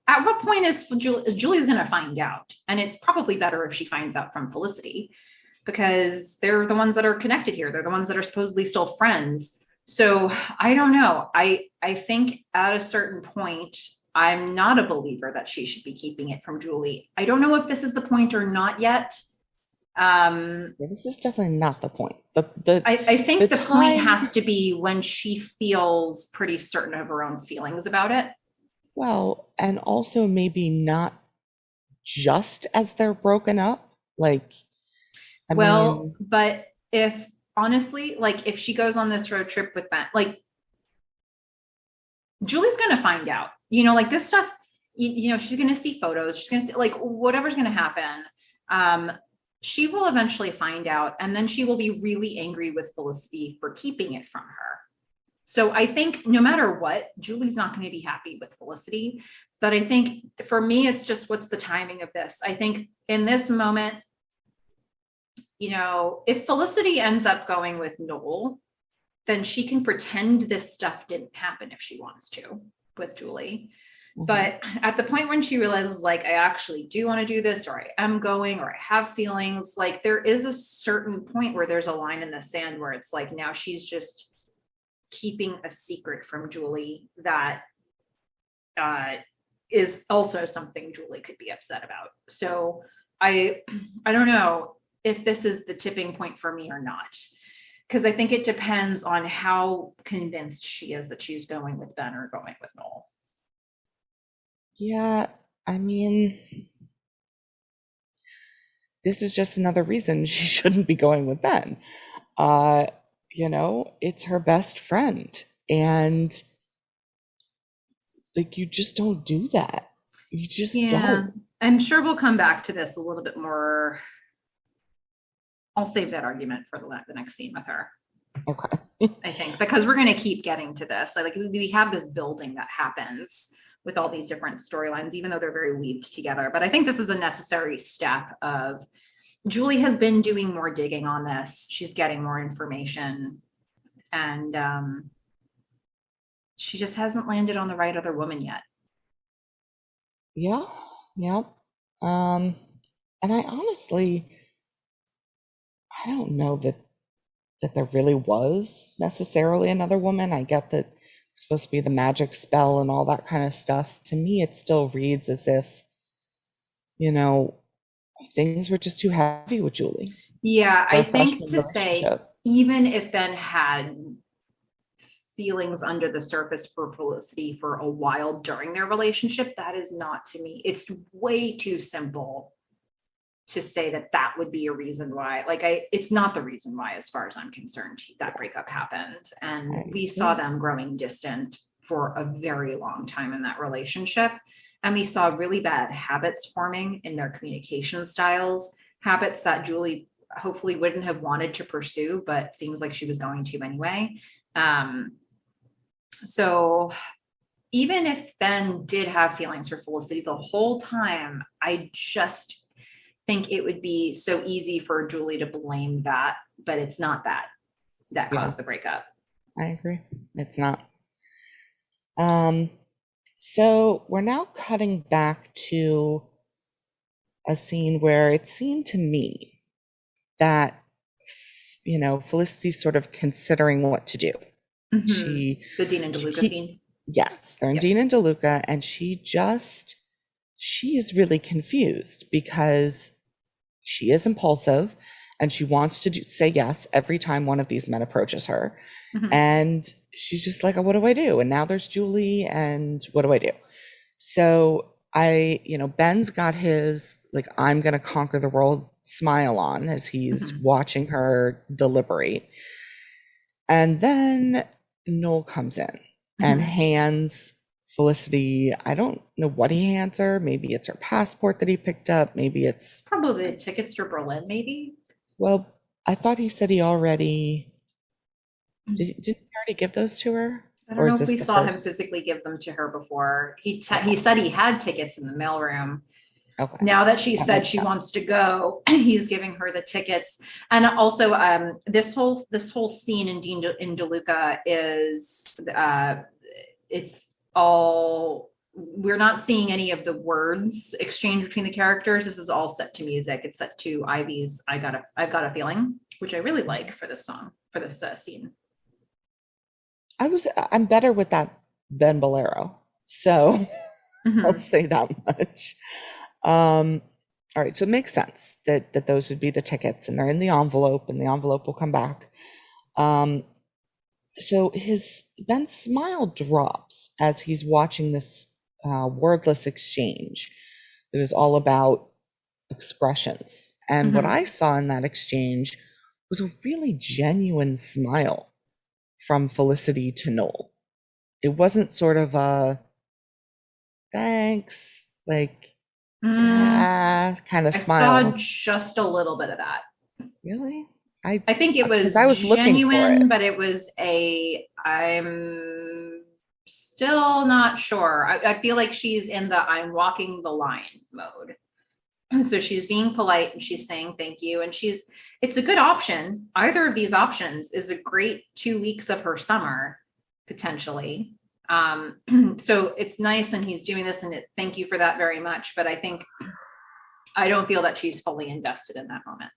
at what point is Julie's going to find out? And it's probably better if she finds out from Felicity, because they're the ones that are connected here. They're the ones that are supposedly still friends. So I don't know. I think at a certain point, I'm not a believer that she should be keeping it from Julie. I don't know if this is the point or not yet. Yeah, this is definitely not the point. I think the point time, has to be when she feels pretty certain of her own feelings about it. well, and also maybe not just as they're broken up. Like, I mean, but if honestly, like, if she goes on this road trip with Ben, like, Julie's gonna find out, like this stuff, she's gonna see photos, she's gonna see, like, whatever's gonna happen. She will eventually find out, and then she will be really angry with Felicity for keeping it from her. So I think no matter what, Julie's not going to be happy with Felicity. But I think for me, it's just, what's the timing of this? I think in this moment, if Felicity ends up going with Noel, then she can pretend this stuff didn't happen if she wants to with Julie. But at the point when she realizes, like, I actually do want to do this, or I am going, or I have feelings, like, there is a certain point where there's a line in the sand where it's like, now she's just keeping a secret from Julie that is also something Julie could be upset about. So I don't know if this is the tipping point for me or not, because I think it depends on how convinced she is that she's going with Ben or going with Noel. yeah, I mean, this is just another reason she shouldn't be going with Ben. It's her best friend. And like, you just don't do that. You just don't. I'm sure we'll come back to this a little bit more. I'll save that argument for the next scene with her. Okay. I think, because we're going to keep getting to this. Like, we have this building that happens with all these different storylines, even though they're very weaved together. But I think this is a necessary step of, Julie has been doing more digging on this. She's getting more information. And She just hasn't landed on the right other woman yet. Yeah, yeah. Um, and I honestly, I don't know that there really was necessarily another woman. I get that it's supposed to be the magic spell and all that kind of stuff. To me, it still reads as if, you know, things were just too heavy with Julie Yeah, for I a think freshman to say, relationship. even if Ben had feelings under the surface for Felicity for a while during their relationship, that is not, to me, it's way too simple to say that that would be a reason why. Like, it's not the reason why, as far as I'm concerned, that breakup happened. And I we saw agree. them growing distant for a very long time in that relationship. And we saw really bad habits forming in their communication styles, habits that Julie hopefully wouldn't have wanted to pursue, but seems like she was going to anyway. Um, so even if Ben did have feelings for Felicity the whole time, I just think it would be so easy for Julie to blame that, but it's not that Yeah, caused the breakup. I agree. It's not. Um, so we're now cutting back to a scene where it seemed to me that, Felicity's sort of considering what to do. Mm-hmm. She, The Dean and DeLuca she, scene. yes, they're in Yep. Dean and DeLuca, and she is really confused because she is impulsive and she wants to say yes every time one of these men approaches her. Mm-hmm. And she's just like, oh, what do I do? And now there's Julie, and what do I do? So Ben's got his, like, I'm going to conquer the world smile on as he's Mm-hmm. watching her deliberate. And then Noel comes in and Mm-hmm. hands Felicity, I don't know what he hands her. Maybe it's her passport that he picked up. Maybe It's it's, probably the tickets to Berlin, maybe. well, I thought he said he already, didn't he already give those to her? I don't Or know is if this we the saw him first? physically give them to her before. Okay. He said he had tickets in the mailroom. Okay. Now that she That said makes she sense. wants to go, he's giving her the tickets. And also, this whole scene in DeLuca is it's all, we're not seeing any of the words exchange between the characters. This is all set to music. It's set to Ivy's I've got a feeling, which I really like for this song, for this scene. I'm better with that than Bolero. So I'll Mm-hmm. say that much. Um, all right, so it makes sense that those would be the tickets, and they're in the envelope, and the envelope will come back. Um, so his Ben's smile drops as he's watching this wordless exchange. It was all about expressions, and what Mm-hmm. I saw in that exchange was a really genuine smile from Felicity to Noel. It wasn't sort of a thanks, like, Mm, yeah, kind of I saw smile. just a little bit of that. Really? I I think it because was I was looking for it. genuine, but it was I'm still not sure. I feel like she's in the I'm walking the line mode. So she's being polite and she's saying thank you. And it's a good option. Either of these options is a great 2 weeks of her summer, potentially. So it's nice and he's doing this, and thank you for that very much. But I don't feel that she's fully invested in that moment.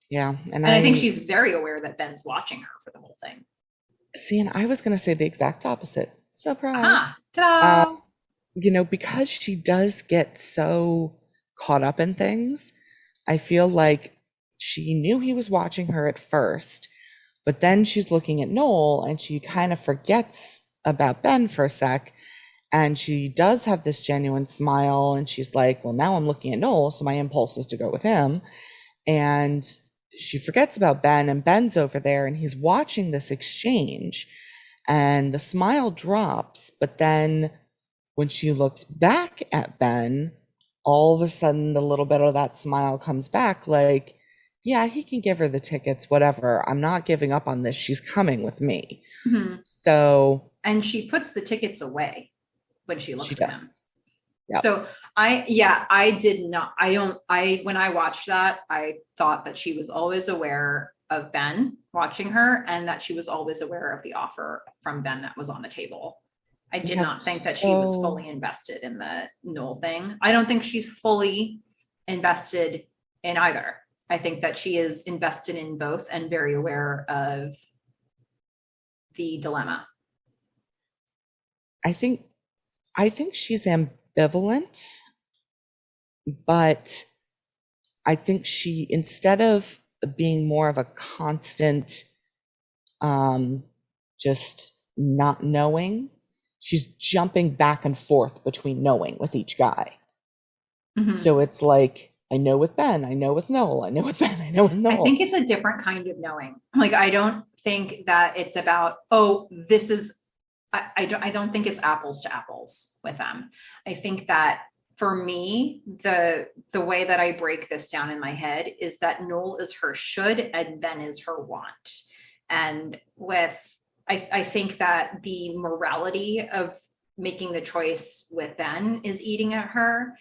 Yeah, and And I think I she's very aware that Ben's watching her for the whole thing. see, and I was going to say the exact opposite. Surprise. Aha, Uh, ta-da. because she does get so caught up in things, I feel like she knew he was watching her at first, but then she's looking at Noel and she kind of forgets about Ben for a sec. And she does have this genuine smile, and she's like, well, now I'm looking at Noel, so my impulse is to go with him. And she forgets about Ben, and Ben's over there, and he's watching this exchange, and the smile drops. But then when she looks back at Ben, all of a sudden the little bit of that smile comes back, like, yeah, he can give her the tickets, whatever. I'm not giving up on this. She's coming with me. Mhm. So And she puts the tickets away when she she looks at him. does. Yep. So I did not, I don't, I, when I watched that, I thought that she was always aware of Ben watching her, and that she was always aware of the offer from Ben that was on the table. I did not think that she was fully invested in the Noel thing. I don't think she's fully invested in either. I think that she is invested in both and very aware of the dilemma. I think she's ambivalent, but I think she, instead of being more of a constant, just not knowing, she's jumping back and forth between knowing with each guy. Mm-hmm. So it's like, I know with Ben, I know with Noel, I know with Ben, I know with Noel. I think it's a different kind of knowing. Like, I don't think that it's about, oh, this is, I don't think it's apples to apples with them. I think that for me, the way that I break this down in my head is that Noel is her should and Ben is her want. And I think that the morality of making the choice with Ben is eating at her.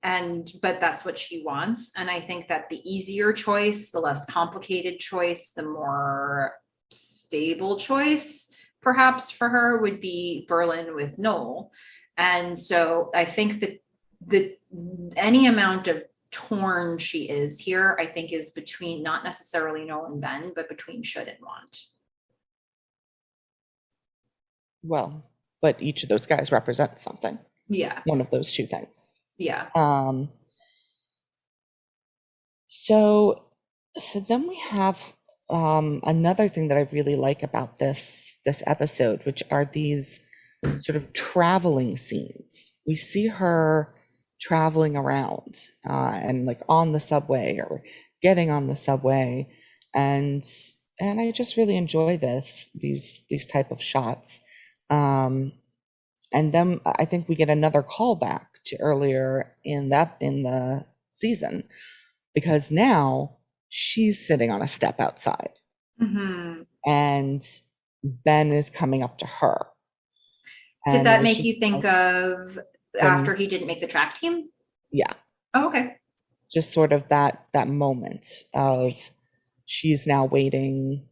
But that's what she wants. And I think that the easier choice, the less complicated choice, the more stable choice, perhaps for her, would be Berlin with Noel. And so I think that any amount of torn she is here, I think, is between not necessarily Noel and Ben, but between should and want. Well, but each of those guys represents something. Yeah. One of those two things. Yeah. So then we have another thing that I really like about this episode, which are these sort of traveling scenes. We see her traveling around and like on the subway or getting on the subway, and I just really enjoy these type of shots. And then I think we get another callback to earlier in the season, because now she's sitting on a step outside, mm-hmm. and Ben is coming up to her. Did that make you think of after he didn't make the track team? Yeah. Oh, okay. Just sort of that moment of she's now waiting,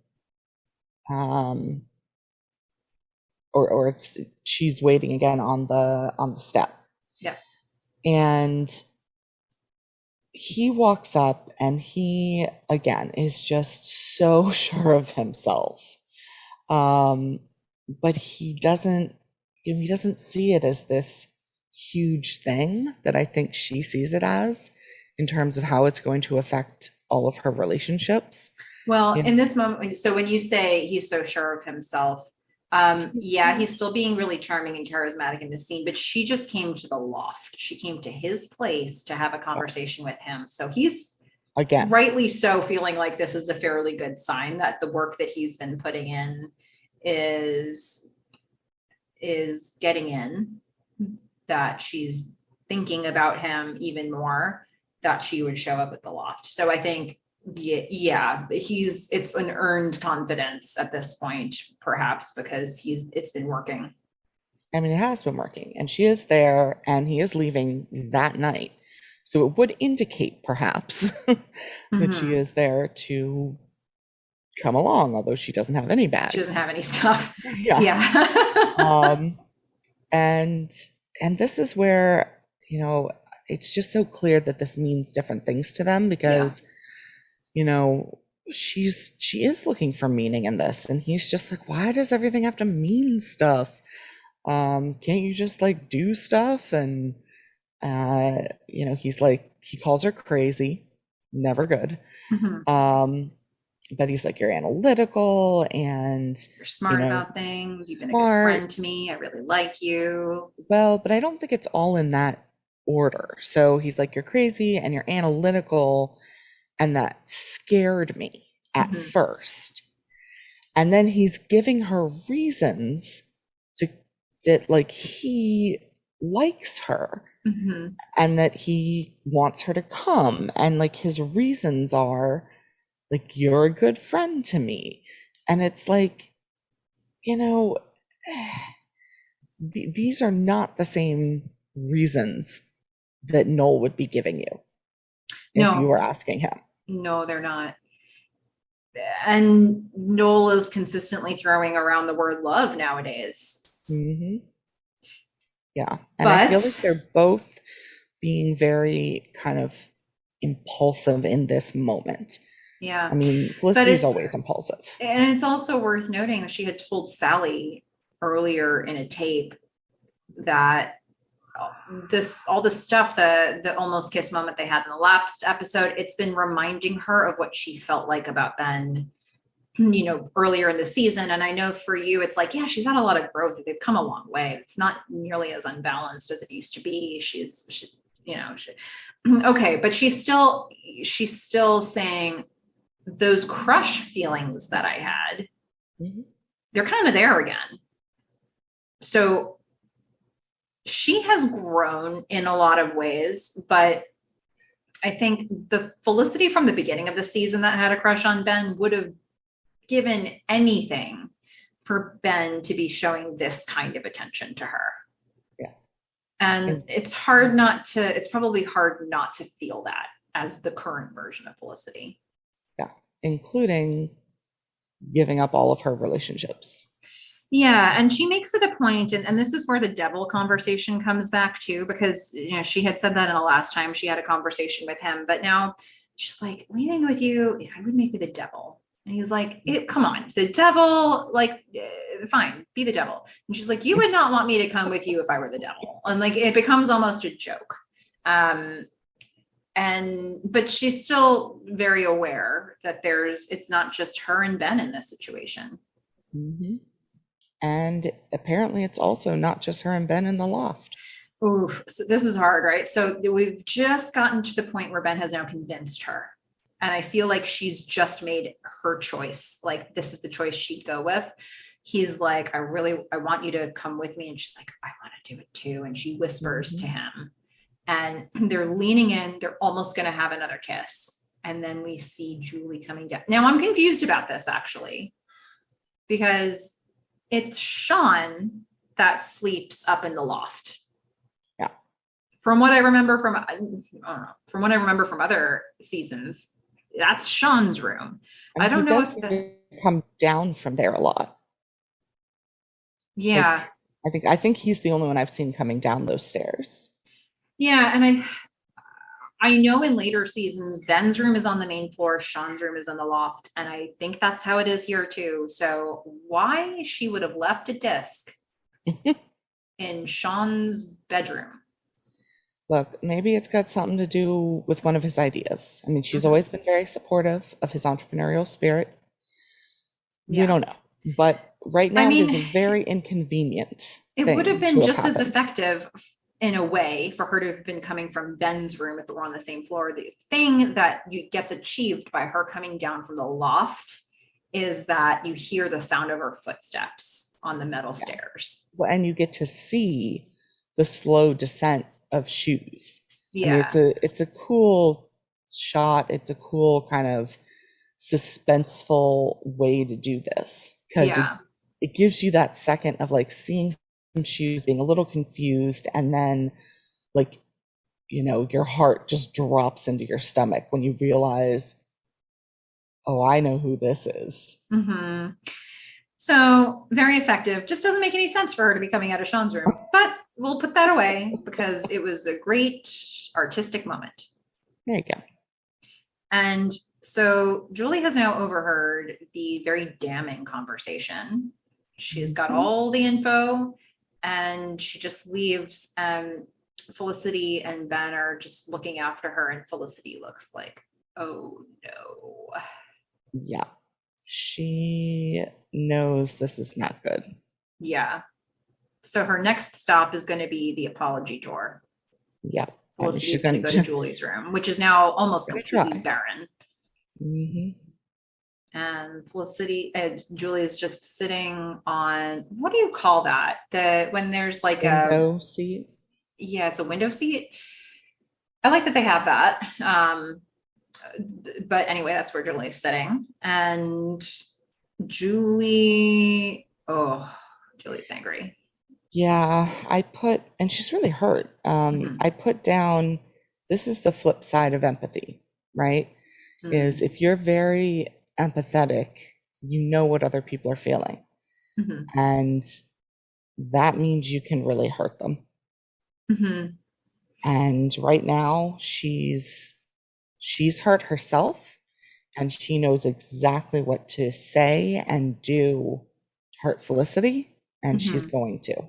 or it's she's waiting again on the step. Yeah. And he walks up and he again is just so sure of himself. But he doesn't see it as this huge thing that I think she sees it as, in terms of how it's going to affect all of her relationships. Well, in this moment, so when you say he's so sure of himself, yeah, he's still being really charming and charismatic in this scene, but she just came to the loft. She came to his place to have a conversation with him. So he's, again, rightly so, feeling like this is a fairly good sign that the work that he's been putting in is getting in, that she's thinking about him even more, that she would show up at the loft. So I think, yeah, it's an earned confidence at this point, perhaps, because it's been working. I mean, it has been working, and she is there, and he is leaving that night. So it would indicate, perhaps, that she is there to come along, although she doesn't have any bags. She doesn't have any stuff. Yeah. And this is where, it's just so clear that this means different things to them, because she is looking for meaning in this, and he's just like, why does everything have to mean stuff? Can't you just like do stuff? And he's like, he calls her crazy, never good. Mm-hmm. But he's like, you're analytical and you're smart about things. You've been a good friend to me. I really like you. Well, but I don't think it's all in that order. So he's like, you're crazy and you're analytical. And that scared me at first. And then he's giving her reasons that like he likes her, and that he wants her to come. And like his reasons are like, you're a good friend to me. And it's like, these are not the same reasons that Noel would be giving you if you were asking him. No, they're not. And Noel is consistently throwing around the word love nowadays. Hmm. Yeah. And I feel like But they're both being very kind of impulsive in this moment. yeah, I mean, but Felicity's always impulsive. it's also worth noting that she had told Sally earlier in a tape that this all the stuff, the almost kiss moment they had in the last episode, it's been reminding her of what she felt like about Ben, earlier in the season. And I know for you it's like, yeah, she's had a lot of growth, they've come a long way, it's not nearly as unbalanced as it used to be. Okay, but she's still saying those crush feelings that I had, Mhm. they're kind of there again. So she has grown in a lot of ways, but I think the Felicity from the beginning of the season that had a crush on Ben would have given anything for Ben to be showing this kind of attention to her. Yeah. And And it's probably hard not to feel that as the current version of Felicity. yeah, including giving up all of her relationships. Yeah, and she makes it a point, and this is where the devil conversation comes back too, because she had said that in the last time she had a conversation with him, but now she's like, leaving with you, I would make you the devil. And he's like, come on, the devil, like, fine, be the devil. And she's like, you would not want me to come with you if I were the devil. And like, it becomes almost a joke. But she's still very aware that it's not just her and Ben in this situation. Hmm. And apparently it's also not just her and Ben in the loft. Oof, so this is hard, right? So we've just gotten to the point where Ben has now convinced her. And I feel like she's just made her choice. Like, this is the choice she'd go with. He's like, I want you to come with me. And she's like, I want to do it too. And she whispers to Hmm. him, and they're leaning in. They're almost going to have another kiss. And then we see Julie coming down. Now I'm confused about this actually, because it's Sean that sleeps up in the loft. Yeah. From what I remember from, I don't know, from what I remember from other seasons, that's Sean's room. And I he don't know does if come down from there a lot. Like, yeah, I think he's the only one I've seen coming down those stairs. yeah. And I know in later seasons, Ben's room is on the main floor, Sean's room is on the loft. And I think that's how it is here too. So why she would have left a disc in Sean's bedroom? Look, maybe it's got something to do with one of his ideas. I mean, she's Mhm. always been very supportive of his entrepreneurial spirit. We Yeah. don't know. But right I now, it is mean, a very inconvenient it would have thing been to have just as happened. effective in a way for her to have been coming from Ben's room if it were on the same floor. The thing that gets achieved by her coming down from the loft is that you hear the sound of her footsteps on the metal Yeah. stairs. Well, and you get to see the slow descent of shoes. I mean, Yeah. it's a cool shot. It's a cool kind of suspenseful way to do this because Yeah. it gives you that second of like seeing some shoes, being a little confused, and then like, your heart just drops into your stomach when you realize, oh, I know who this is. Mm-hmm. So very effective. Just doesn't make any sense for her to be coming out of Sean's room, but we'll put that away because it was a great artistic moment. There you go. And so Julie has now overheard the very damning conversation. She's got Mhm. all the info and she just leaves. Felicity and Ben are just looking after her, and Felicity looks like, oh no. Yeah. She knows this is not good. Yeah. So her next stop is going to be the apology door. Yeah. I mean, Felicity she's is going to going go to to Julie's room, which is now almost completely try. barren. Hmm. And Julie is just sitting on, what do you call that? When there's like Window seat. yeah, it's a window seat. I like that they have that. But anyway, that's where Julie is sitting. And Julie's angry. Yeah, and she's really hurt. Mhm. I put down, this is the flip side of empathy, right? Is Mhm. if you're very empathetic, you know what other people are feeling. Mm-hmm. And that means you can really hurt them. Mm-hmm. And right now she's hurt herself, and she knows exactly what to say and do to hurt Felicity, and she's Mm-hmm. going to.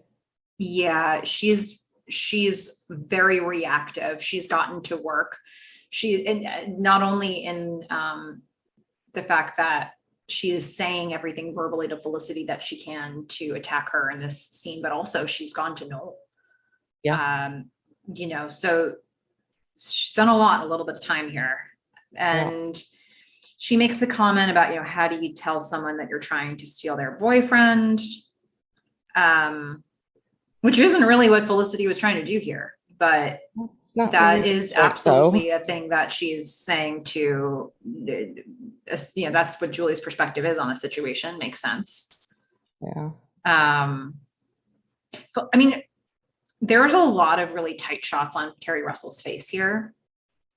Yeah, she's very reactive. She's gotten to work. She and not only in the fact that she is saying everything verbally to Felicity that she can to attack her in this scene, but also she's gone to Noel. Yeah. So she's done a lot in a little bit of time here. And she makes a comment about, how do you tell someone that you're trying to steal their boyfriend? Which isn't really what Felicity was trying to do here, but that really is absolutely a thing that she's saying to, that's what Julie's perspective is on a situation. Makes sense. Yeah. But, I mean, there's a lot of really tight shots on Kerry Russell's face here.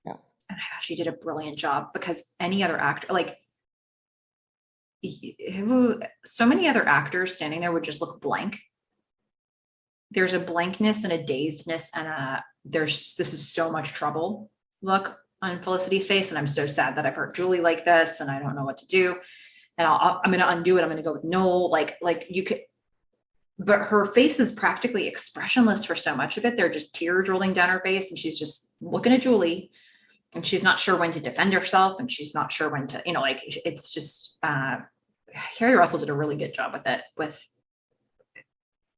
Yeah. And I thought she did a brilliant job, because any other actor, like, so many other actors standing there would just look blank. There's a blankness and a dazedness and this is so much trouble look on Felicity's face. And I'm so sad that I've hurt Julie like this, and I don't know what to do. And I'm going to undo it. I'm going to go with Noel. Like you could, but her face is practically expressionless for so much of it. They're just tears rolling down her face, and she's just looking at Julie, and she's not sure when to defend herself, and she's not sure when to, it's just, Kerry Russell did a really good job with it,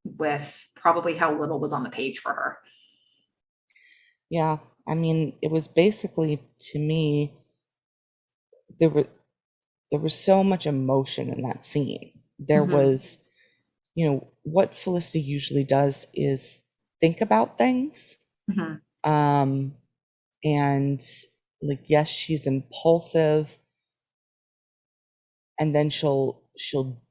with probably how little was on the page for her. Yeah. I mean, it was basically, to me, there was so much emotion in that scene. There was, what Felicity usually does is think about things. And like, yes, she's impulsive, and then she'll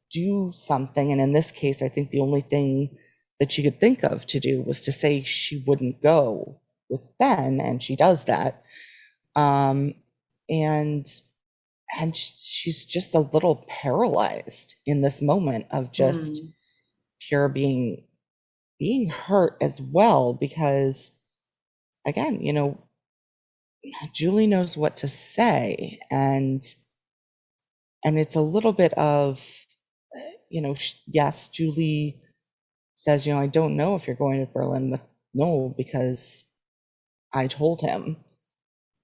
do something. And in this case, I think the only thing that she could think of to do was to say she wouldn't go with Ben, and she does that. And she's just a little paralyzed in this moment of just pure being hurt as well, because again, Julie knows what to say, and it's a little bit of, yes, Julie says, I don't know if you're going to Berlin with Noel because I told him.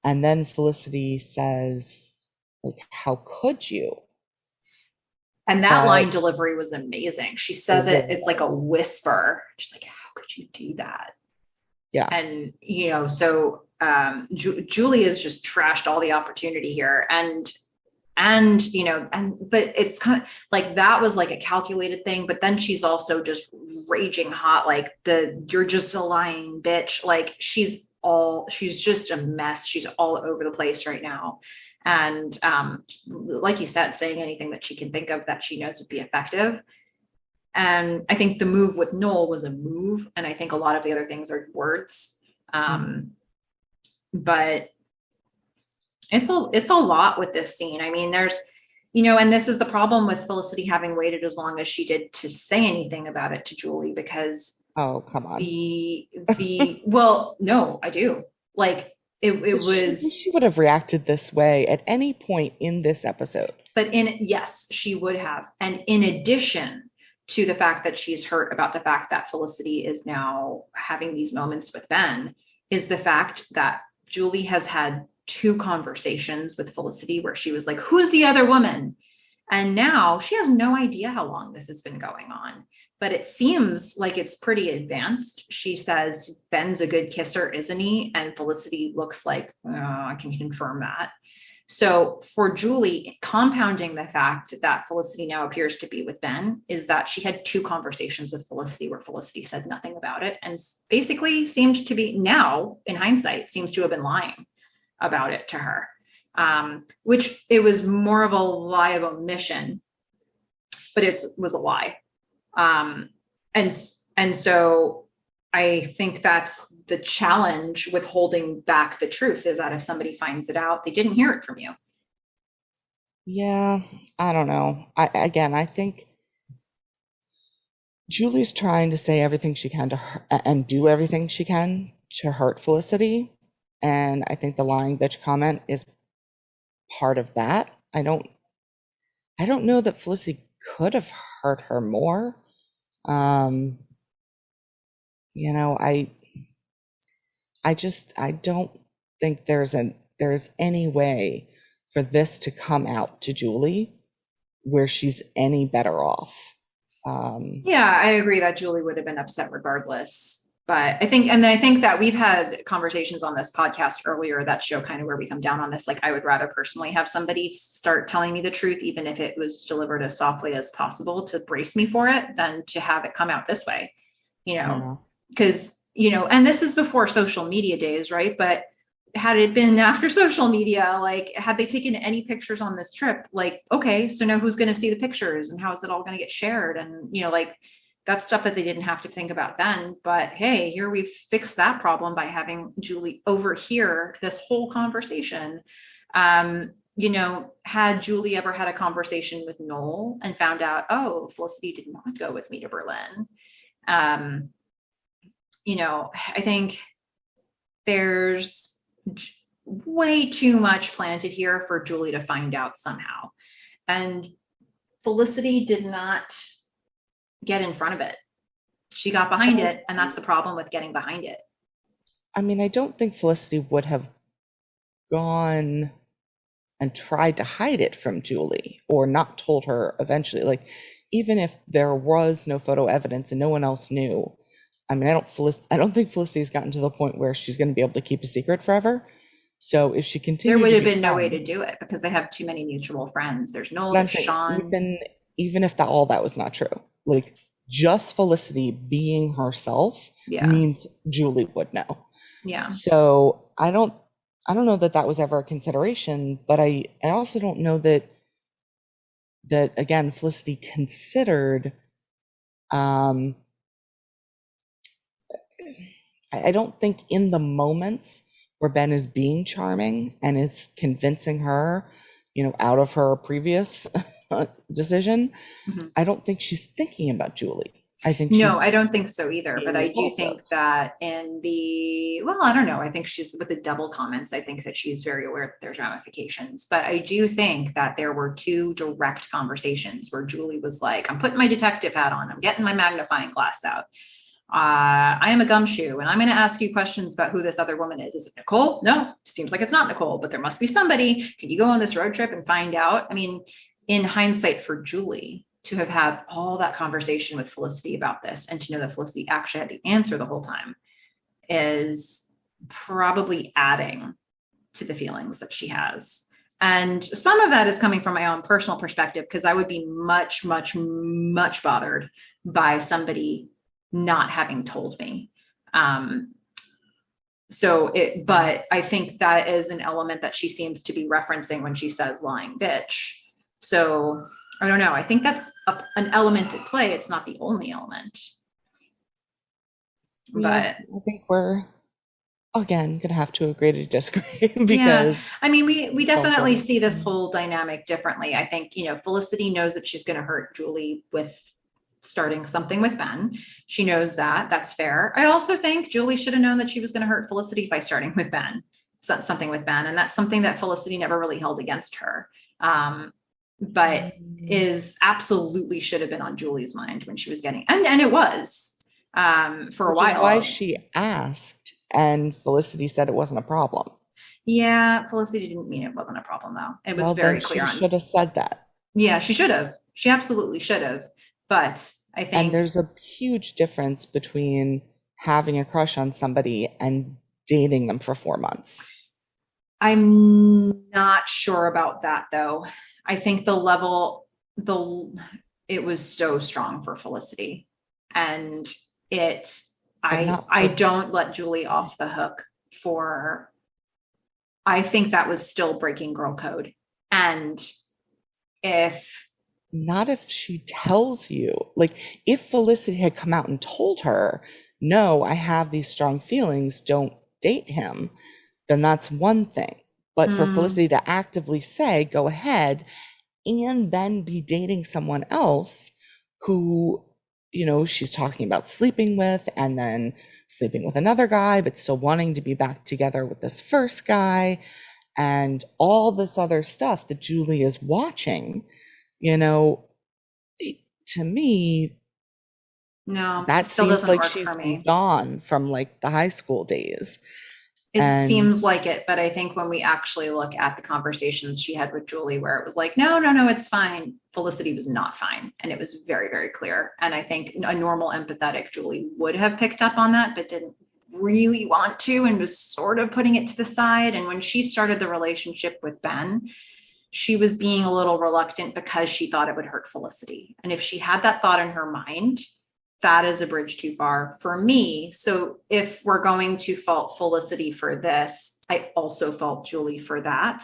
And then Felicity says, like, how could you? And that line delivery was amazing. She says it's like a whisper. She's like, how could you do that? Yeah. And, so Julie has just trashed all the opportunity here. But it's kind of like, that was like a calculated thing. But then she's also just raging hot, like you're just a lying bitch. Like she's just a mess. She's all over the place right now. And like you said, saying anything that she can think of that she knows would be effective. And I think the move with Noel was a move. And I think a lot of the other things are words. But it's a lot with this scene. I mean, there's, and this is the problem with Felicity having waited as long as she did to say anything about it to Julie, because oh, come on. Well, no, I do. Like it was. She would have reacted this way at any point in this episode. But yes, she would have. And in addition to the fact that she's hurt about the fact that Felicity is now having these moments with Ben, is the fact that Julie has had 2 conversations with Felicity where she was like, who's the other woman? And now she has no idea how long this has been going on, but it seems like it's pretty advanced. She says, Ben's a good kisser, isn't he? And Felicity looks like, I can confirm that. So for Julie, compounding the fact that Felicity now appears to be with Ben is that she had 2 conversations with Felicity where Felicity said nothing about it, and basically seemed to be, now in hindsight, seems to have been lying about it to her, which it was more of a lie of omission, but it was a lie. And so I think that's the challenge with holding back the truth, is that if somebody finds it out, they didn't hear it from you. Yeah, I don't know. I think Julie's trying to say everything she can to her and do everything she can to hurt Felicity. And I think the lying bitch comment is part of that. I don't know that Felicity could have hurt her more. Um, you know, I don't think there's any way for this to come out to Julie where she's any better off. Yeah, I agree that Julie would have been upset regardless. But I think that we've had conversations on this podcast earlier that show kind of where we come down on this. Like, I would rather personally have somebody start telling me the truth, even if it was delivered as softly as possible to brace me for it, than to have it come out this way, you know, Yeah. because, and this is before social media days, right? But had it been after social media, like, had they taken any pictures on this trip, like, okay, so now who's going to see the pictures and how is it all going to get shared? And, like, that's stuff that they didn't have to think about then. But hey, here we've fixed that problem by having Julie overhear this whole conversation. Had Julie ever had a conversation with Noel and found out, oh, Felicity did not go with me to Berlin? Um, I think there's way too much planted here for Julie to find out somehow. And Felicity did not get in front of it. She got behind it, and that's the problem with getting behind it. I mean, I don't think Felicity would have gone and tried to hide it from Julie or not told her eventually. Like, even if there was no photo evidence and no one else knew, I mean, I don't think Felicity's gotten to the point where she's going to be able to keep a secret forever. So if she There continued would to have be been no way to friends, do it because they have too many mutual friends. There's Noel, but I'm there's saying Sean. even if all that was not true, like just Felicity being herself Yeah. means Julie would know. Yeah. So I don't know that that was ever a consideration, but I also don't know that again Felicity considered. Um, I don't think in the moments where Ben is being charming and is convincing her, out of her previous decision, Mm-hmm. I don't think she's thinking about Julie. I think No, I she's don't think so either. But being I do impulsive. think that I don't know. I think she's with the double comments. I think that she's very aware that there's ramifications. But I do think that there were two direct conversations where Julie was like, I'm putting my detective hat on. I'm getting my magnifying glass out. I am a gumshoe and I'm going to ask you questions about who this other woman is. Is it Nicole? No, seems like it's not Nicole, but there must be somebody. Can you go on this road trip and find out? I mean, in hindsight, for Julie to have had all that conversation with Felicity about this and to know that Felicity actually had the answer the whole time is probably adding to the feelings that she has. And some of that is coming from my own personal perspective, because I would be much, much, much bothered by somebody not having told me. But I think that is an element that she seems to be referencing when she says lying bitch. So I don't know. I think that's an element at play. It's not the only element. Yeah, But I think we're again gonna have to agree to disagree yeah, because I mean, we definitely don't. see this whole dynamic differently. I think, Felicity knows that she's going to hurt Julie with starting something with Ben. She knows that. That's fair. I also think Julie should have known that she was going to hurt Felicity by starting with Ben, something with Ben. And that's something that Felicity never really held against her. But is absolutely should have been on Julie's mind when she was getting, and it was for a Which is while. why she asked, and Felicity said it wasn't a problem. Yeah, Felicity didn't mean it wasn't a problem though. It was Well, then very she clear on. should have said that. Yeah, she should have. She absolutely should have. But I And think there's a huge difference between having a crush on somebody and dating them for 4 months. I'm not sure about that though. I think it was so strong for Felicity, and I don't let Julie off the hook for. I think that was still breaking girl code, and if not if she tells you, like if Felicity had come out and told her, no, I have these strong feelings, don't date him, then that's one thing. But for Felicity to actively say, go ahead, and then be dating someone else who, she's talking about sleeping with and then sleeping with another guy, but still wanting to be back together with this first guy and all this other stuff that Julie is watching, to me, No, that it still seems doesn't like work for she's me. moved on from like the high school days. It And seems like it, but I think when we actually look at the conversations she had with Julie, where it was like, no, no, no, it's fine. Felicity was not fine. And it was very, very clear. And I think a normal empathetic Julie would have picked up on that, but didn't really want to and was sort of putting it to the side. And when she started the relationship with Ben, she was being a little reluctant because she thought it would hurt Felicity. And if she had that thought in her mind, that is a bridge too far for me. So if we're going to fault Felicity for this, I also fault Julie for that.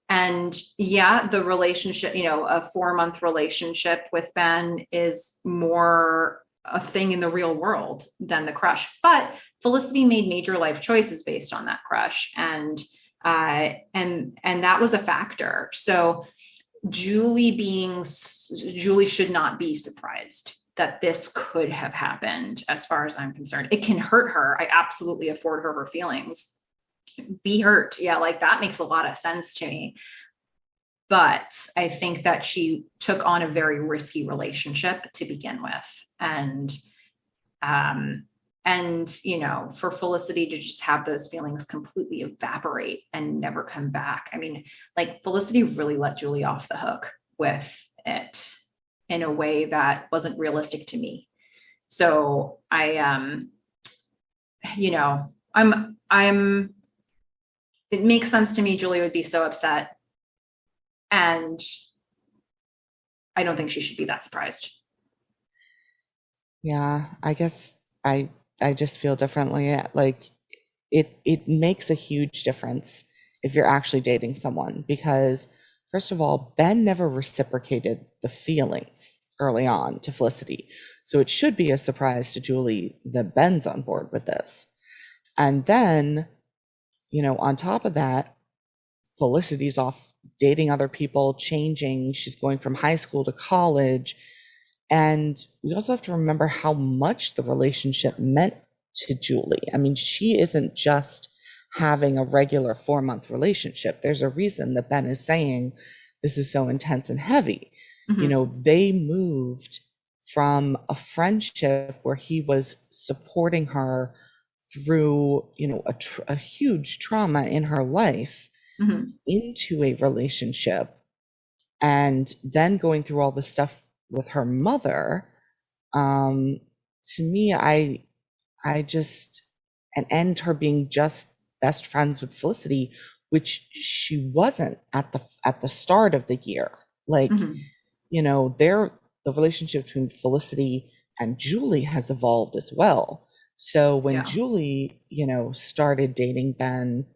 And yeah, the relationship, a 4-month relationship with Ben is more a thing in the real world than the crush. But Felicity made major life choices based on that crush, and that was a factor. So Julie should not be surprised that this could have happened. As far as I'm concerned, it can hurt her. I absolutely afford her feelings. Be hurt. Yeah, like that makes a lot of sense to me. But I think that she took on a very risky relationship to begin with. And for Felicity to just have those feelings completely evaporate and never come back. I mean, like Felicity really let Julie off the hook with it in a way that wasn't realistic to me. So I'm it makes sense to me. Julie would be so upset. And I don't think she should be that surprised. yeah, I guess I just feel differently. Like it makes a huge difference if you're actually dating someone, because first of all, Ben never reciprocated the feelings early on to Felicity. So it should be a surprise to Julie that Ben's on board with this. And then, on top of that, Felicity's off dating other people, changing. She's going from high school to college. And we also have to remember how much the relationship meant to Julie. I mean, she isn't just having a regular 4-month relationship. There's a reason that Ben is saying this is so intense and heavy. Mm-hmm. They moved from a friendship where he was supporting her through, a huge trauma in her life, Mm-hmm. into a relationship, and then going through all the stuff with her mother. To me, I just, and her being just best friends with Felicity, which she wasn't at the start of the year. Like, Mm-hmm. the relationship between Felicity and Julie has evolved as well. So when Yeah. Julie, started dating Ben,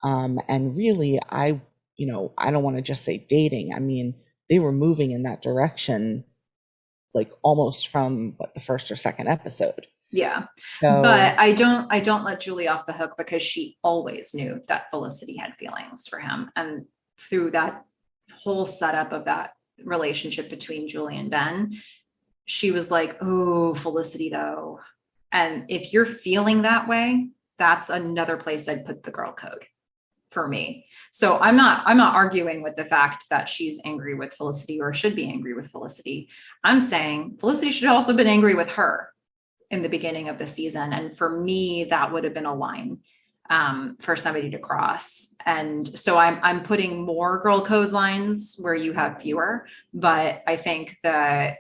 and really, I don't want to just say dating. I mean, they were moving in that direction, like almost from the first or second episode. Yeah. So But I don't let Julie off the hook, because she always knew that Felicity had feelings for him. And through that whole setup of that relationship between Julie and Ben, she was like, oh, Felicity though. And if you're feeling that way, that's another place I'd put the girl code for me. So I'm not arguing with the fact that she's angry with Felicity or should be angry with Felicity. I'm saying Felicity should have also been angry with her in the beginning of the season. And for me, that would have been a line for somebody to cross. And so I'm putting more girl code lines where you have fewer, but I think that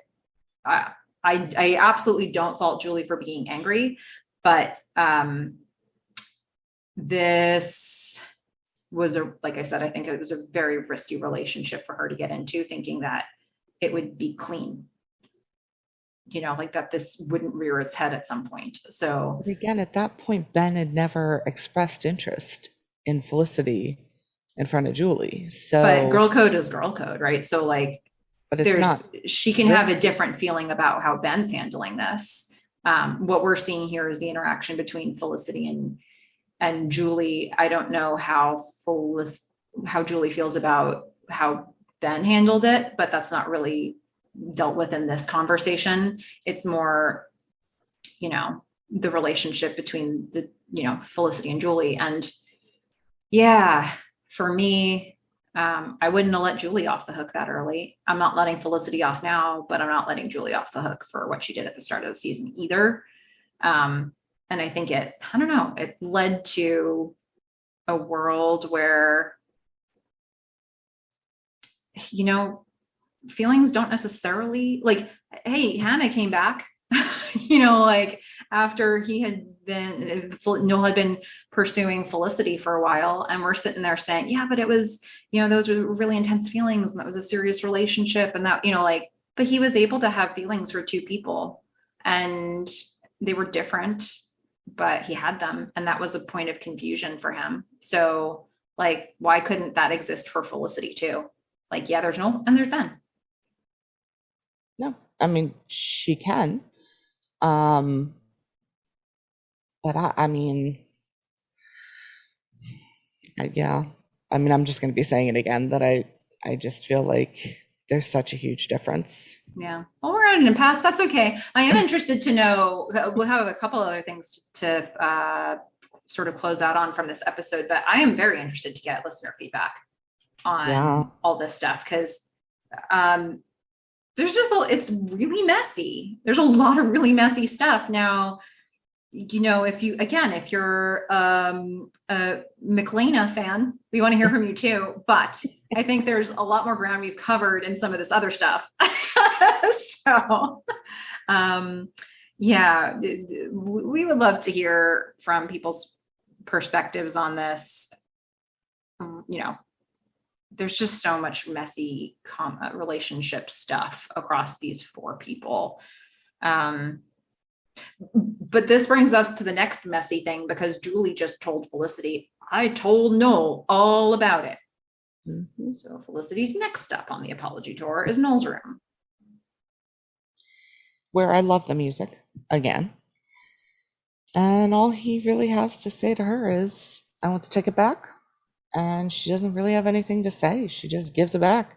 I absolutely don't fault Julie for being angry, but this was like I said, I think it was a very risky relationship for her to get into, thinking that it would be clean, like that this wouldn't rear its head at some point. So but again, at that point, Ben had never expressed interest in Felicity in front of Julie. but So, girl code is girl code, right? So like but it's not she can have a risky. different feeling about how Ben's handling this. What we're seeing here is the interaction between Felicity and Julie. I don't know how Julie feels about how Ben handled it, but that's not really dealt with in this conversation. It's more, the relationship between Felicity and Julie. And yeah, for me, I wouldn't have let Julie off the hook that early. I'm not letting Felicity off now, but I'm not letting Julie off the hook for what she did at the start of the season either. And I think I don't know, it led to a world where, feelings don't necessarily like, hey, Hannah came back, like after Noel had been pursuing Felicity for a while, and we're sitting there saying, yeah, but it was, those were really intense feelings and that was a serious relationship. And that, but he was able to have feelings for two people and they were different, but he had them. And that was a point of confusion for him. So like, why couldn't that exist for Felicity too? Like, yeah, there's Noel and there's Ben. No, I mean, she can. But I mean, yeah, I mean, I'm just going to be saying it again that I just feel like there's such a huge difference. Yeah. Well, we're on an impasse. That's okay. I am interested to know, we'll have a couple other things to sort of close out on from this episode, but I am very interested to get listener feedback on all this stuff because there's it's really messy. There's a lot of really messy stuff. Now, if you're a McLena fan, we want to hear from you too, but I think there's a lot more ground we've covered in some of this other stuff. So, yeah, we would love to hear from people's perspectives on this. There's just so much messy relationship stuff across these four people. But this brings us to the next messy thing because Julie just told Felicity, I told Noel all about it. Mm-hmm. So Felicity's next step on the apology tour is Noel's room. Where I love the music again. And all he really has to say to her is, I want to take it back. And she doesn't really have anything to say. She just gives it back.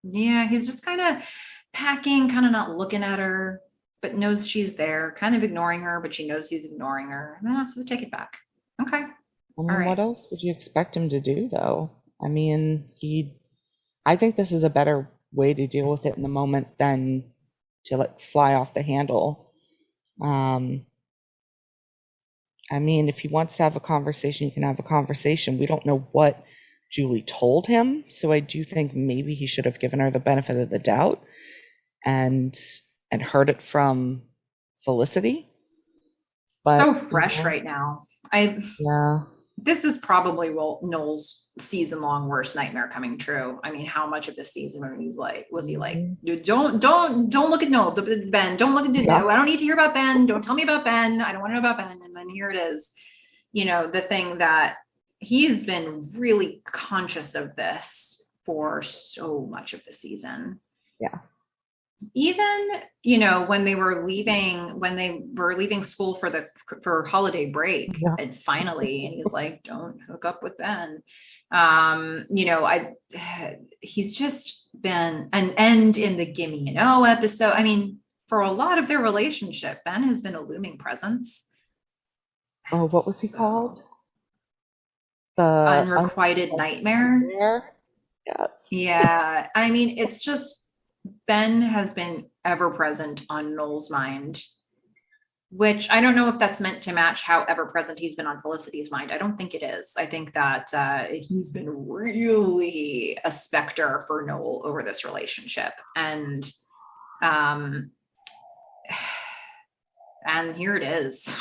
Yeah, he's just kind of packing, kind of not looking at her, but knows she's there, kind of ignoring her, but she knows he's ignoring her. And so take it back. Okay. I mean, what else would you expect him to do, though? I mean, I think this is a better way to deal with it in the moment than to let fly off the handle. I mean, if he wants to have a conversation, you can have a conversation. We don't know what Julie told him, so I do think maybe he should have given her the benefit of the doubt and heard it from Felicity. But so fresh right now. This is probably Noel's season-long worst nightmare coming true. I mean, how much of this season was he like, don't look at Noel, Ben, don't look at I don't need to hear about Ben. Don't tell me about Ben. I don't want to know about Ben. And then here it is, the thing that he's been really conscious of this for so much of the season. Yeah. Even, when they were leaving school for holiday break, and finally, and he's like, don't hook up with Ben. He's just been an end in the Gimme and O episode. I mean, for a lot of their relationship, Ben has been a looming presence. Oh, what was he called? The Unrequited Nightmare. Yes. Yeah. I mean, it's just, Ben has been ever present on Noel's mind, which I don't know if that's meant to match how ever present he's been on Felicity's mind. I don't think it is. I think that he's been really a specter for Noel over this relationship. And here it is.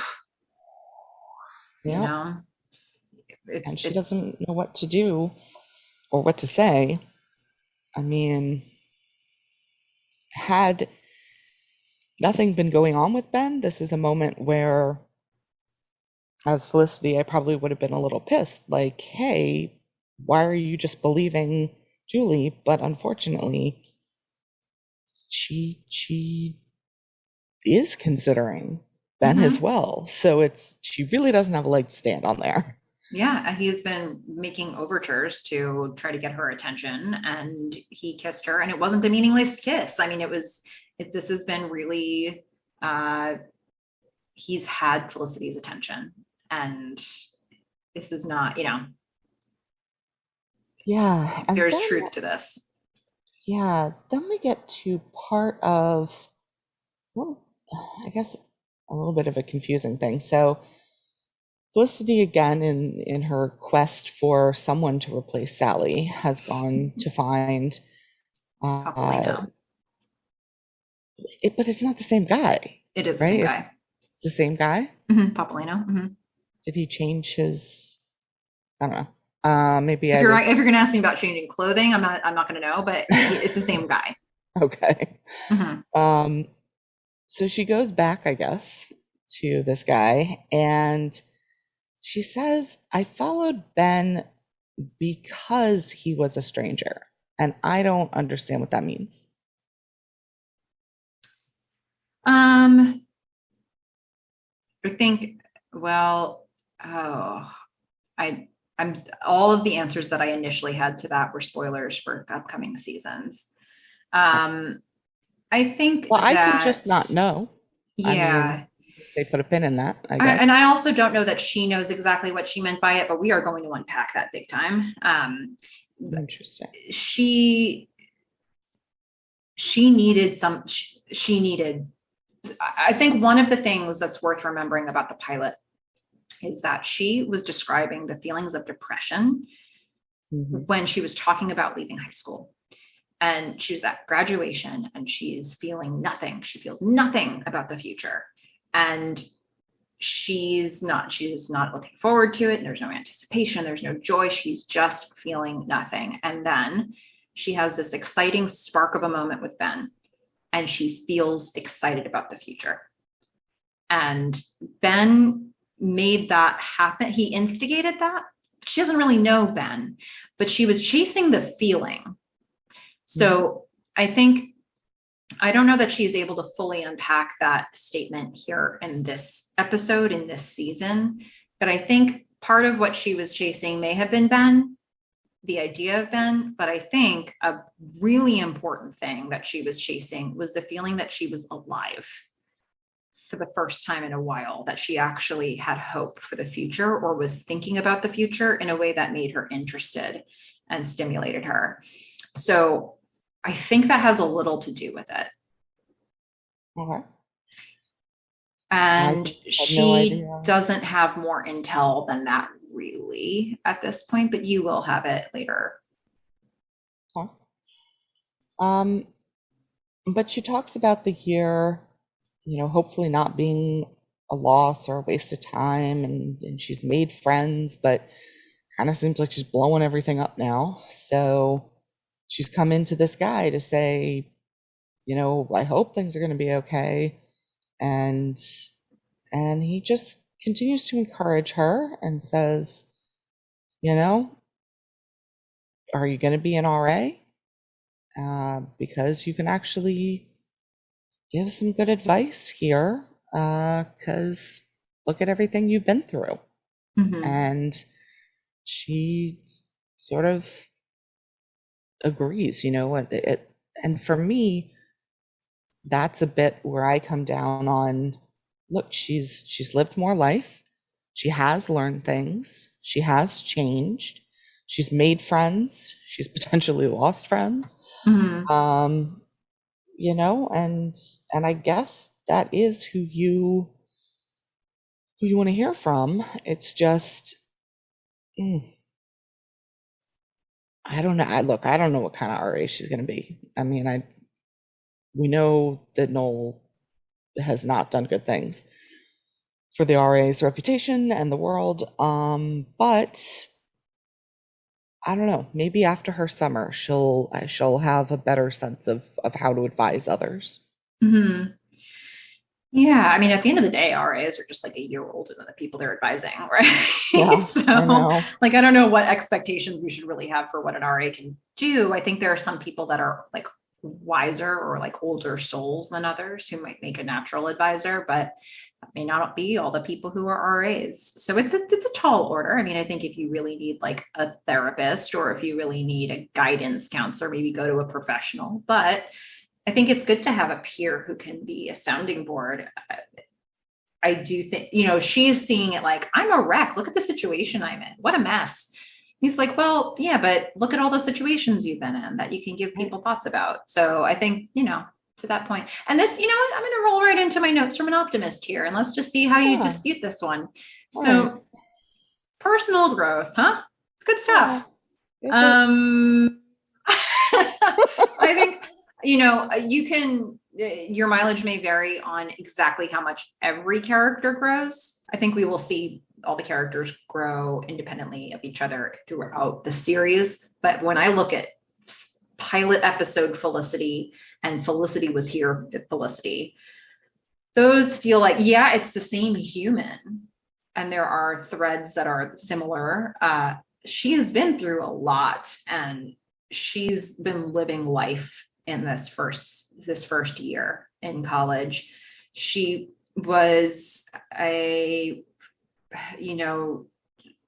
Yeah. And she doesn't know what to do or what to say. I mean, had nothing been going on with Ben, this is a moment where, as Felicity, I probably would have been a little pissed. Like, hey, why are you just believing Julie? But unfortunately, she is considering Ben as well. So she really doesn't have a leg to stand on there. Yeah, he's been making overtures to try to get her attention, and he kissed her, and it wasn't a meaningless kiss. I mean, this has been really, uh, he's had Felicity's attention, and this is not, Yeah. And there's then, truth to this. yeah, then we get to part of, well, I guess a little bit of a confusing thing. So Felicity, again, in her quest for someone to replace Sally, has gone to find uh, Paulino. but it's not the same guy, It is the same right? guy. It's the same guy. Paulino. Mm-hmm. Did he change his? I don't know. Maybe If I you're was if you're gonna ask me about changing clothing, I'm not gonna know, but it's the same guy. okay. Mm-hmm. So she goes back, I guess, to this guy, and she says, "I followed Ben because he was a stranger," and I don't understand what that means. I think, well, oh, I I'm all of the answers that I initially had to that were spoilers for upcoming seasons. Um, I think Well, I can that, just not know. I mean, yeah. say put a pin in that, I And guess. I also don't know that she knows exactly what she meant by it, but we are going to unpack that big time. Interesting. She she needed some she needed I think one of the things that's worth remembering about the pilot is that she was describing the feelings of depression Hmm. when she was talking about leaving high school. And she was at graduation and she's feeling nothing. She feels nothing about the future. And she's not looking forward to it. There's no anticipation, there's no joy. She's just feeling nothing. And then she has this exciting spark of a moment with Ben, and she feels excited about the future. And Ben made that happen. He instigated that. She doesn't really know Ben, but she was chasing the feeling. So I think, I don't know that she's able to fully unpack that statement here in this episode, in this season, but I think part of what she was chasing may have been Ben, the idea of Ben, but I think a really important thing that she was chasing was the feeling that she was alive for the first time in a while, that she actually had hope for the future or was thinking about the future in a way that made her interested and stimulated her. So I think that has a little to do with it. Okay. I And just had no she idea. doesn't have more intel than that really at this point, but you will have it later. Huh. Um, but she talks about the year, hopefully not being a loss or a waste of time, and she's made friends, but kind of seems like she's blowing everything up now. So she's come into this guy to say, I hope things are going to be okay. And he just continues to encourage her and says, you know, are you going to be an RA? Because you can actually give some good advice here. Because look at everything you've been through. Mm-hmm. And she sort of agrees, and for me, that's a bit where I come down on, look, she's lived more life. She has learned things. She has changed. She's made friends. She's potentially lost friends. Mm-hmm. Um, and I guess that is who you want to hear from. It's just, I don't know. I don't know what kind of RA she's going to be. I mean, we know that Noel has not done good things for the RA's reputation and the world. But I don't know. Maybe after her summer, she'll have a better sense of how to advise others. Mm-hmm. Yeah, I mean, at the end of the day, RAs are just like a year older than the people they're advising, right? Yeah, I So, know. like, I don't know what expectations we should really have for what an RA can do. I think there are some people that are like wiser or like older souls than others who might make a natural advisor, but may not be all the people who are RAs. So it's a tall order. I mean, I think if you really need like a therapist or if you really need a guidance counselor, maybe go to a professional. But I think it's good to have a peer who can be a sounding board. I do think, she's seeing it like, I'm a wreck. Look at the situation I'm in. What a mess. He's like, well, yeah, but look at all the situations you've been in that you can give people thoughts about. So I think, to that point. And this, you know what, I'm going to roll right into my notes from an optimist here and let's just see how you Yeah. dispute this one. All So right. personal growth, huh? Good stuff. Is it? I think, you can, your mileage may vary on exactly how much every character grows. I think we will see all the characters grow independently of each other throughout the series. But when I look at pilot episode Felicity and Felicity was here, Felicity, those feel like, yeah, it's the same human. And there are threads that are similar. She has been through a lot and she's been living life in this first year in college. She was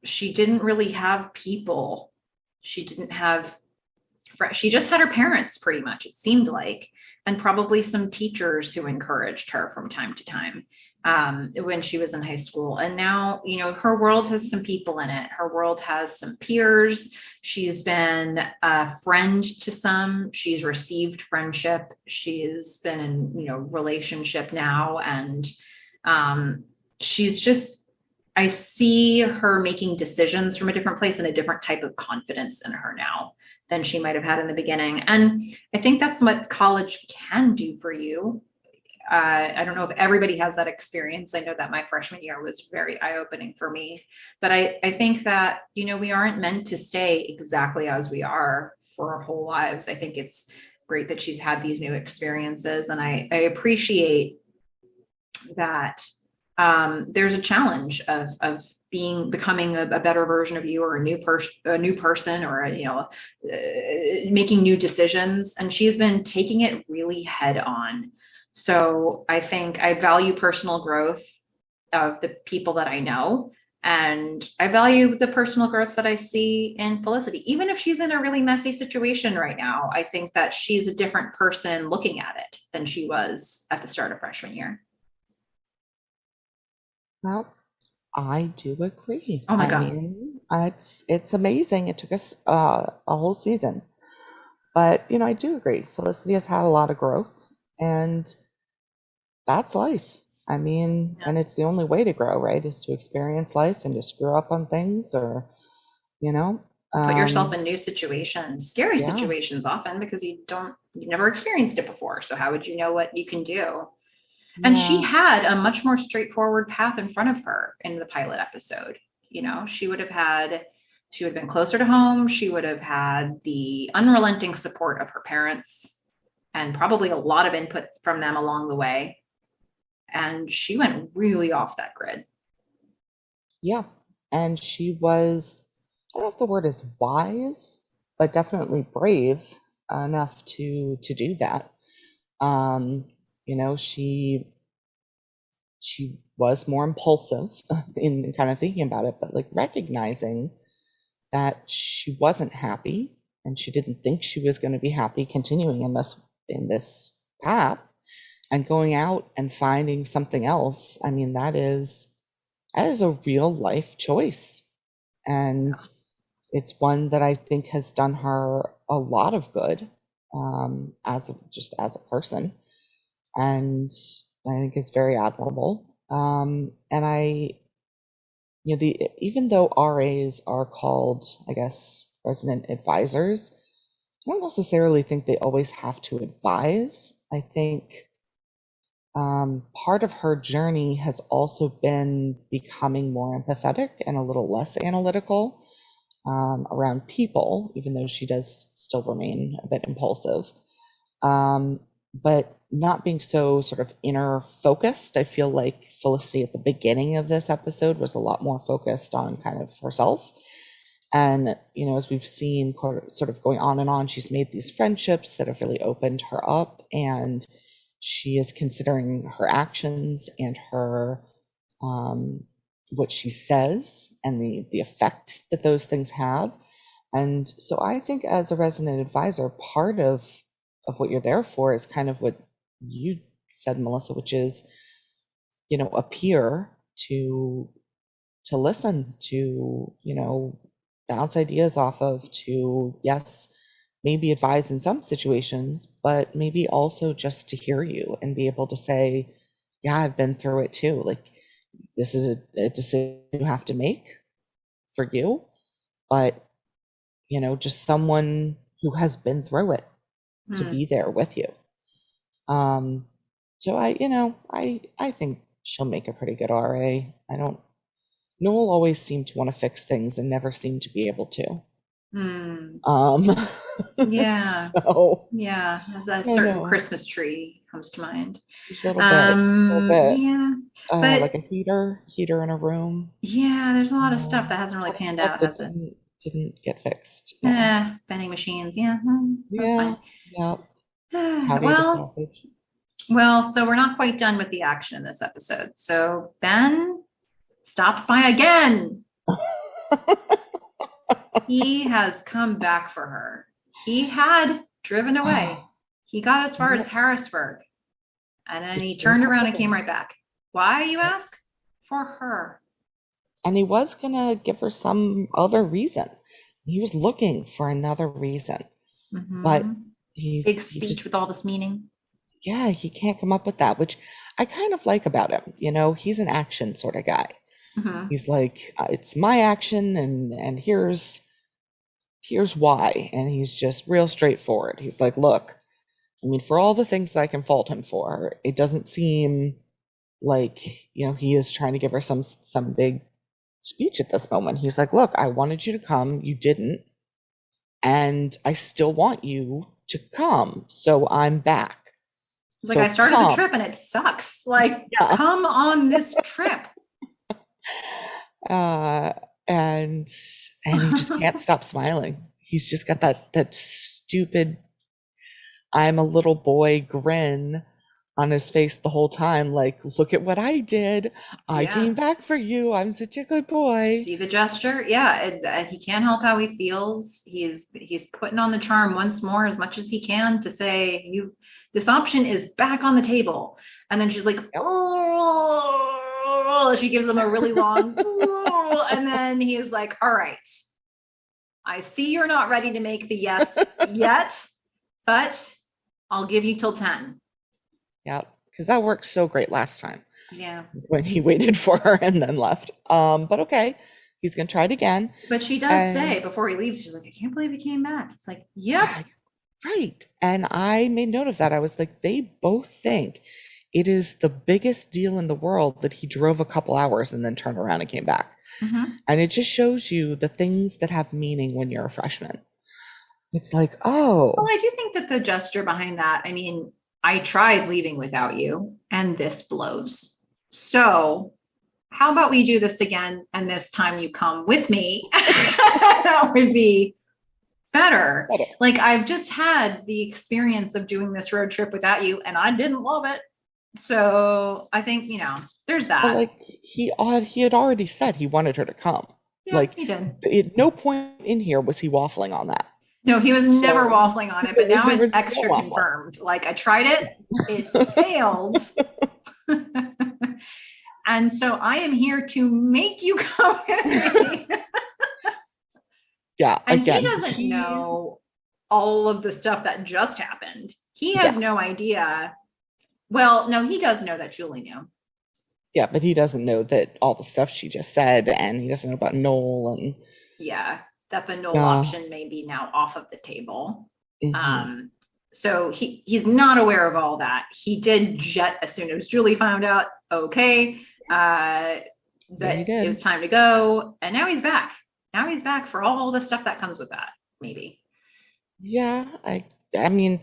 she didn't really have people. She didn't have, she just had her parents pretty much, it seemed like, and probably some teachers who encouraged her from time to time when she was in high school. And now, her world has some people in it. Her world has some peers. She's been a friend to some. She's received friendship. She's been in, relationship now. And she's just, I see her making decisions from a different place and a different type of confidence in her now than she might have had in the beginning. And I think that's what college can do for you. I don't know if everybody has that experience. I know that my freshman year was very eye-opening for me, but I think that, we aren't meant to stay exactly as we are for our whole lives. I think it's great that she's had these new experiences. And I appreciate that there's a challenge of becoming a better version of you or a new person or, making new decisions. And she's been taking it really head on. So I think I value personal growth of the people that I know. And I value the personal growth that I see in Felicity. Even if she's in a really messy situation right now, I think that she's a different person looking at it than she was at the start of freshman year. Well, I do agree. Oh my I God. mean, it's amazing. It took us a whole season, but I do agree. Felicity has had a lot of growth, and that's life. I mean, Yeah. and it's the only way to grow, right? Is to experience life and to screw up on things, or you know, Put yourself um, in new situations, scary yeah, situations often because you've never experienced it before. So how would you know what you can do? And she yeah, had a much more straightforward path in front of her in the pilot episode. She would have been closer to home. She would have had the unrelenting support of her parents and probably a lot of input from them along the way. And she went really off that grid. yeah. And she was, I don't know if the word is wise, but definitely brave enough to do that. Um, she was more impulsive in kind of thinking about it, but like recognizing that she wasn't happy and she didn't think she was going to be happy continuing in this path and going out and finding something else. I mean, that is a real life choice. And it's one that I think has done her a lot of good as a person. And I think is very admirable. And even though RAs are called, I guess, resident advisors, I don't necessarily think they always have to advise. I think part of her journey has also been becoming more empathetic and a little less analytical around people, even though she does still remain a bit impulsive. But not being so sort of inner focused. I feel like Felicity at the beginning of this episode was a lot more focused on kind of herself. And, as we've seen sort of going on and on, she's made these friendships that have really opened her up. And, she is considering her actions and her what she says and the effect that those things have. And so I think as a resident advisor, part of what you're there for is kind of what you said, Melissa, which is, a peer to listen to, bounce ideas off of, to, yes, maybe advise in some situations, but maybe also just to hear you and be able to say, yeah, I've been through it too. Like, this is a decision you have to make for you, but, just someone who has been through it to be there with you. So I think she'll make a pretty good RA. Noel always seemed to want to fix things and never seemed to be able to. Yeah. So yeah, as a certain Christmas tree comes to mind. a little bit. Yeah, but Like a heater in a room. Yeah, there's a lot of stuff that hasn't really panned out, has it? Didn't get fixed. Yeah. Vending machines. Yeah, that's Yeah. fine. Yeah. How do you sausage? Well, so we're not quite done with the action in this episode. So Ben stops by again. He has come back for her. He had driven away. He got as far as Harrisburg. And then he turned around and came right back. Why, you ask? For her. And he was going to give her some other reason. He was looking for another reason. But big speech with all this meaning. Yeah, he can't come up with that, which I kind of like about him. He's an action sort of guy. He's like, it's my action, and here's why. And he's just real straightforward. He's like, look, I mean, for all the things that I can fault him for, it doesn't seem like, he is trying to give her some big speech at this moment. He's like, look, I wanted you to come, you didn't, and I still want you to come, so I'm back. He's like, I started the trip and it sucks. Like, come on this trip. And he just can't stop smiling. He's just got that stupid I'm a little boy grin on his face the whole time, like, look at what I did. I came back for you. I'm such a good boy. See the gesture? Yeah, he can't help how he feels. He's putting on the charm once more as much as he can to say, this option is back on the table. And then she's like, oh, she gives him a really long, and then he's like, all right, I see you're not ready to make the yes yet, but I'll give you till 10. Yeah, because that worked so great last time. Yeah. When he waited for her and then left. But okay, he's gonna try it again. But she does say before he leaves, she's like, I can't believe he came back. It's like, yep. Right. And I made note of that. I was like, they both think it is the biggest deal in the world that he drove a couple hours and then turned around and came back. And it just shows you the things that have meaning when you're a freshman. It's like, oh. Well, I do think that the gesture behind that, I mean, I tried leaving without you, and this blows. So how about we do this again, and this time you come with me? That would be better. Like, I've just had the experience of doing this road trip without you, and I didn't love it. So I think, there's that. But like he had already said he wanted her to come. Yeah, like he did. At no point in here was he waffling on that. No, he was never waffling on it, but now it's extra confirmed. Like, I tried it, it failed. And so I am here to make you come with me. Yeah, and again, he doesn't know all of the stuff that just happened. He has no idea. Well, no, he does know that Julie knew. Yeah, but he doesn't know that all the stuff she just said, and he doesn't know about Noel and that the Noel option may be now off of the table. So he's not aware of all that. He did jet as soon as Julie found out, okay, that it was time to go. And now he's back. Now he's back for all the stuff that comes with that, maybe. Yeah, I mean,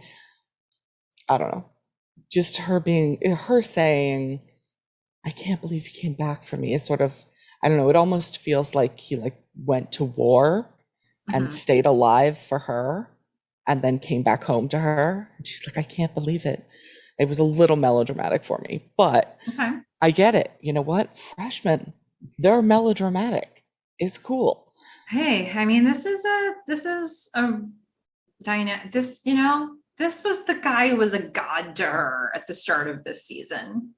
I don't know. Just her saying, I can't believe you came back for me is sort of, I don't know, it almost feels like he went to war and stayed alive for her and then came back home to her. And she's like, I can't believe it. It was a little melodramatic for me, but Okay. I get it. You know what? Freshmen, they're melodramatic. It's cool. Hey, I mean, this is a dynamic. This was the guy who was a god to her at the start of this season.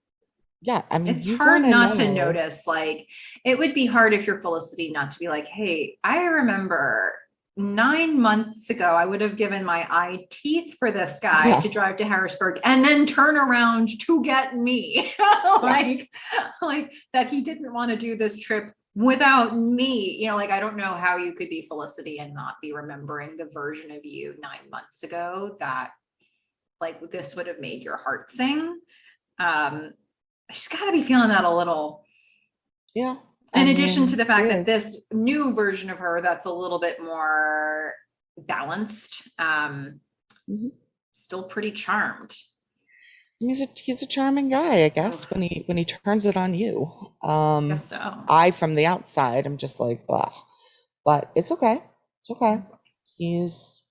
Yeah, I mean, It's you hard want to not to know. notice. Like, it would be hard if you're Felicity not to be like, hey, I remember 9 months ago, I would have given my eye teeth for this guy Yeah, to drive to Harrisburg and then turn around to get me. yeah, like, like that he didn't want to do this trip without me. Like, I don't know how you could be Felicity and not be remembering the version of you 9 months ago that like this would have made your heart sing. Um, she's got to be feeling that a little, yeah. I in addition to mean, the she fact that is. this new version of her that's a little bit more balanced, Mhm. still pretty charmed. He's a charming guy, I Ugh, guess, when he turns it on you. I guess so. I from the outside, I'm just like, ugh. But it's okay. It's okay. He's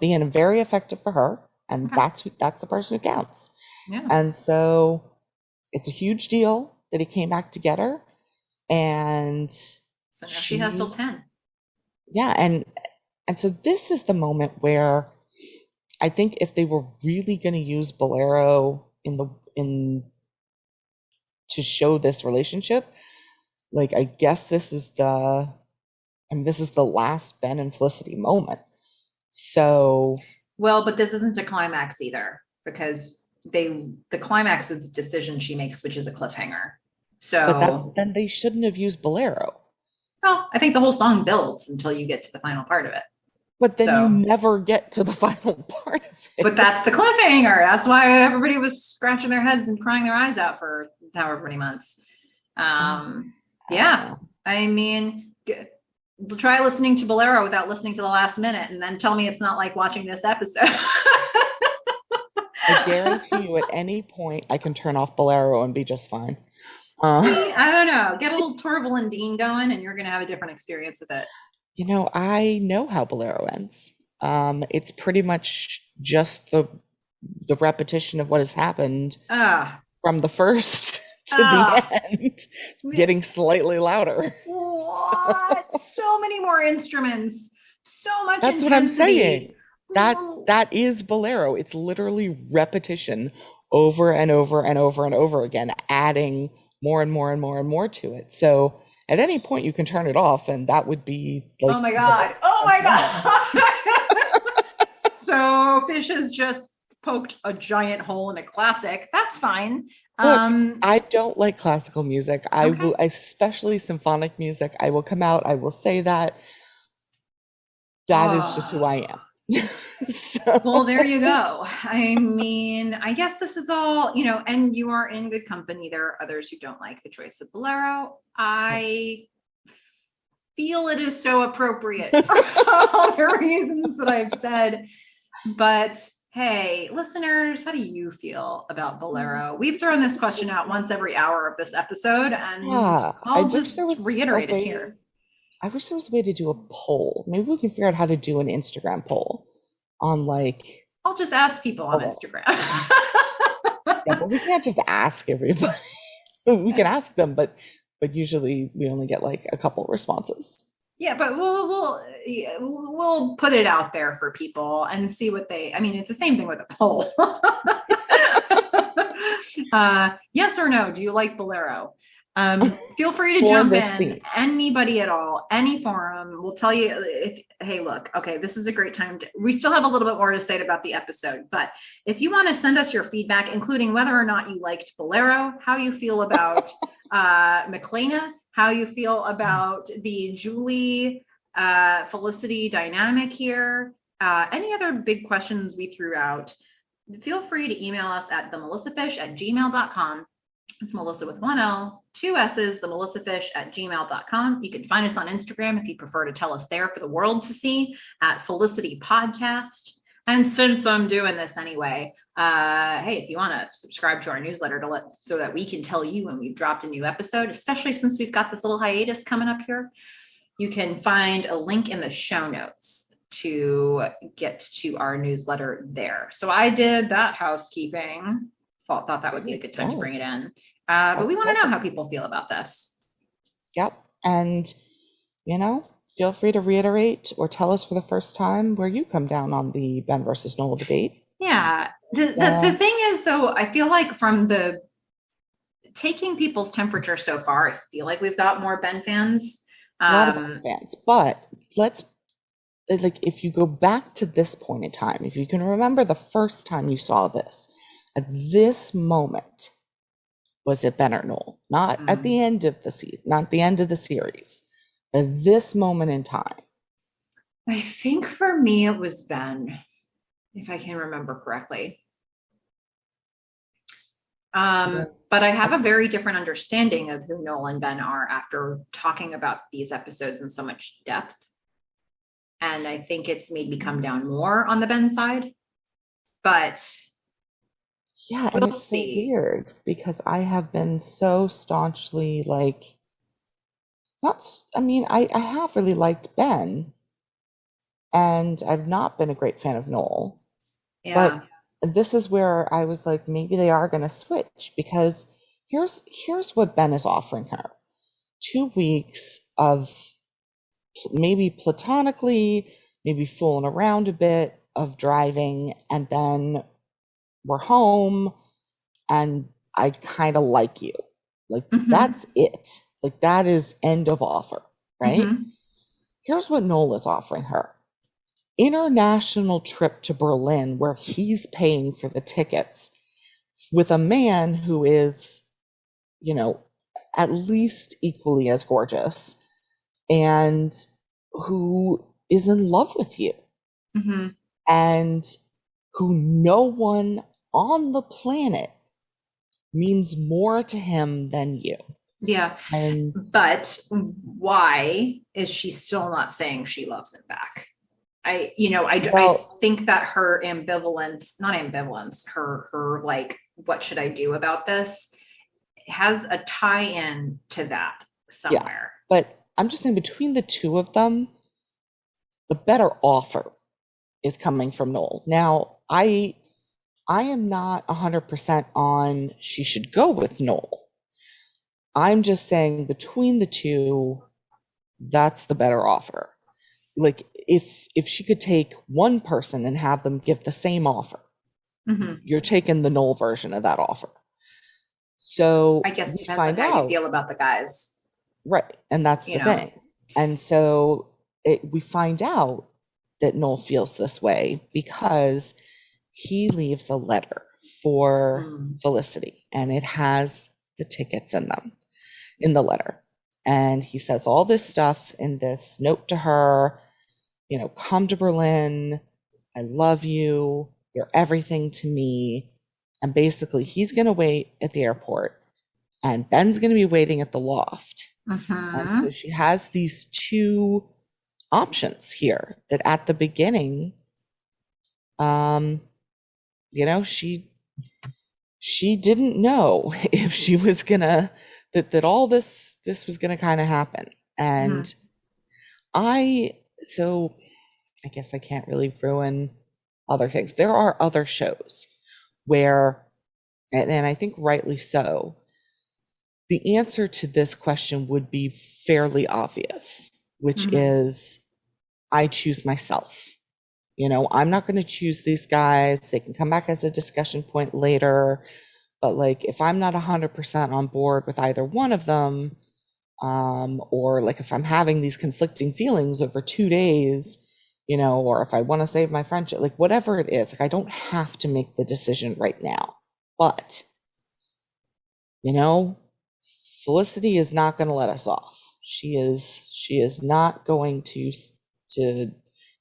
being very effective for her, and Okay. that's the person who counts. Yeah. And so it's a huge deal that he came back to get her, and So now she has till she's 10. yeah, and so this is the moment where I think if they were really going to use Bolero in to show this relationship, like I guess this is the last Ben and Felicity moment. So, Well, but this isn't a climax either because the climax is the decision she makes, which is a cliffhanger. but So, then they shouldn't have used Bolero. well, I think the whole song builds until you get to the final part of it. But then you So, never get to the final part of but it. that's the cliffhanger. That's why everybody was scratching their heads and crying their eyes out for however many months. Uh, Um, I don't yeah, know. I mean, try listening to Bolero without listening to the last minute, and then tell me it's not like watching this episode. I guarantee you, at any point, I can turn off Bolero and be just fine. See, Uh, I don't know. Get a little Torval and Dean going, and you're going to have a different experience with it. I know how Bolero ends. It's pretty much just the repetition of what has happened Ah, from the first to the ah, end, getting slightly louder. what? So many more instruments, so much That's what I'm intensity. saying. That is Bolero. It's literally repetition over and over and over and over again, adding more and more and more and more to it. So at any point you can turn it off, and that would be Oh like my the God. Oh of my one. God. So Fish has just poked a giant hole in a classic. That's fine. Look, Um, I don't like classical music. I okay. will, especially symphonic music. I will come out. I will say that. That is just who I Oh, am. well, there So, you go. I mean, I guess this is all, and you are in good company. There are others who don't like the choice of Bolero. I feel it is so appropriate for all the reasons that I've said. But hey, listeners, how do you feel about Bolero? We've thrown this question out once every hour of this episode, and yeah, I'll just reiterate it here. I wish there was a way to do a poll. Maybe we can figure out how to do an Instagram poll on like, I'll just ask people on oh, Instagram. yeah, but we can't just ask everybody. We can ask them, but usually we only get like a couple responses. Yeah, but we'll put it out there for people and see what they. I mean, it's the same thing with a poll. Yes or no? Do you like Bolero? Feel free to For jump this in. scene. Anybody at all, any forum will tell you if, hey, look, okay, this is a great time to, we still have a little bit more to say about the episode, but if you want to send us your feedback, including whether or not you liked Bolero, how you feel about McLena, how you feel about the Julie Felicity dynamic here, any other big questions we threw out, feel free to email us at themelissafish@gmail.com. It's Melissa with one L, two S's, themelissafish@gmail.com. You can find us on Instagram if you prefer to tell us there for the world to see at Felicity Podcast. And since I'm doing this anyway, hey, if you want to subscribe to our newsletter so that we can tell you when we've dropped a new episode, especially since we've got this little hiatus coming up here, you can find a link in the show notes to get to our newsletter there. So I did that housekeeping. Thought that would be a good time to bring it in. But we want to know how people feel about this. Yep. And, feel free to reiterate or tell us for the first time where you come down on the Ben versus Noel debate. Yeah. The thing is, though, I feel like from the taking people's temperature so far, I feel like we've got more Ben fans. A lot of Ben fans. But if you go back to this point in time, if you can remember the first time you saw this, at this moment, was it Ben or Noel? Not at the end of the season, not the end of the series. At this moment in time. I think for me it was Ben, if I can remember correctly. But I have a very different understanding of who Noel and Ben are after talking about these episodes in so much depth. And I think it's made me come down more on the Ben side. But yeah, and it's so weird because I have been so staunchly I have really liked Ben, and I've not been a great fan of Noel. Yeah. But this is where I was like, maybe they are going to switch, because here's what Ben is offering her. 2 weeks of maybe platonically, maybe fooling around a bit of driving, and then we're home and I kind of like you. That's it. That is end of offer, right? Here's what Noel is offering her. International trip to Berlin where he's paying for the tickets with a man who is, at least equally as gorgeous and who is in love with you. And who no one on the planet means more to him than you. Yeah. But why is she still not saying she loves him back? I think that her her what should I do about this, has a tie-in to that somewhere. Yeah, but I'm just saying, between the two of them, the better offer is coming from Noel. Now, I am not 100% on she should go with Noel. I'm just saying, between the two, that's the better offer. If she could take one person and have them give the same offer, you're taking the Noel version of that offer. So I guess it depends on how you feel about the guys. Right. And that's the thing. And so we find out that Noel feels this way because he leaves a letter for Felicity, and it has the tickets in the letter. And he says all this stuff in this note to her, come to Berlin. I love you. You're everything to me. And basically he's going to wait at the airport and Ben's going to be waiting at the loft. And so she has these two options here that at the beginning, she didn't know if she was gonna, that all this was gonna kind of happen. And I guess I can't really ruin other things. There are other shows where, and I think rightly so, the answer to this question would be fairly obvious, which is, I choose myself. I'm not going to choose these guys. They can come back as a discussion point later. But if I'm not 100% on board with either one of them, or if I'm having these conflicting feelings over 2 days, or if I want to save my friendship, whatever it is, I don't have to make the decision right now. But, Felicity is not going to let us off. She is not going to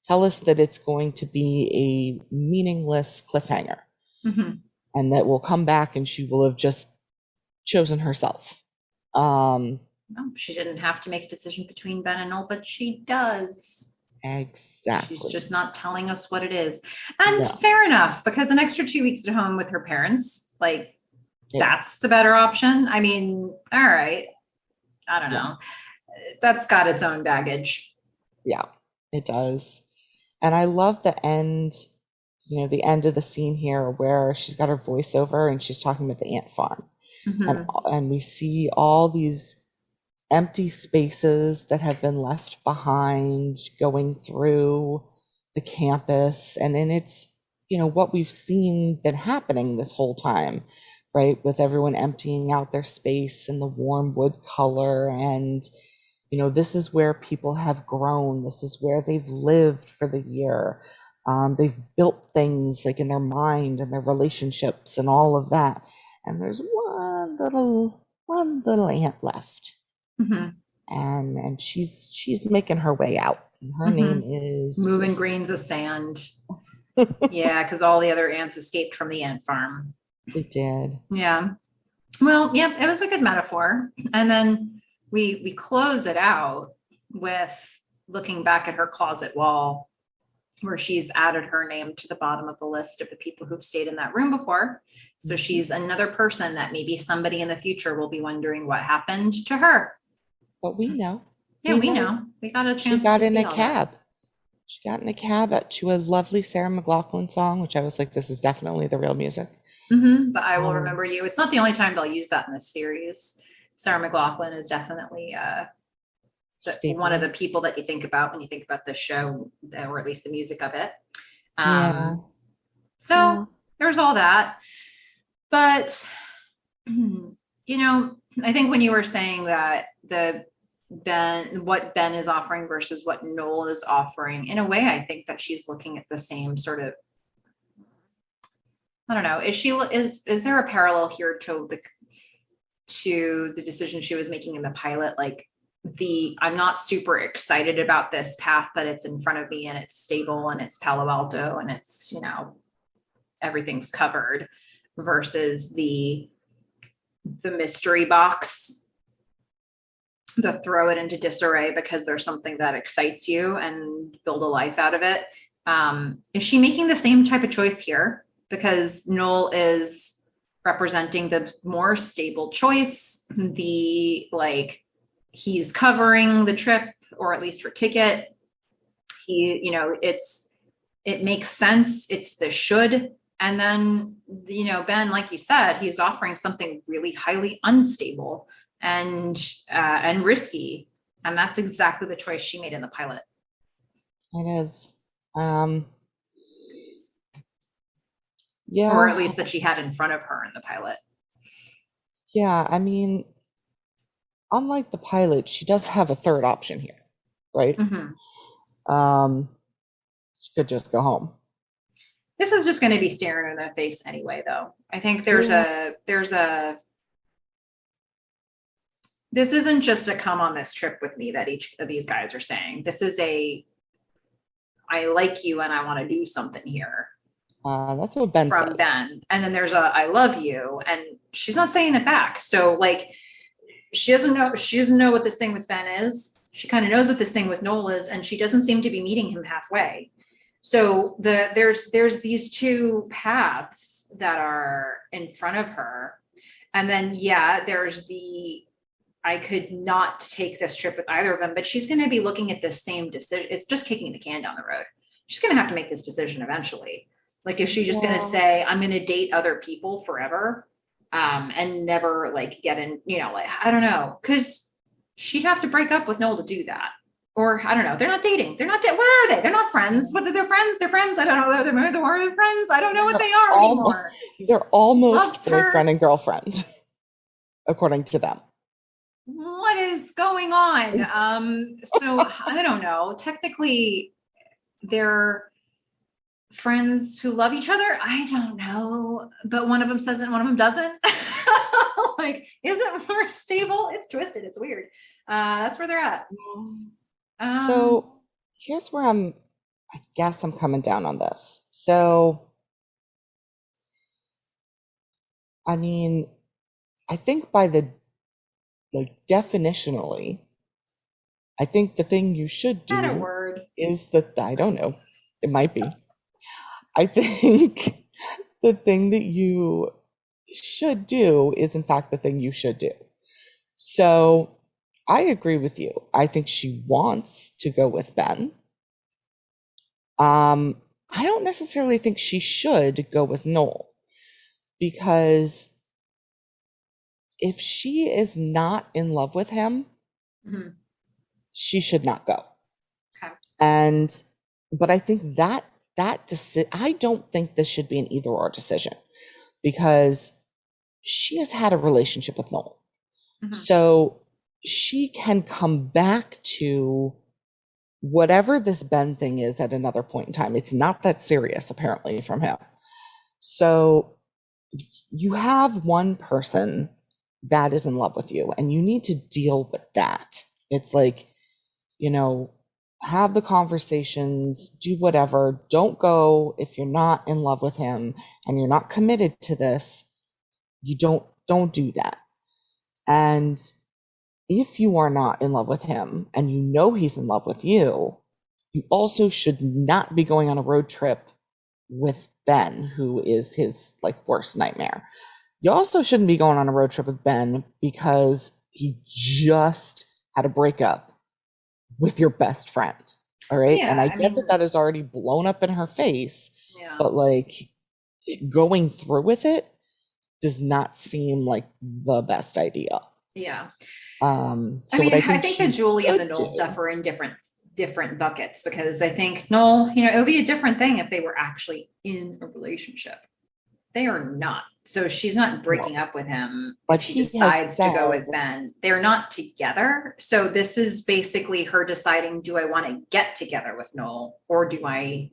tell us that it's going to be a meaningless cliffhanger, and that we'll come back and she will have just chosen herself. No, she didn't have to make a decision between Ben and Noel, but she does. Exactly. She's just not telling us what it is. And fair enough, because an extra 2 weeks at home with her parents, that's the better option. I mean, all right. I don't know. That's got its own baggage. Yeah, it does. And I love the end, the end of the scene here where she's got her voiceover and she's talking about the ant farm. And Hmm. and we see all these empty spaces that have been left behind going through the campus. And then it's, what we've seen been happening this whole time, right? With everyone emptying out their space and the warm wood color. And, this is where people have grown. This is where they've lived for the year. They've built things like in their mind and their relationships and all of that. And there's one little ant left, Hmm. and she's making her way out. And her Hmm. name is Moving Felicity. grains of sand. Yeah, because all the other ants escaped from the ant farm. They did. Yeah. Well, yeah, it was a good metaphor. And then we close it out with looking back at her closet wall where she's added her name to the bottom of the list of the people who've stayed in that room before. So she's another person that maybe somebody in the future will be wondering what happened to her. But we know. Yeah, We we know. know. We got a She chance got to in see a all that. cab. She got in a cab to a lovely Sarah McLachlan song, which I was like, this is definitely the real music. But I will Um, remember you. It's not the only time they'll use that in this series. Sarah McLachlan is definitely one of Staple. the people that you think about when you think about the show, or at least the music of it. Yeah. So Yeah. there's all that. But, I think when you were saying that what Ben is offering versus what Noel is offering, in a way, I think that she's looking at the same sort of, I don't know, is there a parallel here to the decision she was making in the pilot? Like I'm not super excited about this path, but it's in front of me and it's stable and it's Palo Alto and it's, everything's covered, versus the mystery box, the throw it into disarray because there's something that excites you and build a life out of it. Is she making the same type of choice here? Because Noel is representing the more stable choice, he's covering the trip, or at least her ticket. It makes sense. It's the should. And then, Ben, like you said, he's offering something really highly unstable and risky. And that's exactly the choice she made in the pilot. It is. Or Or at yeah, least that she had in front of her in the pilot. yeah. I mean, unlike the pilot, she does have a third option here, right? Mm-hmm. Um, she could just go home. This is just going to be staring in their face anyway, though. I think Yeah. this isn't just a come on this trip with me that each of these guys are saying. This is I like you and I want to do something here That's what Ben from says. Ben. And then there's I love you. And she's not saying it back. So she doesn't know what this thing with Ben is. She kind of knows what this thing with Noel is, and she doesn't seem to be meeting him halfway. So there's these two paths that are in front of her. And then there's I could not take this trip with either of them, but she's going to be looking at the same decision. It's just kicking the can down the road. She's going to have to make this decision eventually. Like, is she just going to Yeah. say, I'm going to date other people forever, and never get in, I don't know, because she'd have to break up with Noel to do that. Or I don't know. They're not dating. They're not. What are they? They're not friends. What are their friends? They're friends. I don't know. They're friends. I don't know what They're they are almost, anymore. they're He almost loves boyfriend her. and girlfriend, according to them. What is going on? So I don't know. Technically, they're friends who love each other. I don't know, but one of them says it and one of them doesn't. Is it more stable? It's twisted. It's weird. That's where they're at. Um, So here's where I guess I'm coming down on this. So, I mean, I think by definitionally, I think the thing you should Not a do word. is that, I don't know, it might be. I think the thing that you should do is, in fact, the thing you should do. So I agree with you. I think she wants to go with Ben. I don't necessarily think she should go with Noel, because if she is not in love with him, Mhm. she should not go. Okay. And but I think I don't think this should be an either or decision, because she has had a relationship with Noel. Mhm. So she can come back to whatever this Ben thing is at another point in time. It's not that serious, apparently, from him. So you have one person that is in love with you, and you need to deal with that. It's like, you know, have the conversations, do whatever. Don't go if you're not in love with him and you're not committed to this. You don't do that. And if you are not in love with him and you know he's in love with you, you also should not be going on a road trip with Ben, who is his like worst nightmare. You also shouldn't be going on a road trip with Ben because he just had a breakup with your best friend. All right. And Yeah, I I get that mean, that is already blown up in her face, yeah, but like going through with it does not seem like the best idea. yeah. I So what mean, I I think think the she Julie and the could Noel stuff do, are in different buckets, because I think Noel, it would be a different thing if they were actually in a relationship. They are not. So she's not no, breaking up with him if but she he has decides to go said, with Ben. They're not together. So this is basically her deciding, do I want to get together with Noel, or do I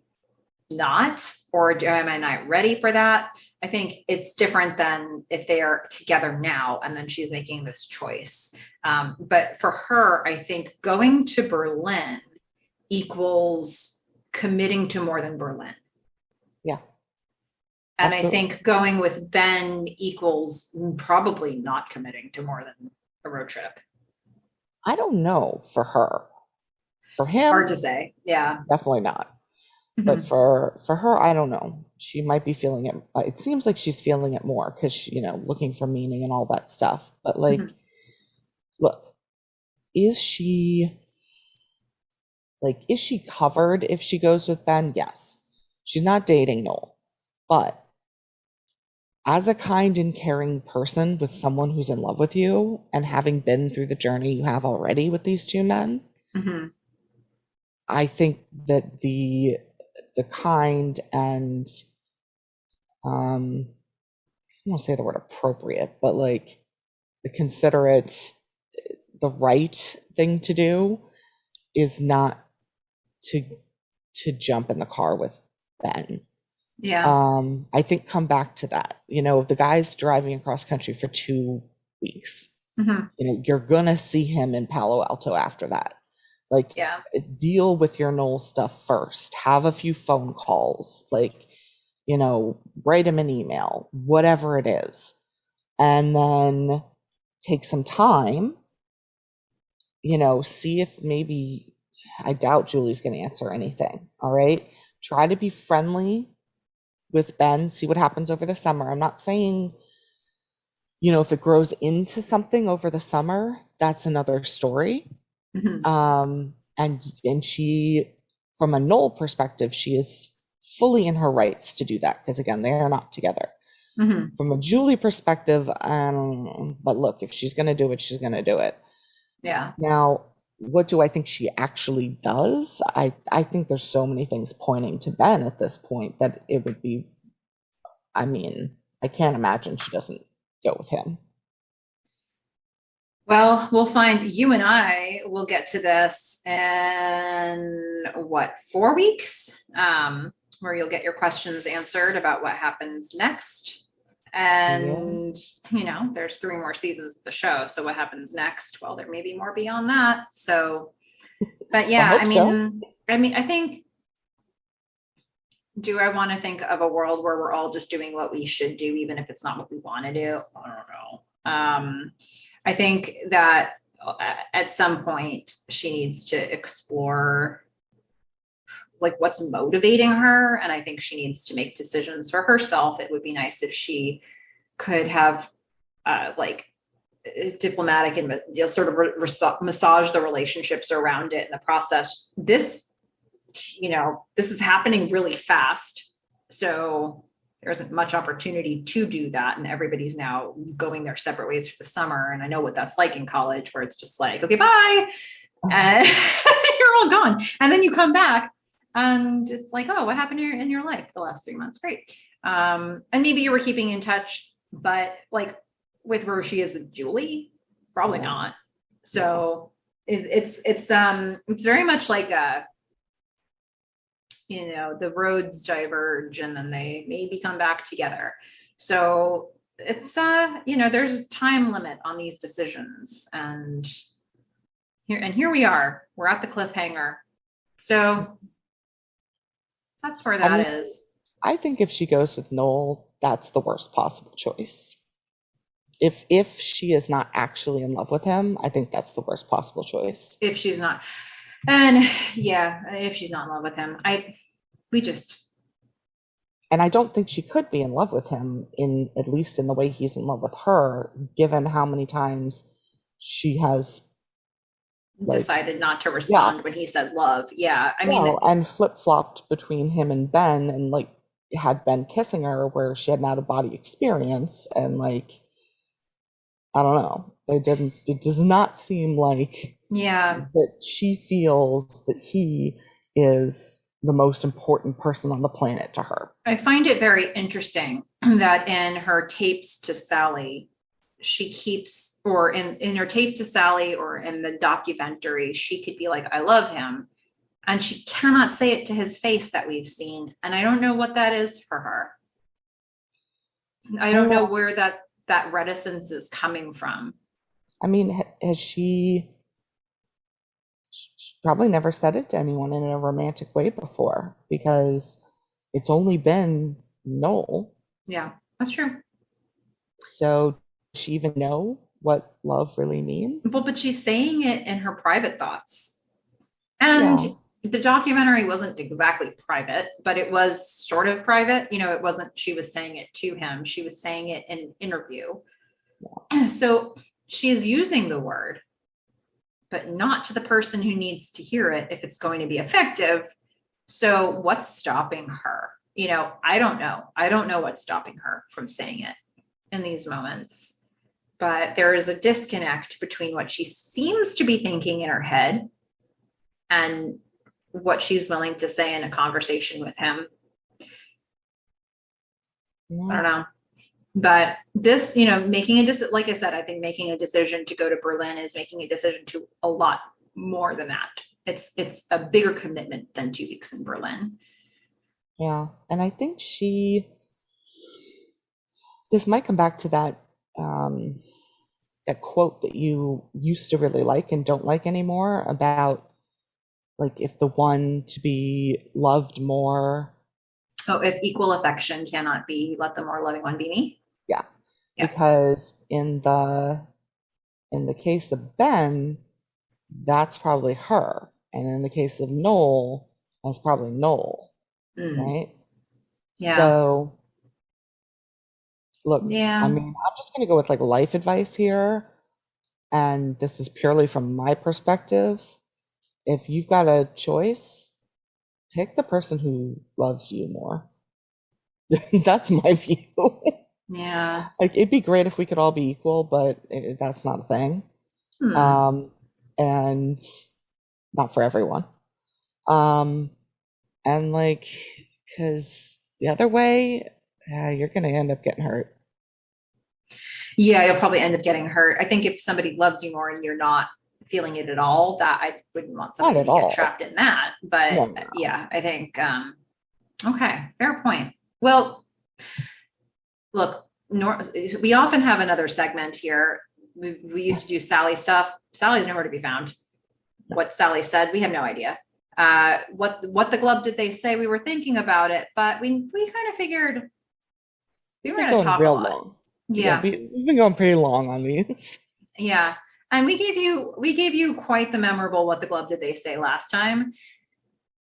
not? Am I not ready for that? I think it's different than if they are together now and then she's making this choice. But for her, I think going to Berlin equals committing to more than Berlin. yeah, And I absolutely. think going with Ben equals probably not committing to more than a road trip. I don't know for her. For Hard him, to say. Yeah. definitely not. But Mm-hmm. for her, I don't know. She might be feeling it. It seems like she's feeling it more because, looking for meaning and all that stuff. But Mm-hmm. like, look, is she is she covered if she goes with Ben? Yes. She's not dating Noel. But as a kind and caring person with someone who's in love with you and having been through the journey you have already with these two men, Mm-hmm. I think that the kind and I won't say the word appropriate, but like the considerate, the right thing to do is not to jump in the car with Ben. Yeah. I think come back to that. The guy's driving across country for 2 weeks. Mm-hmm. You're gonna see him in Palo Alto after that. Like, Yeah. deal with your Noel stuff first. Have a few phone calls. Write him an email, whatever it is, and then take some time. See if maybe, I doubt Julie's going to answer anything. All right. Try to be friendly with Ben, see what happens over the summer. I'm not saying, if it grows into something over the summer, that's another story. Mm-hmm. And she, from a Noel perspective, she is fully in her rights to do that because again, they are not together. Mm-hmm. From a Julie perspective, but look, if she's going to do it, she's going to do it. Yeah. Now, what do I think she actually does? I think there's so many things pointing to Ben at this point that it would be, I mean, I can't imagine she doesn't go with him. Well, we'll find, you and I will get to this in what, 4 weeks, where you'll get your questions answered about what happens next. Yeah, And, there's 3 more seasons of the show. So what happens next? Well, there may be more beyond that. So, but I yeah, hope so. I think, do I want to think of a world where we're all just doing what we should do, even if it's not what we want to do? I don't know. I think that at some point she needs to explore like what's motivating her. And I think she needs to make decisions for herself. It would be nice if she could have like diplomatic and sort of massage the relationships around it in the process. This this is happening really fast. So there isn't much opportunity to do that. And everybody's now going their separate ways for the summer. And I know what that's like in college, where it's just like, okay, bye. And you're all gone. And then you come back and it's like, oh, what happened in your life the last 3 months? Great. And maybe you were keeping in touch, but like with where she is with Julie, probably not. So it's very much like the roads diverge and then they maybe come back together. So it's there's a time limit on these decisions, and here we are. We're at the cliffhanger. So that's where that is. I think if she goes with Noel, that's the worst possible choice. If she is not actually in love with him, I think that's the worst possible choice. If she's not, and if she's not in love with him, and I don't think she could be in love with him, at least in the way he's in love with her, given how many times she has decided not to respond when he says love. Yeah. I mean, and flip-flopped between him and Ben, and had Ben kissing her where she had an out-of-body experience, and I don't know. It does not seem like that she feels that he is the most important person on the planet to her. I find it very interesting that in her tapes to Sally, she keeps, or in her tape to Sally or in the documentary, she could be like, I love him. And she cannot say it to his face that we've seen. And I don't know what that is for her. I don't know where that reticence is coming from. I mean, has she probably never said it to anyone in a romantic way before, because it's only been Noel. Yeah, that's true. So does she even know what love really means? Well, but she's saying it in her private thoughts. And the documentary wasn't exactly private, but it was sort of private. It wasn't, she was saying it to him. She was saying it in an interview. Yeah. So she is using the word, but not to the person who needs to hear it if it's going to be effective. So what's stopping her? I don't know. I don't know what's stopping her from saying it in these moments. But there is a disconnect between what she seems to be thinking in her head and what she's willing to say in a conversation with him. Yeah. I don't know. But this, making a decision, like I said, I think making a decision to go to Berlin is making a decision to a lot more than that. It's a bigger commitment than 2 weeks in Berlin. Yeah. And I think this might come back to that quote that you used to really like and don't like anymore, about if the one to be loved more. Oh, if equal affection cannot be, let the more loving one be me. Yeah. Because in the case of Ben, that's probably her. And in the case of Noel, that's probably Noel. Right? Yeah. So look, I mean, I'm just going to go with life advice here. And this is purely from my perspective. If you've got a choice, pick the person who loves you more. That's my view. Yeah. It'd be great if we could all be equal, but that's not a thing. And not for everyone. And because the other way, you're going to end up getting hurt. Yeah, you'll probably end up getting hurt. I think if somebody loves you more and you're not feeling it at all, that I wouldn't want somebody to get trapped in that. But yeah, I think, okay, fair point. Well, look, we often have another segment here. We used to do Sally stuff. Sally's nowhere to be found. What Sally said, we have no idea. What the club did they say? We were thinking about it, but we kind of figured we were going to talk a lot. Long. Yeah, we've been going pretty long on these. Yeah, and we gave you quite the memorable "What the club did they say" last time.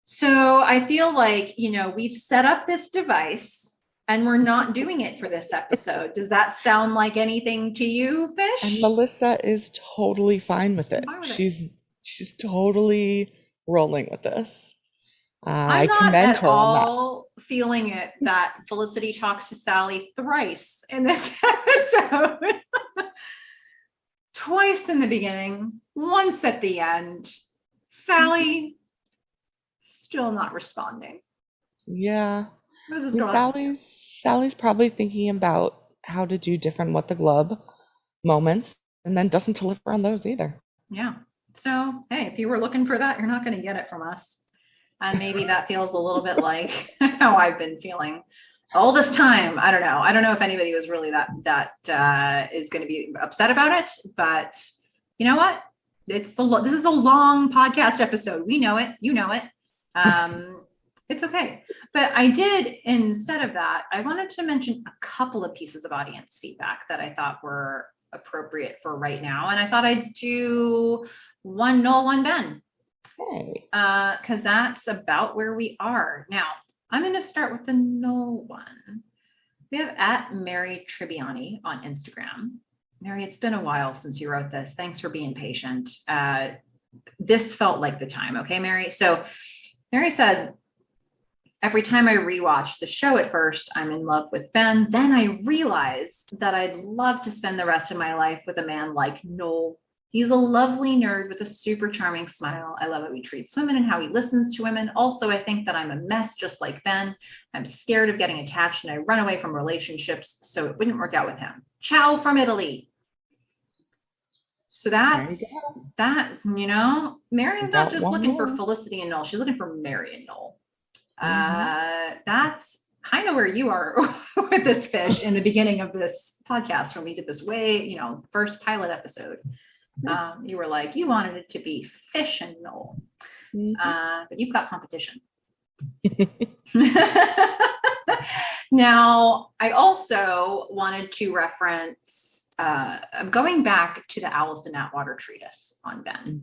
So I feel like we've set up this device, and we're not doing it for this episode. Does that sound like anything to you, Fish? And Melissa is totally fine with it. She's totally rolling with this. I'm I not commend at her on that. all feeling it that Felicity talks to Sally thrice in this episode. Twice in the beginning, once at the end. Sally still not responding. Yeah. This is I mean, going on. Sally's probably thinking about how to do different what the glove moments and then doesn't deliver on those either. Yeah. So, hey, if you were looking for that, you're not going to get it from us. And maybe that feels a little bit like how I've been feeling all this time. I don't know. I don't know if anybody was really that is going to be upset about it, but you know what? This is a long podcast episode. We know it. You know it. It's okay. But I did, instead of that, I wanted to mention a couple of pieces of audience feedback that I thought were appropriate for right now. And I thought I'd do one Noel, one Ben. Hey. Because that's about where we are. Now, I'm going to start with the Noel one. We have at Mary Tribbiani on Instagram. Mary, it's been a while since you wrote this. Thanks for being patient. This felt like the time. Okay, Mary. So Mary said, every time I rewatch the show at first, I'm in love with Ben. Then I realize that I'd love to spend the rest of my life with a man like Noel. He's a lovely nerd with a super charming smile. I love how he treats women and how he listens to women. Also, I think that I'm a mess just like Ben. I'm scared of getting attached and I run away from relationships, so it wouldn't work out with him. Ciao from Italy. So that's that, you know, Mary's not just looking for Felicity and Noel. She's looking for Mary and Noel. That's kind of where you are with this fish in the beginning of this podcast when we did this first pilot episode. You were like, you wanted it to be fish and Noel, but you've got competition. Now, I also wanted to reference, I'm going back to the Alison Atwater treatise on Ben.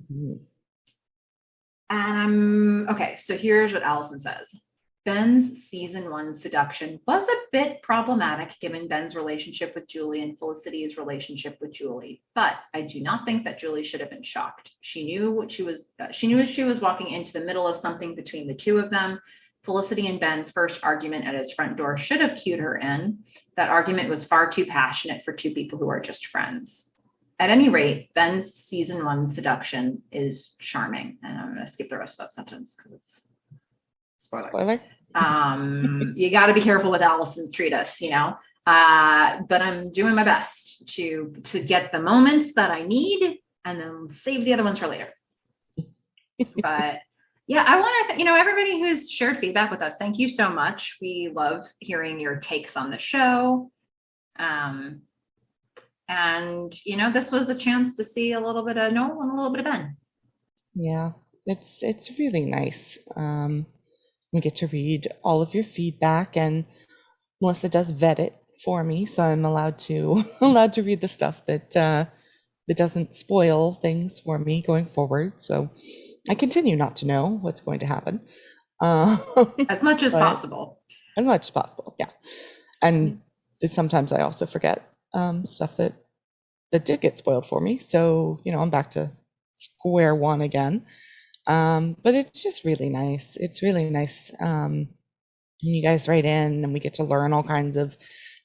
And okay, so here's what Alison says. Ben's season 1 seduction was a bit problematic given Ben's relationship with Julie and Felicity's relationship with Julie, but I do not think that Julie should have been shocked. She knew she was walking into the middle of something between the two of them. Felicity and Ben's first argument at his front door should have cued her in. That argument was far too passionate for two people who are just friends. At any rate, Ben's season 1 seduction is charming. And I'm going to skip the rest of that sentence because it's spoiler. You got to be careful with Alison's treatise, you know. But I'm doing my best to get the moments that I need and then save the other ones for later. But yeah, I want to, everybody who's shared feedback with us, thank you so much. We love hearing your takes on the show. And, this was a chance to see a little bit of Noel and a little bit of Ben. Yeah, It's really nice. We get to read all of your feedback, and Melissa does vet it for me, so I'm allowed to read the stuff that doesn't spoil things for me going forward. So I continue not to know what's going to happen. As much as possible. As much as possible, yeah. And sometimes I also forget stuff that did get spoiled for me. So, I'm back to square one again. But it's just really nice. It's really nice. And you guys write in and we get to learn all kinds of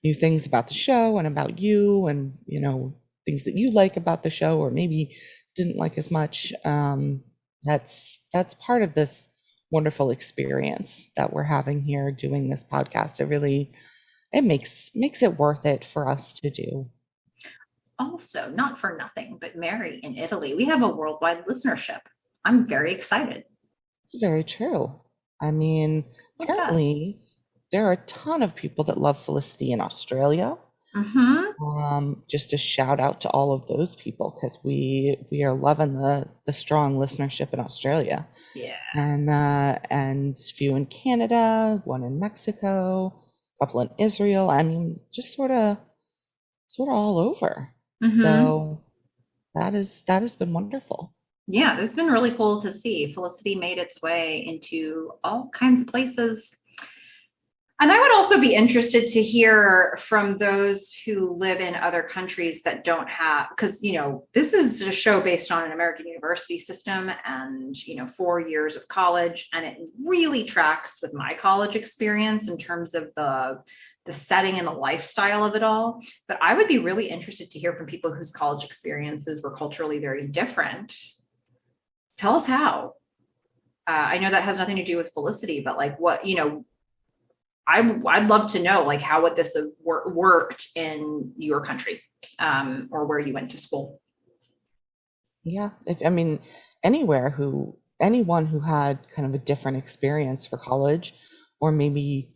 new things about the show and about you and, things that you like about the show or maybe didn't like as much. That's part of this wonderful experience that we're having here doing this podcast. It makes it worth it for us to do. Also, not for nothing, but Mary in Italy, we have a worldwide listenership. I'm very excited. It's very true. I mean, apparently there are a ton of people that love Felicity in Australia. Just a shout out to all of those people because we are loving the strong listenership in Australia. Yeah. And a few in Canada, one in Mexico, a couple in Israel. I mean, just sort of all over. So that has been wonderful. Yeah, it's been really cool to see. Felicity made its way into all kinds of places. And I would also be interested to hear from those who live in other countries that don't have, because, this is a show based on an American university system and, 4 years of college. And it really tracks with my college experience in terms of the setting and the lifestyle of it all. But I would be really interested to hear from people whose college experiences were culturally very different. Tell us how. I know that has nothing to do with Felicity, but like what, I'd love to know, like, how would this have worked in your country, or where you went to school? Yeah, anyone who had kind of a different experience for college, or maybe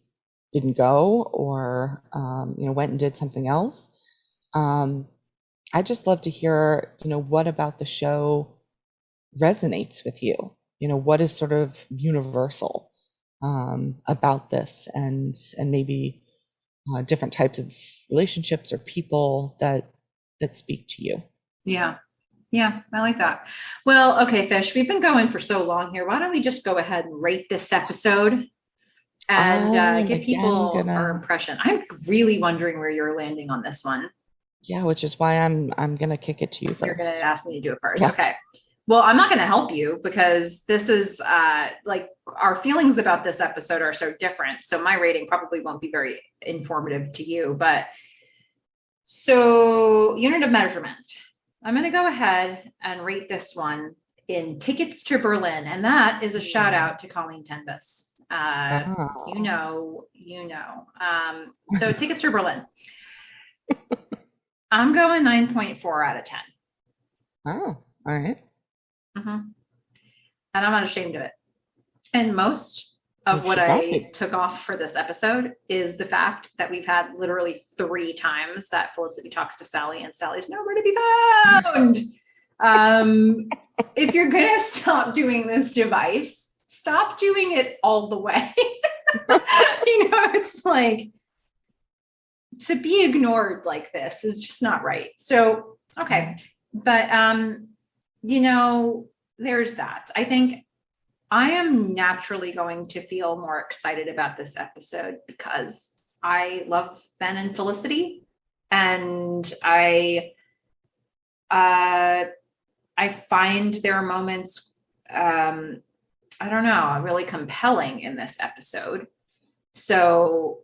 didn't go, or went and did something else. I just love to hear, what about the show resonates with you. What is sort of universal about this, and maybe different types of relationships or people that speak to you. Yeah. Yeah, I like that. Well, okay, Fish, we've been going for so long here. Why don't we just go ahead and rate this episode and give people our impression? I'm really wondering where you're landing on this one. Yeah, which is why I'm gonna kick it to you first. You're gonna ask me to do it first. Yeah. Okay. Well, I'm not going to help you because this is like our feelings about this episode are so different. So my rating probably won't be very informative to you. But so, unit of measurement, I'm going to go ahead and rate this one in tickets to Berlin. And that is a shout out to Colleen Tenbus. You know. So tickets to Berlin. I'm going 9.4 out of 10. Oh, all right. Mm-hmm. And I'm not ashamed of it. And most of what I took off for this episode is the fact that we've had literally 3 times that Felicity talks to Sally and Sally's nowhere to be found. If you're going to stop doing this device, stop doing it all the way. It's like, to be ignored like this is just not right. So, okay. But, there's that. I think I am naturally going to feel more excited about this episode because I love Ben and Felicity, and I find their moments, really compelling in this episode. So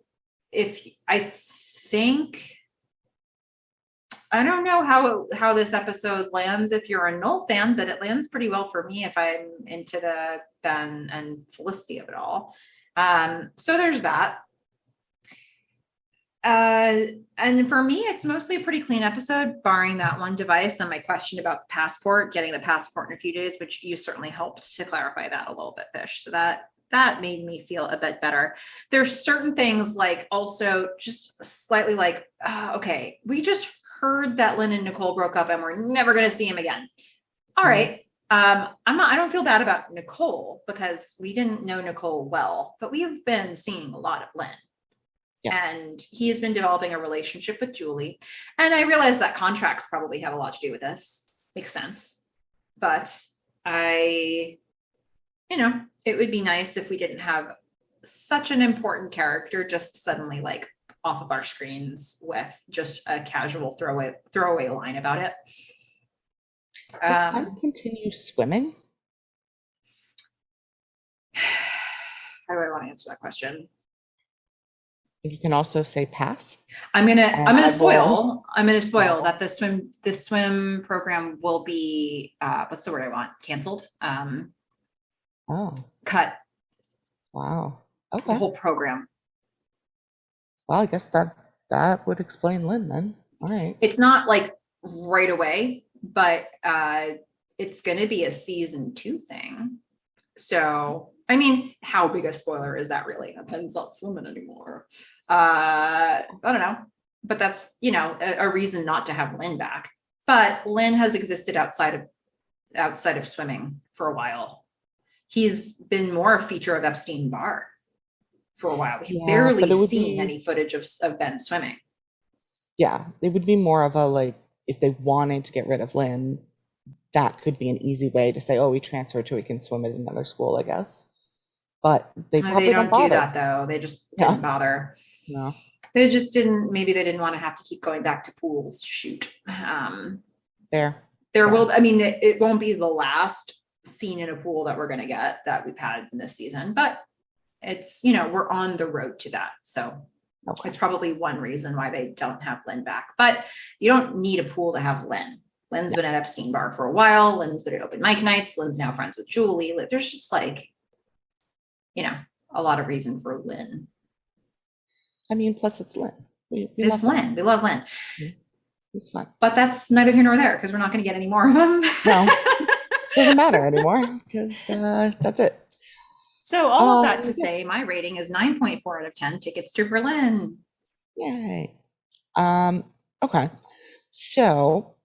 I don't know how this episode lands if you're a Noel fan, but it lands pretty well for me if I'm into the Ben and Felicity of it all. So there's that. And for me, it's mostly a pretty clean episode, barring that one device and my question about the passport, getting the passport in a few days, which you certainly helped to clarify that a little bit, Fish. So that made me feel a bit better. There's certain things like also just slightly like, okay, we just heard that Lynn and Nicole broke up and we're never going to see him again. All right. I don't feel bad about Nicole because we didn't know Nicole well, but we have been seeing a lot of Lynn. Yeah. And he has been developing a relationship with Julie. And I realize that contracts probably have a lot to do with this. Makes sense. But it would be nice if we didn't have such an important character just suddenly like off of our screens with just a casual throwaway line about it. Does Ben continue swimming? How do I want to answer that question? You can also say pass. I'm gonna spoil that the swim program will be what's the word I want? Canceled. Cut. Wow. Okay. The whole program. Well, I guess that would explain Lynn then. All right. It's not like right away, but it's going to be a season 2 thing. So, I mean, how big a spoiler is that really? Ben's not swimming anymore. I don't know, but that's, a reason not to have Lynn back. But Lynn has existed outside of swimming for a while. He's been more a feature of Epstein Bar for a while. We've barely seen any footage of Ben swimming. Yeah, it would be more of a, like, if they wanted to get rid of Lynn, that could be an easy way to say, oh, we transferred to he can swim at another school, I guess. but they They probably don't don't do bother. that though. They just didn't bother. No. They just didn't, maybe they didn't want to have to keep going back to pools to shoot. Fair. There will, I mean, it won't be the last scene in a pool that we're going to get that we've had in this season, but it's, you know, we're on the road to that. So it's probably one reason why they don't have Lynn back, but you don't need a pool to have Lynn. Lynn's been at Epstein Bar for a while. Lynn's been at open mic nights. Lynn's now friends with Julie. There's just like, you know, a lot of reason for Lynn. I mean, plus it's Lynn. It's Lynn. We love Lynn. It's fun. But that's neither here nor there because we're not going to get any more of them. No, doesn't matter anymore because that's it. So all of that to say, my rating is 9.4 out of 10 tickets to Berlin. Yay. Okay. So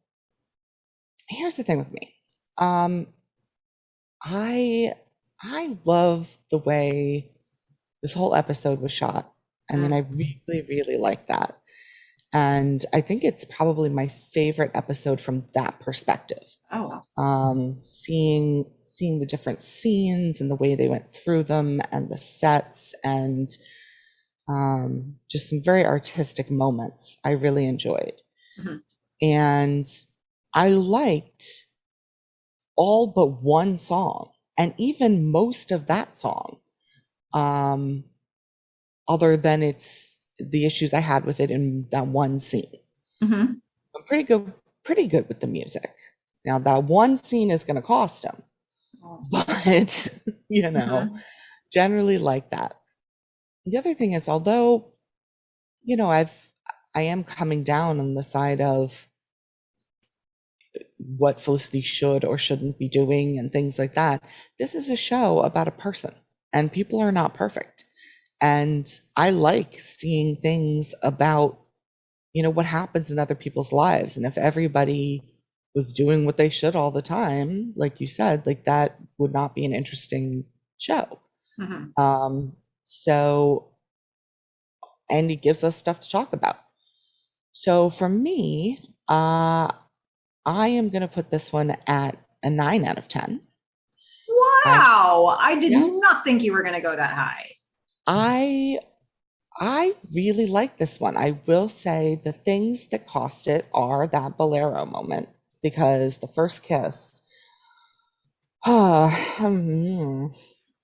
here's the thing with me. I love the way this whole episode was shot. I mean, I really, really like that. And I think it's probably my favorite episode from that perspective. Oh, wow. Seeing the different scenes and the way they went through them and the sets and just some very artistic moments I really enjoyed. Mm-hmm. And I liked all but one song, and even most of that song, other than the issues I had with it in that one scene. Mm-hmm. I'm pretty good with the music. Now that one scene is going to cost him, but you know, generally like that. The other thing is, although, you know, I am coming down on the side of what Felicity should or shouldn't be doing and things like that. This is a show about a person, and people are not perfect. And I like seeing things about, you know, what happens in other people's lives. And if everybody was doing what they should all the time, like you said, like that would not be an interesting show. Mm-hmm. So, and he gives us stuff to talk about. So for me, I am going to put this one at a 9 out of 10. Wow. I did not think you were going to go that high. I really like this one. I will say the things that cost it are that bolero moment, because the first kiss. I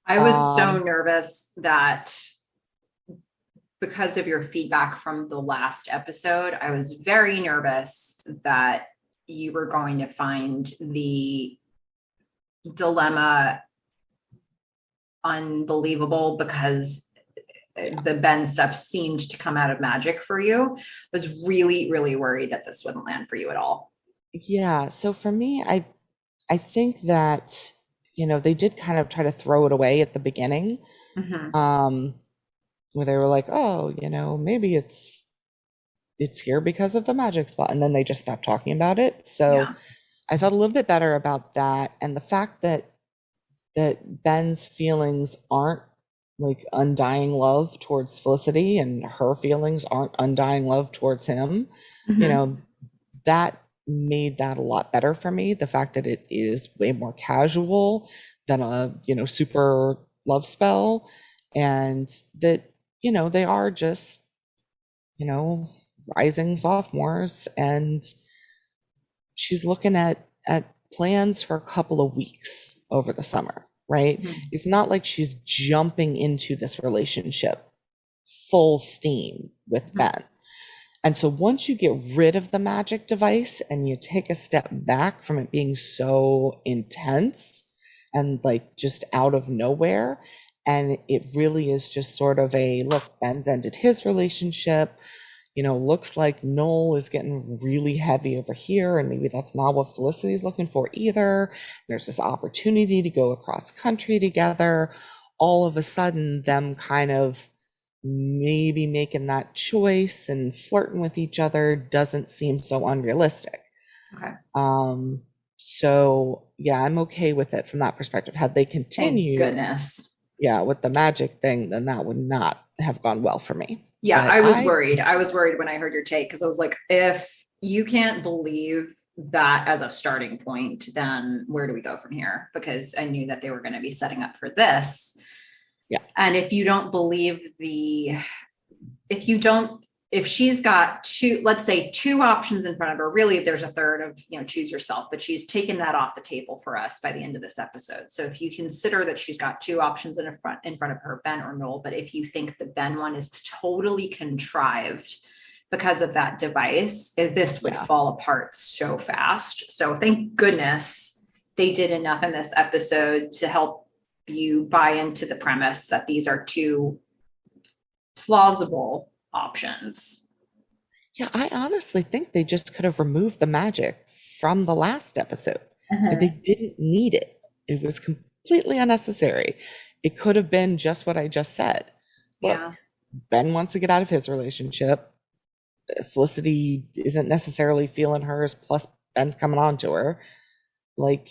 was so nervous that because of your feedback from the last episode, I was very nervous that you were going to find the dilemma unbelievable because the Ben stuff seemed to come out of magic for you. I was really, really worried that this wouldn't land for you at all. Yeah. So for me, I think that, you know, they did kind of try to throw it away at the beginning, where they were like, oh, you know, maybe it's here because of the magic spot. And then they just stopped talking about it. So I felt a little bit better about that. And the fact that Ben's feelings aren't like undying love towards Felicity and her feelings aren't undying love towards him, you know, that made that a lot better for me. The fact that it is way more casual than a, you know, super love spell, and that, you know, they are just, you know, rising sophomores, and she's looking at plans for a couple of weeks over the summer, right? It's not like she's jumping into this relationship full steam with Ben. And so once you get rid of the magic device and you take a step back from it being so intense and like just out of nowhere, and it really is just sort of a, look, Ben's ended his relationship, you know, looks like Noel is getting really heavy over here, and maybe that's not what Felicity's looking for either. There's this opportunity to go across country together. All of a sudden, them kind of maybe making that choice and flirting with each other doesn't seem so unrealistic. Okay. So yeah, I'm okay with it from that perspective. Had they continued, thank goodness, with the magic thing, then that would not have gone well for me. Yeah, but I was worried. I was worried when I heard your take, because I was like, if you can't believe that as a starting point, then where do we go from here? Because I knew that they were going to be setting up for this. Yeah. And if you don't believe if she's got two, let's say two options in front of her, really there's a third of, choose yourself, but she's taken that off the table for us by the end of this episode. So if you consider that she's got two options in front of her, Ben or Noel, but if you think the Ben one is totally contrived because of that device, this would fall apart so fast. So thank goodness they did enough in this episode to help you buy into the premise that these are two plausible options. Yeah, I honestly think they just could have removed the magic from the last episode. Like, they didn't need it. It was completely unnecessary. It could have been just what I just said. Look, Ben wants to get out of his relationship. Felicity isn't necessarily feeling hers, plus Ben's coming on to her. Like,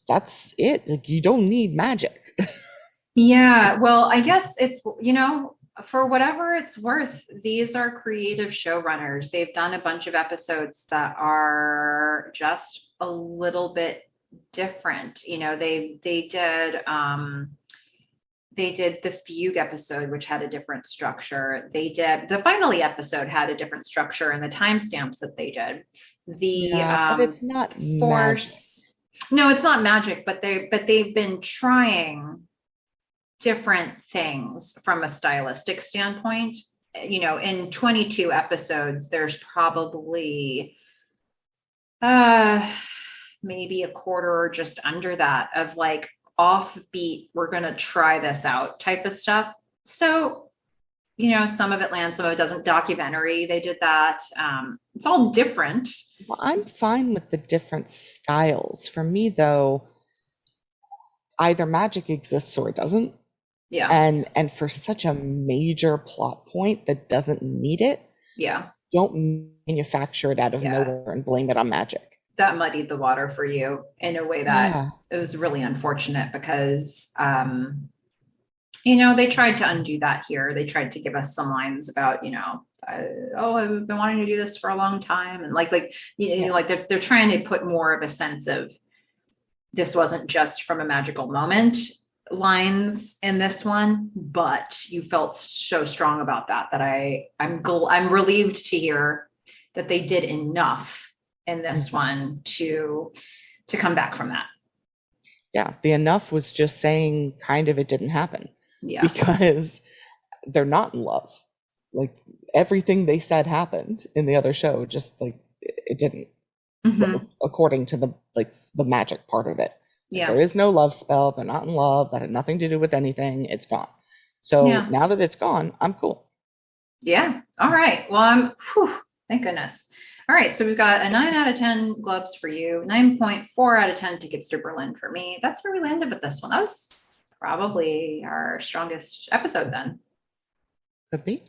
that's it. Like, you don't need magic. Yeah, well, I guess it's, for whatever it's worth, these are creative showrunners. They've done a bunch of episodes that are just a little bit different. They did the Fugue episode, which had a different structure. They did the Finally episode had a different structure, and the timestamps that they did. But it's not Force. No, it's not magic, but they've been trying different things from a stylistic standpoint. In 22 episodes, there's probably maybe a quarter or just under that of like offbeat, we're going to try this out type of stuff. So, some of it lands, some of it doesn't. Documentary, they did that. It's all different. Well, I'm fine with the different styles. For me, though, either magic exists or it doesn't. Yeah. And for such a major plot point that doesn't need it, don't manufacture it out of nowhere and blame it on magic. That muddied the water for you in a way that it was really unfortunate because, they tried to undo that here. They tried to give us some lines about, I've been wanting to do this for a long time. And like they're trying to put more of a sense of this wasn't just from a magical moment lines in this one, but you felt so strong about that I'm relieved to hear that they did enough in this one to come back from that. Yeah, the enough was just saying kind of it didn't happen. Yeah, because they're not in love. Like, everything they said happened in the other show, just like it didn't, according to the magic part of it. Yeah, there is no love spell. They're not in love. That had nothing to do with anything. It's gone. So now that it's gone, I'm cool. Yeah. All right. Well, thank goodness. All right. So we've got a 9 out of 10 Globes for you, 9.4 out of 10 tickets to Berlin for me. That's where we landed with this one. That was probably our strongest episode then. Could be.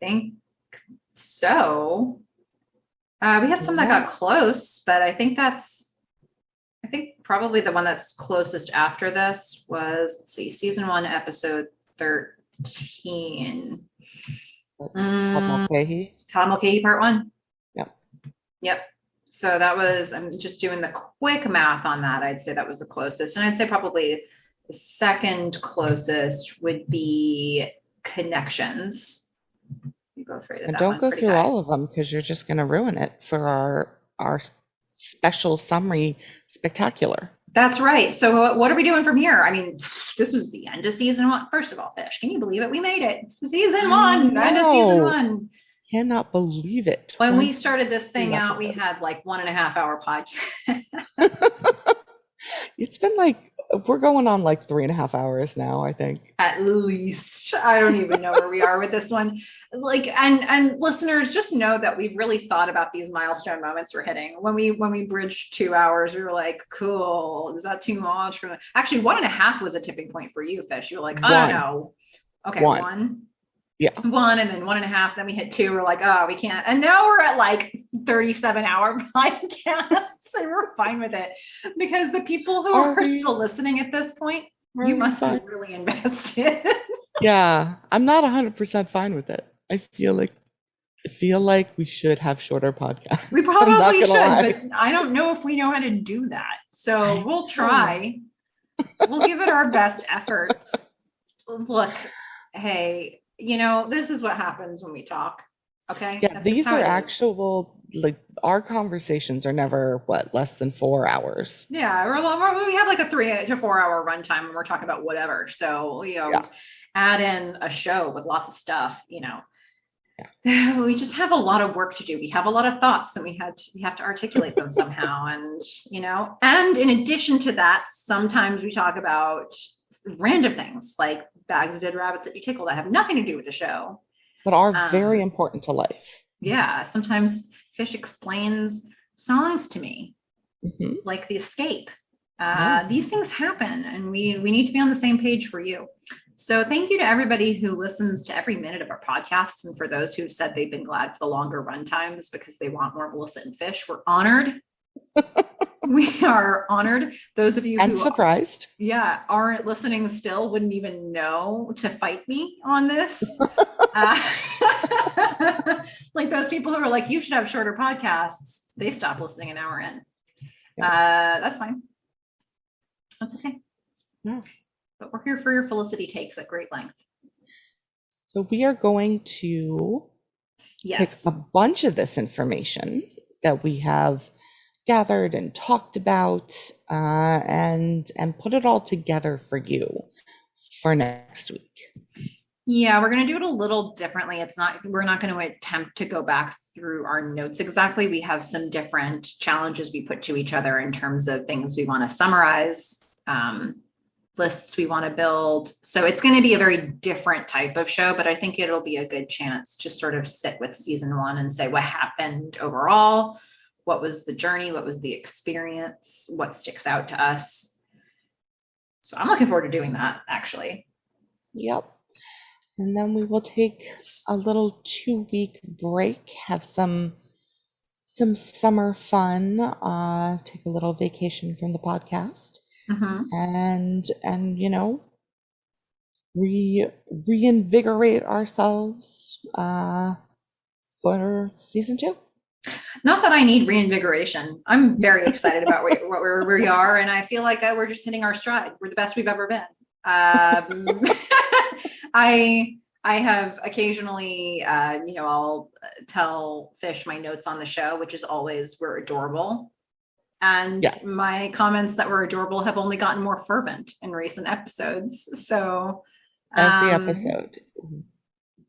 Think so. We had some that got close, but I think probably the one that's closest after this was, let's see, season 1, episode 13. Todd Mulcahy, part 1. Yep. So that was, I'm just doing the quick math on that. I'd say that was the closest. And I'd say probably the second closest would be Connections. You both rated and that don't one go through high. all of them because you're just going to ruin it for our special summary spectacular. That's right. So what are we doing from here? I mean, this was the end of season 1. First of all, Fish, can you believe it? We made it. Season 1, end of season 1. Cannot believe it. When we started this thing out, we had like 1.5 hour podcast. It's been like, we're going on like 3.5 hours now, I think. At least. I don't even know where we are with this one. Like, and listeners, just know that we've really thought about these milestone moments we're hitting. When we bridged 2 hours, we were like, cool, is that too much? Actually, 1.5 was a tipping point for you, Fish. You were like, I don't know. Okay, 1. Yeah. 1 and then 1.5. Then we hit 2. We're like, oh, we can't. And now we're at like 37-hour podcasts, and we're fine with it because the people who are still listening at this point, you must be really invested. Yeah, I'm not 100% fine with it. I feel like we should have shorter podcasts. We probably should, but I don't know if we know how to do that. So we'll try. We'll give it our best efforts. Look, hey, this is what happens when we talk. Okay. Yeah, That's just these how are it is. actual, like, our conversations are never, less than 4 hours. Yeah. We have like a 3 to 4 hour runtime and we're talking about whatever. So, Yeah. add in a show with lots of stuff, Yeah. we just have a lot of work to do. We have a lot of thoughts and we have to articulate them somehow. And, and in addition to that, sometimes we talk about random things like bags of dead rabbits that you tickle that have nothing to do with the show. But are very important to life. Yeah. Sometimes Fish explains songs to me, Mhm. like The Escape. Yeah. These things happen and we need to be on the same page for you. So thank you to everybody who listens to every minute of our podcasts. And for those who've said they've been glad for the longer run times because they want more Melissa and Fish, we're honored. We are honored. Those of you And who surprised. aren't listening still wouldn't even know to fight me on this. Like those people who are like, you should have shorter podcasts. They stop listening an hour in. That's fine. That's okay. Yeah. But we're here for your Felicity takes at great length. So we are going to pick a bunch of this information that we have gathered and talked about and put it all together for you for next week. Yeah, we're going to do it a little differently. We're not going to attempt to go back through our notes exactly. We have some different challenges we put to each other in terms of things we want to summarize, lists we want to build. So it's going to be a very different type of show, but I think it'll be a good chance to sort of sit with season 1 and say what happened overall, what was the journey, what was the experience, what sticks out to us. So I'm looking forward to doing that, actually. Yep. And then we will take a little 2-week break, have some summer fun, take a little vacation from the podcast. And reinvigorate ourselves for season 2. Not that I need reinvigoration. I'm very excited about where we are, and I feel like we're just hitting our stride. We're the best we've ever been. I have occasionally, I'll tell Fish my notes on the show, which is always we're adorable. And my comments that were adorable have only gotten more fervent in recent episodes. So every episode,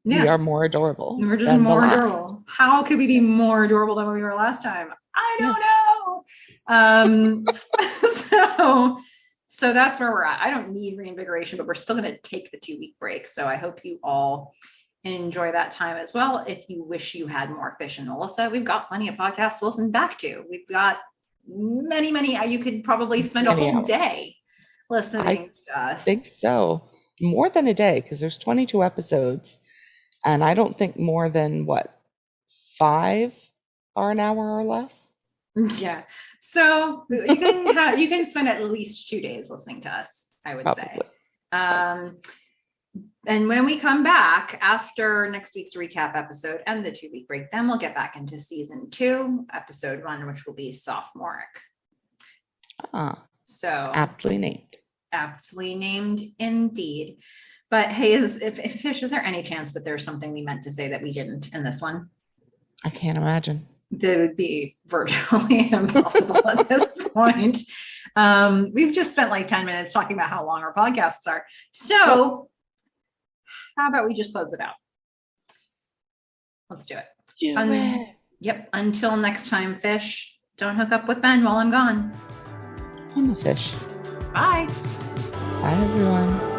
we are more adorable. We're just more adorable. How could we be more adorable than we were last time? I don't know. So that's where we're at. I don't need reinvigoration, but we're still going to take the 2-week break. So I hope you all enjoy that time as well. If you wish you had more Fish and Melissa, we've got plenty of podcasts to listen back to. We've got many, you could probably spend a whole day listening to us. I think so. More than a day, because there's 22 episodes. And I don't think more than 5 are an hour or less. Yeah. So you can spend at least 2 days listening to us, I would say. And when we come back after next week's recap episode and the 2-week break, then we'll get back into season 2, episode 1, which will be sophomoric. So aptly named indeed. But hey, if Fish, is there any chance that there's something we meant to say that we didn't in this one? I can't imagine. That would be virtually impossible at this point. We've just spent like 10 minutes talking about how long our podcasts are. So how about we just close it out? Let's do it. Yep. Until next time, Fish, don't hook up with Ben while I'm gone. I'm a fish. Bye. Bye, everyone.